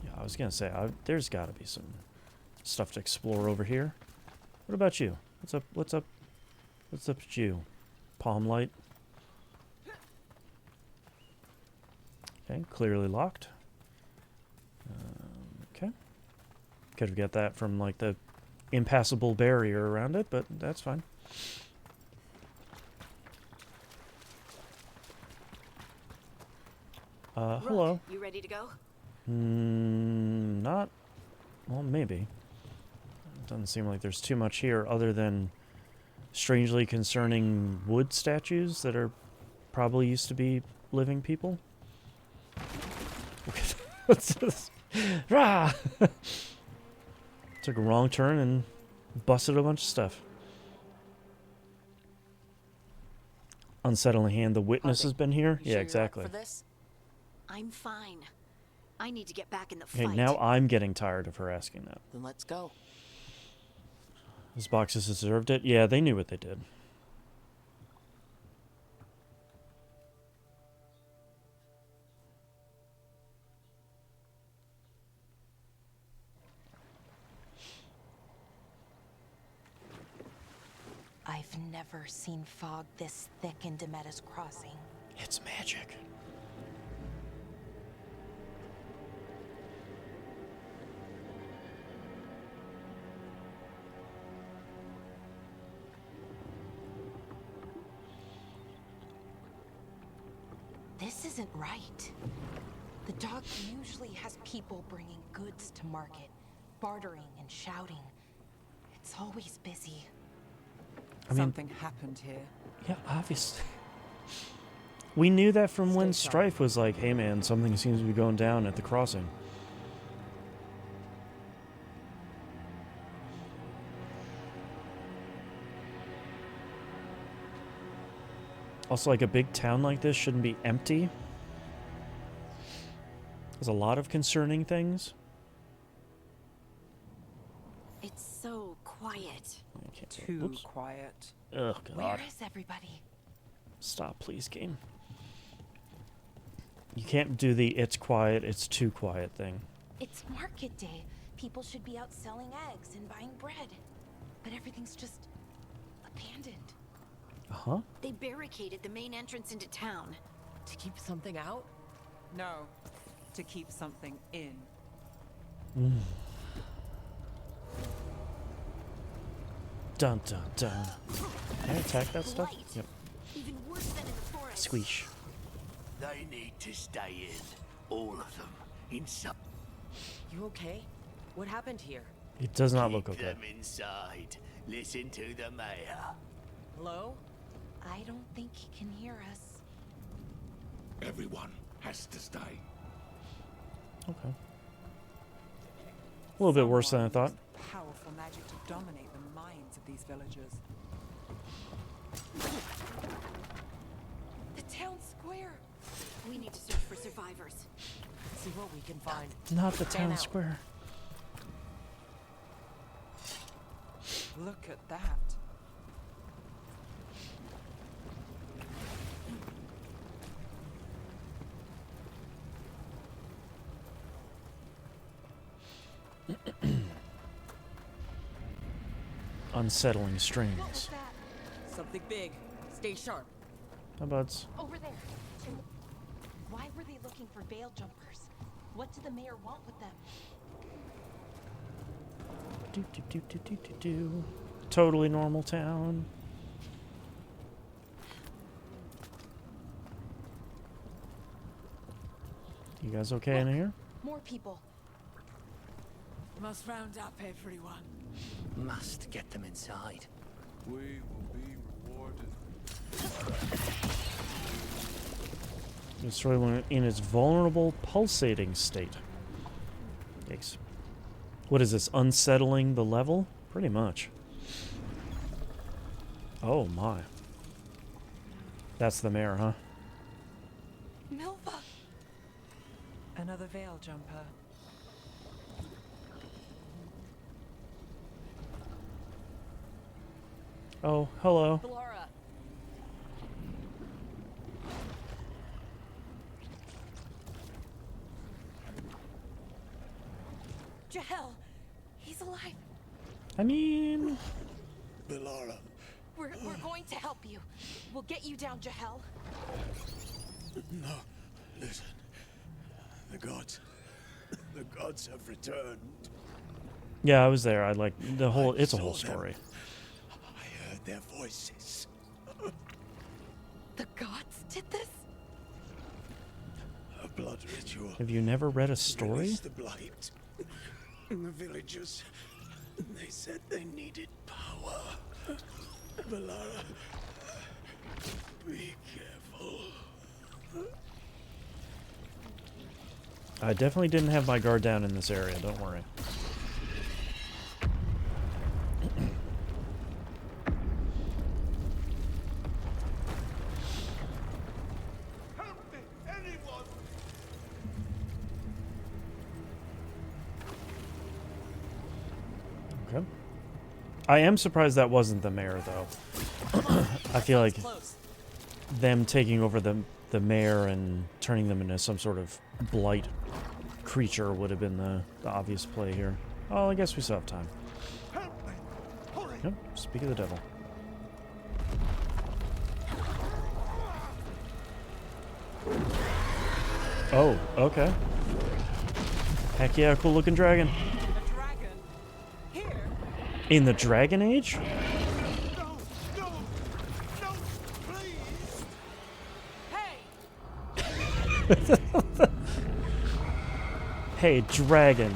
Speaker 1: Yeah, I was going to say, there's got to be some stuff to explore over here. What about you? What's up? What's up? What's up with you? Palm light. Okay, clearly locked. Okay. Could have got that from, like, the impassable barrier around it, but that's fine. Hello.
Speaker 6: You ready to go?
Speaker 1: Not... Well, maybe. Doesn't seem like there's too much here other than strangely concerning wood statues that are probably used to be living people. What's this? Rah! Took a wrong turn and busted a bunch of stuff. Unsettling hand. The witness has been here? Yeah, exactly.
Speaker 6: For this? I'm fine. I need to get back in the fight.
Speaker 1: Okay, now I'm getting tired of her asking that.
Speaker 8: Then let's go.
Speaker 1: Those boxes deserved it? Yeah, they knew what they did.
Speaker 5: I've never seen fog this thick in Demetta's Crossing.
Speaker 1: It's magic.
Speaker 5: This isn't right. The dock usually has people bringing goods to market, bartering and shouting. It's always busy.
Speaker 1: I mean,
Speaker 7: something happened here.
Speaker 1: Yeah, obviously. We knew that from when Strife was like, hey man, something seems to be going down at the crossing. Also, like, a big town like this shouldn't be empty. There's a lot of concerning things.
Speaker 6: It's so quiet.
Speaker 7: Too quiet.
Speaker 1: Oh, God.
Speaker 5: Where is everybody?
Speaker 1: Stop, please, game. You can't do the it's quiet, it's too quiet thing.
Speaker 5: It's market day. People should be out selling eggs and buying bread. But everything's just abandoned.
Speaker 1: Uh-huh.
Speaker 6: They barricaded the main entrance into town.
Speaker 8: To keep something out?
Speaker 7: No, to keep something in.
Speaker 1: Dun dun dun. Can I attack that stuff?
Speaker 6: Light.
Speaker 1: Yep.
Speaker 6: Even worse than in the forest.
Speaker 1: Squeesh.
Speaker 2: They need to stay in. All of them. Inside.
Speaker 8: You okay? What happened here?
Speaker 1: It does not look
Speaker 2: Keep
Speaker 1: okay.
Speaker 2: them inside. Listen to the mayor.
Speaker 8: Hello?
Speaker 5: I don't think he can hear us.
Speaker 11: Everyone has to stay.
Speaker 1: Okay. A little bit worse than I thought.
Speaker 7: Powerful magic dominate the minds of these villagers.
Speaker 5: The town square.
Speaker 13: We need to search for survivors.
Speaker 8: See what we can find.
Speaker 1: Not the
Speaker 8: Fan
Speaker 1: town
Speaker 8: out.
Speaker 1: square.
Speaker 7: Look at that.
Speaker 1: Unsettling strings.
Speaker 8: Something big. Stay sharp.
Speaker 1: How buds?
Speaker 5: Over there. Why were they looking for veil jumpers? What did the mayor want with them?
Speaker 1: Do, do, do, do, do, do, do. Totally normal town. You guys okay in here?
Speaker 5: More people.
Speaker 4: Must round up everyone.
Speaker 14: Must get them inside.
Speaker 11: We will be rewarded.
Speaker 1: Destroy one in its vulnerable, pulsating state. Yikes. What is this? Unsettling the level? Pretty much. Oh my. That's the mayor, huh?
Speaker 5: Milva!
Speaker 7: Another veil jumper.
Speaker 1: Oh, hello.
Speaker 8: Laura.
Speaker 5: Jahel! He's alive.
Speaker 1: I mean...
Speaker 2: Belara.
Speaker 5: We're going to help you. We'll get you down, Jahel.
Speaker 2: No, listen. The gods have returned.
Speaker 1: Yeah, I was there. I like the whole... It's a whole
Speaker 2: saw them.
Speaker 1: story.
Speaker 2: I heard their voices.
Speaker 5: The gods did this?
Speaker 2: A blood ritual.
Speaker 1: Have you never read a story?
Speaker 2: Released the blight. And the villagers, they said they needed power. Belara, be careful.
Speaker 1: I definitely didn't have my guard down in this area, don't worry.
Speaker 2: Help me, anyone!
Speaker 1: Okay. I am surprised that wasn't the mayor, though. I feel like them taking over the mayor and turning them into some sort of blight creature would have been the obvious play here. Oh, I guess we still have time.
Speaker 2: Help me! Hurry!
Speaker 1: Yep, speak of the devil. Oh, okay. Heck yeah, cool looking dragon.
Speaker 7: A dragon? Here?
Speaker 1: In the Dragon Age?
Speaker 2: No! No! No! Please!
Speaker 8: Hey!
Speaker 1: Hey, dragon.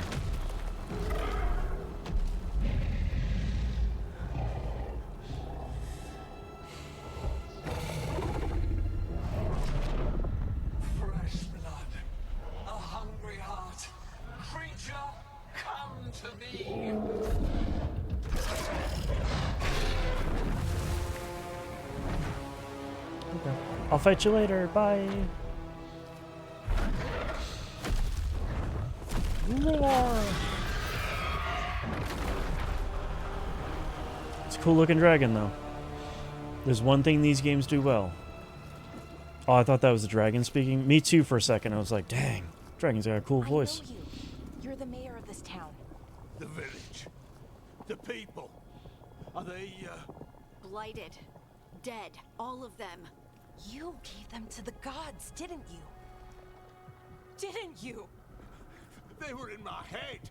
Speaker 11: Fresh blood, a hungry heart. Creature, come to me.
Speaker 1: Okay. I'll fight you later. Bye. Roar. It's a cool looking dragon, though. There's one thing these games do well. Oh, I thought that was the dragon speaking. Me too for a second. I was like, dang, dragon's got a cool voice.
Speaker 5: I know you. You're the mayor of this town.
Speaker 2: The village. The people. Are they,
Speaker 13: Blighted. Dead. All of them.
Speaker 5: You gave them to the gods, didn't you? Didn't you?
Speaker 2: They were in my head.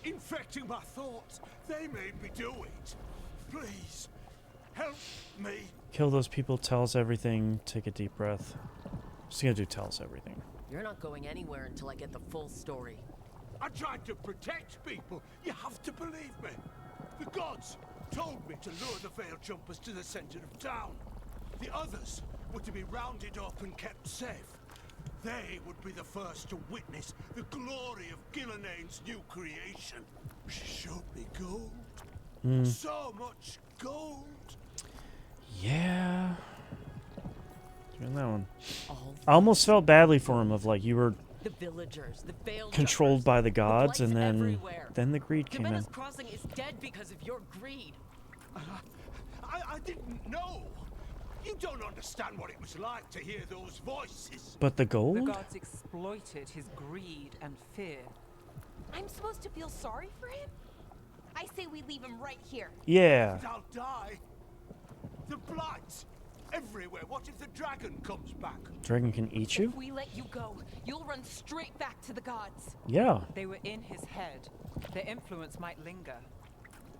Speaker 2: Infecting my thoughts. They made me do it. Please. Help me.
Speaker 1: Kill those people, tell us everything, take a deep breath. Just gonna do tell us everything.
Speaker 8: You're not going anywhere until I get the full story.
Speaker 2: I tried to protect people. You have to believe me. The gods told me to lure the Veil Jumpers to the center of town. The others were to be rounded up and kept safe. They would be the first to witness the glory of Gillenane's new creation. She showed me gold, So much gold.
Speaker 1: Yeah. Doing that one.
Speaker 8: All
Speaker 1: I almost felt badly for him of like you were
Speaker 8: the villagers, the Veilguard,
Speaker 1: controlled by the gods,
Speaker 8: blights
Speaker 1: and
Speaker 8: everywhere.
Speaker 1: then the greed came in.
Speaker 8: Tibetta's Crossing is dead because of your greed.
Speaker 2: I didn't know. You don't understand what it was like to hear those voices.
Speaker 1: But the
Speaker 7: The
Speaker 1: gold?
Speaker 7: gods exploited his greed and fear.
Speaker 5: I'm supposed to feel sorry for him? I say we leave him right here.
Speaker 1: Yeah.
Speaker 2: I'll die. The blight everywhere. What if the dragon comes back?
Speaker 1: Dragon can eat you?
Speaker 5: If we let you go, you'll run straight back to the gods.
Speaker 1: Yeah.
Speaker 7: They were in his head. Their influence might linger.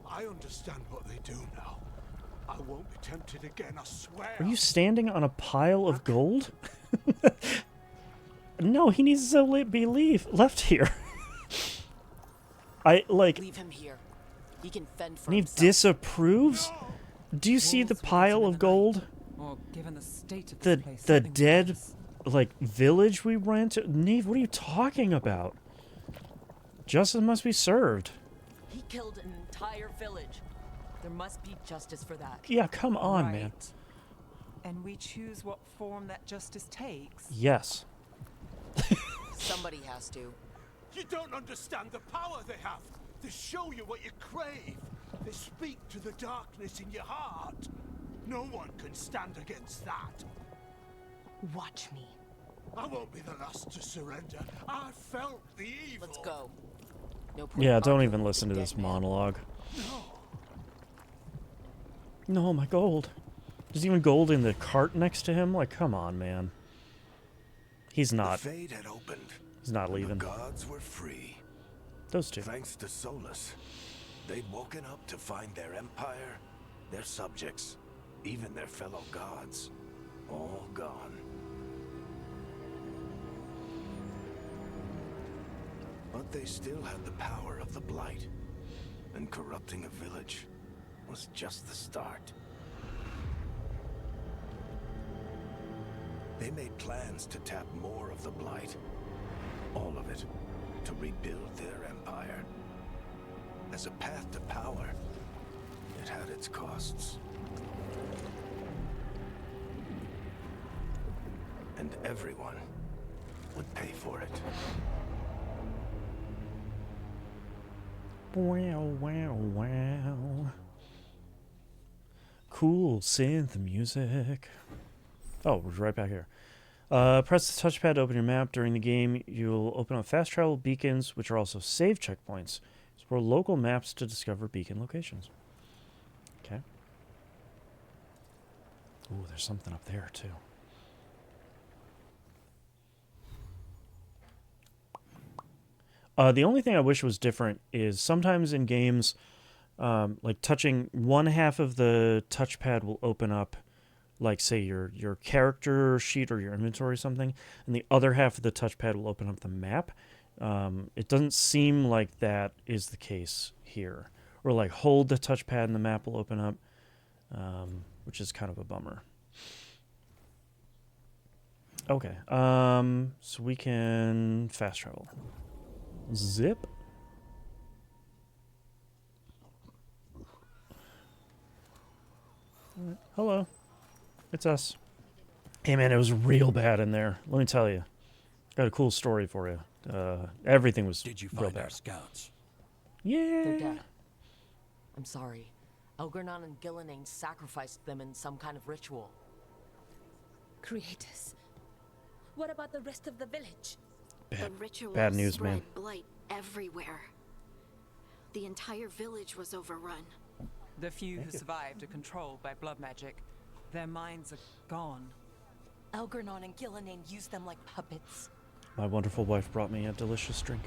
Speaker 2: I understand what they do now. I won't be tempted again, I swear.
Speaker 1: Are you standing on a pile of gold? No, he needs to be left here.
Speaker 3: Leave him here. He can fend for
Speaker 1: And he
Speaker 3: himself.
Speaker 1: disapproves? Do you see the pile of gold?
Speaker 7: Or given the state of
Speaker 1: The
Speaker 7: this place,
Speaker 1: the
Speaker 7: something
Speaker 1: dead
Speaker 7: else.
Speaker 1: like village we ran to? Neve, what are you talking about? Justice must be served.
Speaker 8: He killed an entire village. There must be justice for that.
Speaker 1: Yeah, come on, man.
Speaker 7: Right. And we choose what form that justice takes.
Speaker 1: Yes.
Speaker 3: Somebody has to.
Speaker 2: You don't understand the power they have. They show you what you crave. They speak to the darkness in your heart. No one can stand against that.
Speaker 5: Watch me.
Speaker 2: I won't be the last to surrender. I felt the evil.
Speaker 3: Let's go. No point
Speaker 1: Yeah, don't
Speaker 3: arguing
Speaker 1: even
Speaker 3: with
Speaker 1: listen
Speaker 3: the
Speaker 1: to
Speaker 3: dead
Speaker 1: this
Speaker 3: man.
Speaker 1: monologue. No, my gold. There's even gold in the cart next to him. Like, come on, man. He's not.
Speaker 2: The fade had opened.
Speaker 1: He's not leaving.
Speaker 2: The gods were free.
Speaker 1: Those two.
Speaker 2: Thanks to Solus, they'd woken up to find their empire, their subjects, even their fellow gods, all gone. But they still had the power of the Blight, and corrupting a village was just the start. They made plans to tap more of the Blight, all of it, to rebuild their empire. As a path to power, it had its costs. And everyone would pay for it.
Speaker 1: Wow, wow, wow. Cool synth music. Oh, we're right back here. Press the touchpad to open your map. During the game, you'll open up fast travel beacons, which are also save checkpoints. Explore local maps to discover beacon locations. Okay. Ooh, there's something up there, too. The only thing I wish was different is sometimes in games, like touching one half of the touchpad will open up, like say your character sheet or your inventory or something, and the other half of the touchpad will open up the map. It doesn't seem like that is the case here. Or like hold the touchpad and the map will open up, which is kind of a bummer. Okay, so we can fast travel. Zip. Hello. It's us. Hey man, it was real bad in there. Let me tell you. Got a cool story for you. Everything was
Speaker 10: Did you
Speaker 1: real
Speaker 10: find
Speaker 1: bad.
Speaker 10: our scouts?
Speaker 1: Yeah.
Speaker 3: They're dead. I'm sorry. Elgernon and Gillenane sacrificed them in some kind of ritual.
Speaker 12: Creators. What about the rest of the village?
Speaker 1: Bad,
Speaker 15: The ritual
Speaker 1: bad news,
Speaker 15: spread
Speaker 1: man.
Speaker 15: blight everywhere. The entire village was overrun.
Speaker 7: The few who survived are controlled by blood magic. Their minds are gone.
Speaker 5: Elgernon and Gillenane used them like puppets.
Speaker 1: My wonderful wife brought me a delicious drink.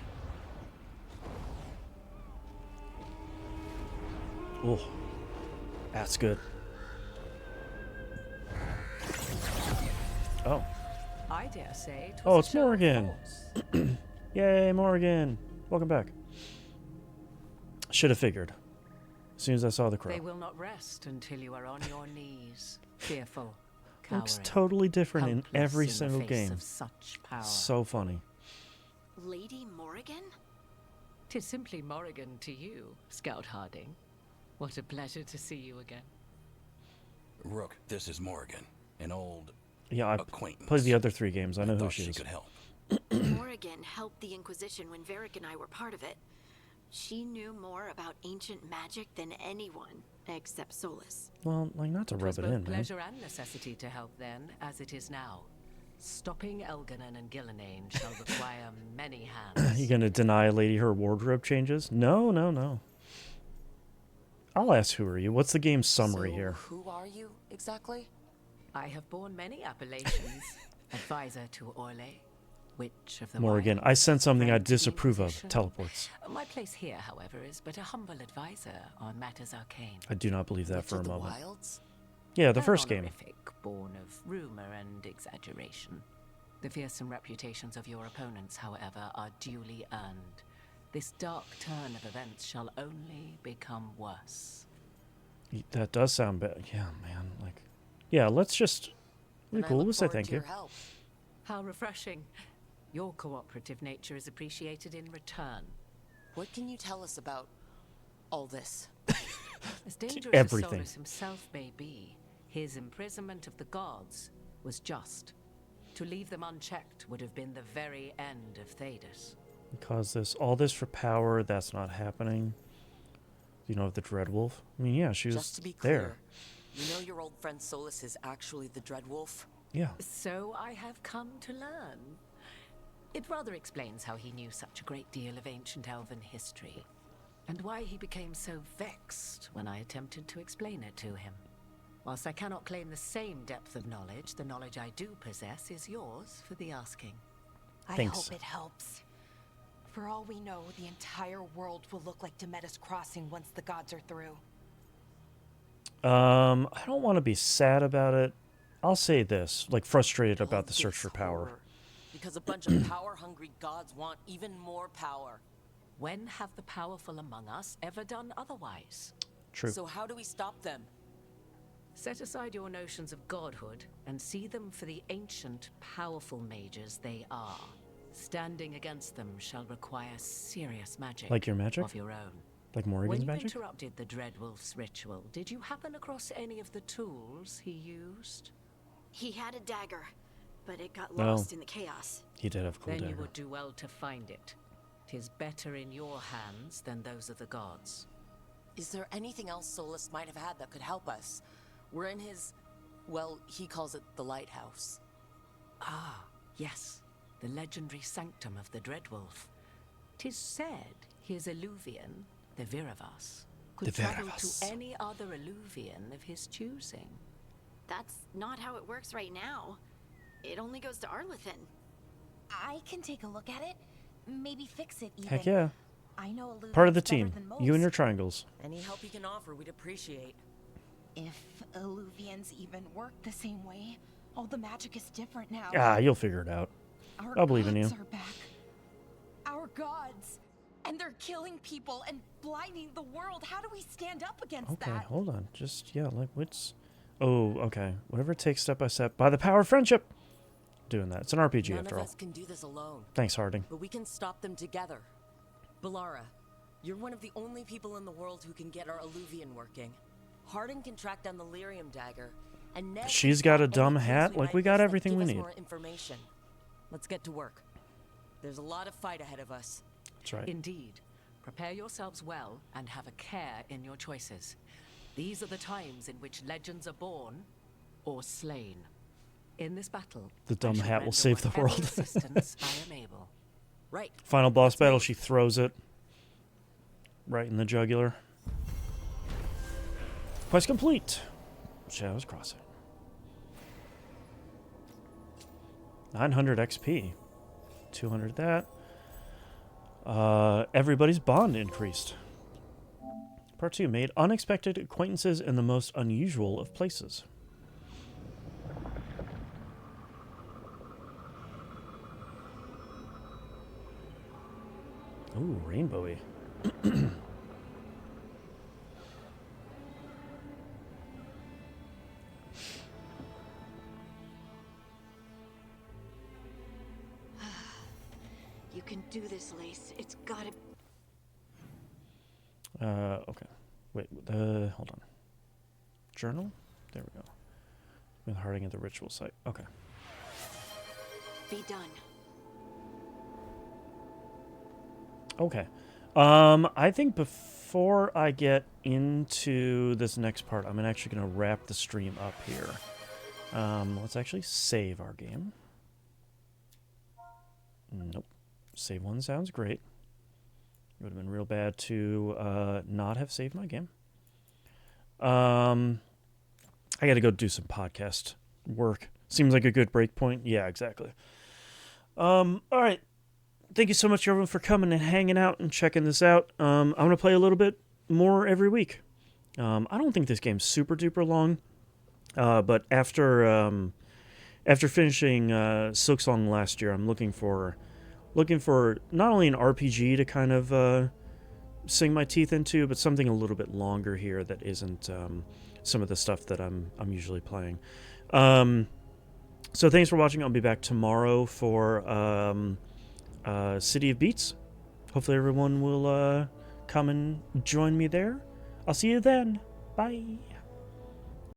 Speaker 1: Oh, that's good. Oh.
Speaker 8: I dare say.
Speaker 1: Oh, it's Morgan. Yay, Morgan. Welcome back. Should have figured. As soon as I saw the crow.
Speaker 8: They will not rest until you are on your knees, fearful,
Speaker 1: Looks
Speaker 8: cowering,
Speaker 1: totally different in
Speaker 8: helpless
Speaker 1: every
Speaker 8: in the
Speaker 1: single
Speaker 8: face
Speaker 1: game.
Speaker 8: of such power.
Speaker 1: So funny.
Speaker 15: Lady Morrigan?
Speaker 8: 'Tis simply Morrigan to you, Scout Harding. What a pleasure to see you again.
Speaker 10: Rook, this is Morgan, an old
Speaker 1: Yeah, I
Speaker 10: acquaintance.
Speaker 1: played the other 3 games. I know who
Speaker 10: thought
Speaker 1: she is.
Speaker 10: could help.
Speaker 15: Morgan helped the Inquisition when Varric and I were part of it. She knew more about ancient magic than anyone, except Solus.
Speaker 1: Well, like, not to rub it in, man.
Speaker 8: Pleasure and necessity to help then, as it is now. Stopping Elganon and Gillenane shall require many hands.
Speaker 1: You gonna deny a lady her wardrobe changes? No, no, no. I'll ask who are you. What's the game's summary here?
Speaker 8: Who are you, exactly? I have borne many appellations. Advisor to Orlais, Witch of the
Speaker 1: Morgan,
Speaker 8: Wild,
Speaker 1: I sense something I
Speaker 8: friend to the
Speaker 1: disapprove of.
Speaker 8: Inquisition.
Speaker 1: Teleports.
Speaker 8: My place here, however, is but a humble advisor on matters arcane.
Speaker 1: I do not believe that
Speaker 8: Witch
Speaker 1: for a
Speaker 8: of the
Speaker 1: moment.
Speaker 8: Wilds?
Speaker 1: Yeah, the
Speaker 8: An
Speaker 1: first game.
Speaker 8: honorific born of rumor and exaggeration. The fearsome reputations of your opponents, however, are duly earned. This dark turn of events shall only become worse.
Speaker 1: That does sound bad. Yeah, man. Like, yeah, let's just... Cool, we'll say thank you.
Speaker 8: How refreshing. Your cooperative nature is appreciated in return.
Speaker 3: What can you tell us about all this?
Speaker 8: As dangerous
Speaker 1: Everything.
Speaker 8: as Solus himself may be, his imprisonment of the gods was just. To leave them unchecked would have been the very end of Thedas.
Speaker 1: Cause this, all this for power, that's not happening. You know, the Dreadwolf? I mean, yeah, she was
Speaker 3: Just to be
Speaker 1: there.
Speaker 3: clear, you know your old friend Solus is actually the Dreadwolf?
Speaker 1: Yeah.
Speaker 8: So I have come to learn. It rather explains how he knew such a great deal of ancient elven history, and why he became so vexed when I attempted to explain it to him. Whilst I cannot claim the same depth of knowledge, the knowledge I do possess is yours for the asking.
Speaker 5: I
Speaker 1: Thanks.
Speaker 5: hope it helps. For all we know, the entire world will look like Demeter's Crossing once the gods are through.
Speaker 1: I don't want to be sad about it. I'll say this, like frustrated about the search for power.
Speaker 3: Because a bunch of power-hungry gods want even more power.
Speaker 8: When have the powerful among us ever done otherwise?
Speaker 1: True.
Speaker 3: So how do we stop them?
Speaker 8: Set aside your notions of godhood and see them for the ancient, powerful mages they are. Standing against them shall require serious magic.
Speaker 1: Like your magic?
Speaker 8: Of your own.
Speaker 1: Like Morrigan's
Speaker 8: When you
Speaker 1: magic?
Speaker 8: interrupted the Dreadwolf's ritual, did you happen across any of the tools he used?
Speaker 15: He had a dagger, but it got
Speaker 1: No.
Speaker 15: lost in the chaos.
Speaker 1: He did have a cool
Speaker 8: Then you
Speaker 1: dagger.
Speaker 8: would do well to find it. 'Tis better in your hands than those of the gods.
Speaker 3: Is there anything else Solus might have had that could help us? We're in his... well, he calls it the lighthouse.
Speaker 8: Ah, yes. The legendary sanctum of the Dreadwolf. 'Tis said his Illuvian, the Viravas, could
Speaker 1: The
Speaker 8: travel
Speaker 1: Viravas.
Speaker 8: to any other Illuvian of his choosing.
Speaker 15: That's not how it works right now. It only goes to Arlethan.
Speaker 5: I can take a look at it. Maybe fix it even.
Speaker 1: Heck yeah.
Speaker 5: I know Illuvians
Speaker 1: Part of the
Speaker 5: better
Speaker 1: team.
Speaker 5: than
Speaker 1: You and
Speaker 5: most.
Speaker 1: your triangles.
Speaker 3: Any help you can offer, we'd appreciate.
Speaker 5: If Illuvians even work the same way, all the magic is different now.
Speaker 1: Ah, you'll figure it out.
Speaker 5: Our
Speaker 1: I believe in you.
Speaker 5: gods are back. Our gods. And they're killing people and blinding the world. How do we stand up against
Speaker 1: Okay,
Speaker 5: that?
Speaker 1: hold on. Just, yeah, like, what's... Oh, okay. Whatever it takes step by step. By the power of friendship! Doing that. It's an RPG
Speaker 3: None
Speaker 1: after
Speaker 3: of
Speaker 1: all.
Speaker 3: us can do this alone.
Speaker 1: Thanks, Harding.
Speaker 3: But we can stop them together. Balara, you're one of the only people in the world who can get our Illuvian working. Harding can track down the Lyrium dagger, and Ned
Speaker 1: She's
Speaker 3: can
Speaker 1: got
Speaker 3: spot
Speaker 1: a
Speaker 3: any
Speaker 1: dumb
Speaker 3: clues
Speaker 1: hat. Like,
Speaker 3: might
Speaker 1: we got
Speaker 3: miss that
Speaker 1: everything
Speaker 3: give
Speaker 1: we
Speaker 3: us
Speaker 1: need.
Speaker 3: more information. Let's get to work. There's a lot of fight ahead of us.
Speaker 1: That's right.
Speaker 8: Indeed. Prepare yourselves well and have a care in your choices. These are the times in which legends are born or slain. In this battle,
Speaker 1: The dumb
Speaker 8: I shall
Speaker 1: hat will
Speaker 8: render
Speaker 1: save the
Speaker 8: whatever
Speaker 1: world.
Speaker 8: assistance I am able.
Speaker 3: Right.
Speaker 1: Final boss battle, she throws it. Right in the jugular. Quest complete. Shadows Crossing. 900 XP. 200 that. Everybody's bond increased. Part 2. Made unexpected acquaintances in the most unusual of places. Ooh, rainbowy.
Speaker 15: You can do this, Lace. It's gotta...
Speaker 1: Okay. Wait, hold on. Journal? There we go. With Harding at the ritual site. Okay.
Speaker 15: Be done.
Speaker 1: Okay. I think before I get into this next part, I'm actually going to wrap the stream up here. Let's actually save our game. Nope. Save one sounds great. It would have been real bad to not have saved my game. I got to go do some podcast work. Seems like a good break point. Yeah, exactly. All right. Thank you so much, everyone, for coming and hanging out and checking this out. I'm going to play a little bit more every week. I don't think this game's super duper long, but after finishing Silksong last year, I'm looking for not only an RPG to kind of sink my teeth into, but something a little bit longer here that isn't some of the stuff that I'm usually playing. So thanks for watching. I'll be back tomorrow for City of Beats. Hopefully everyone will come and join me there. I'll see you then. Bye.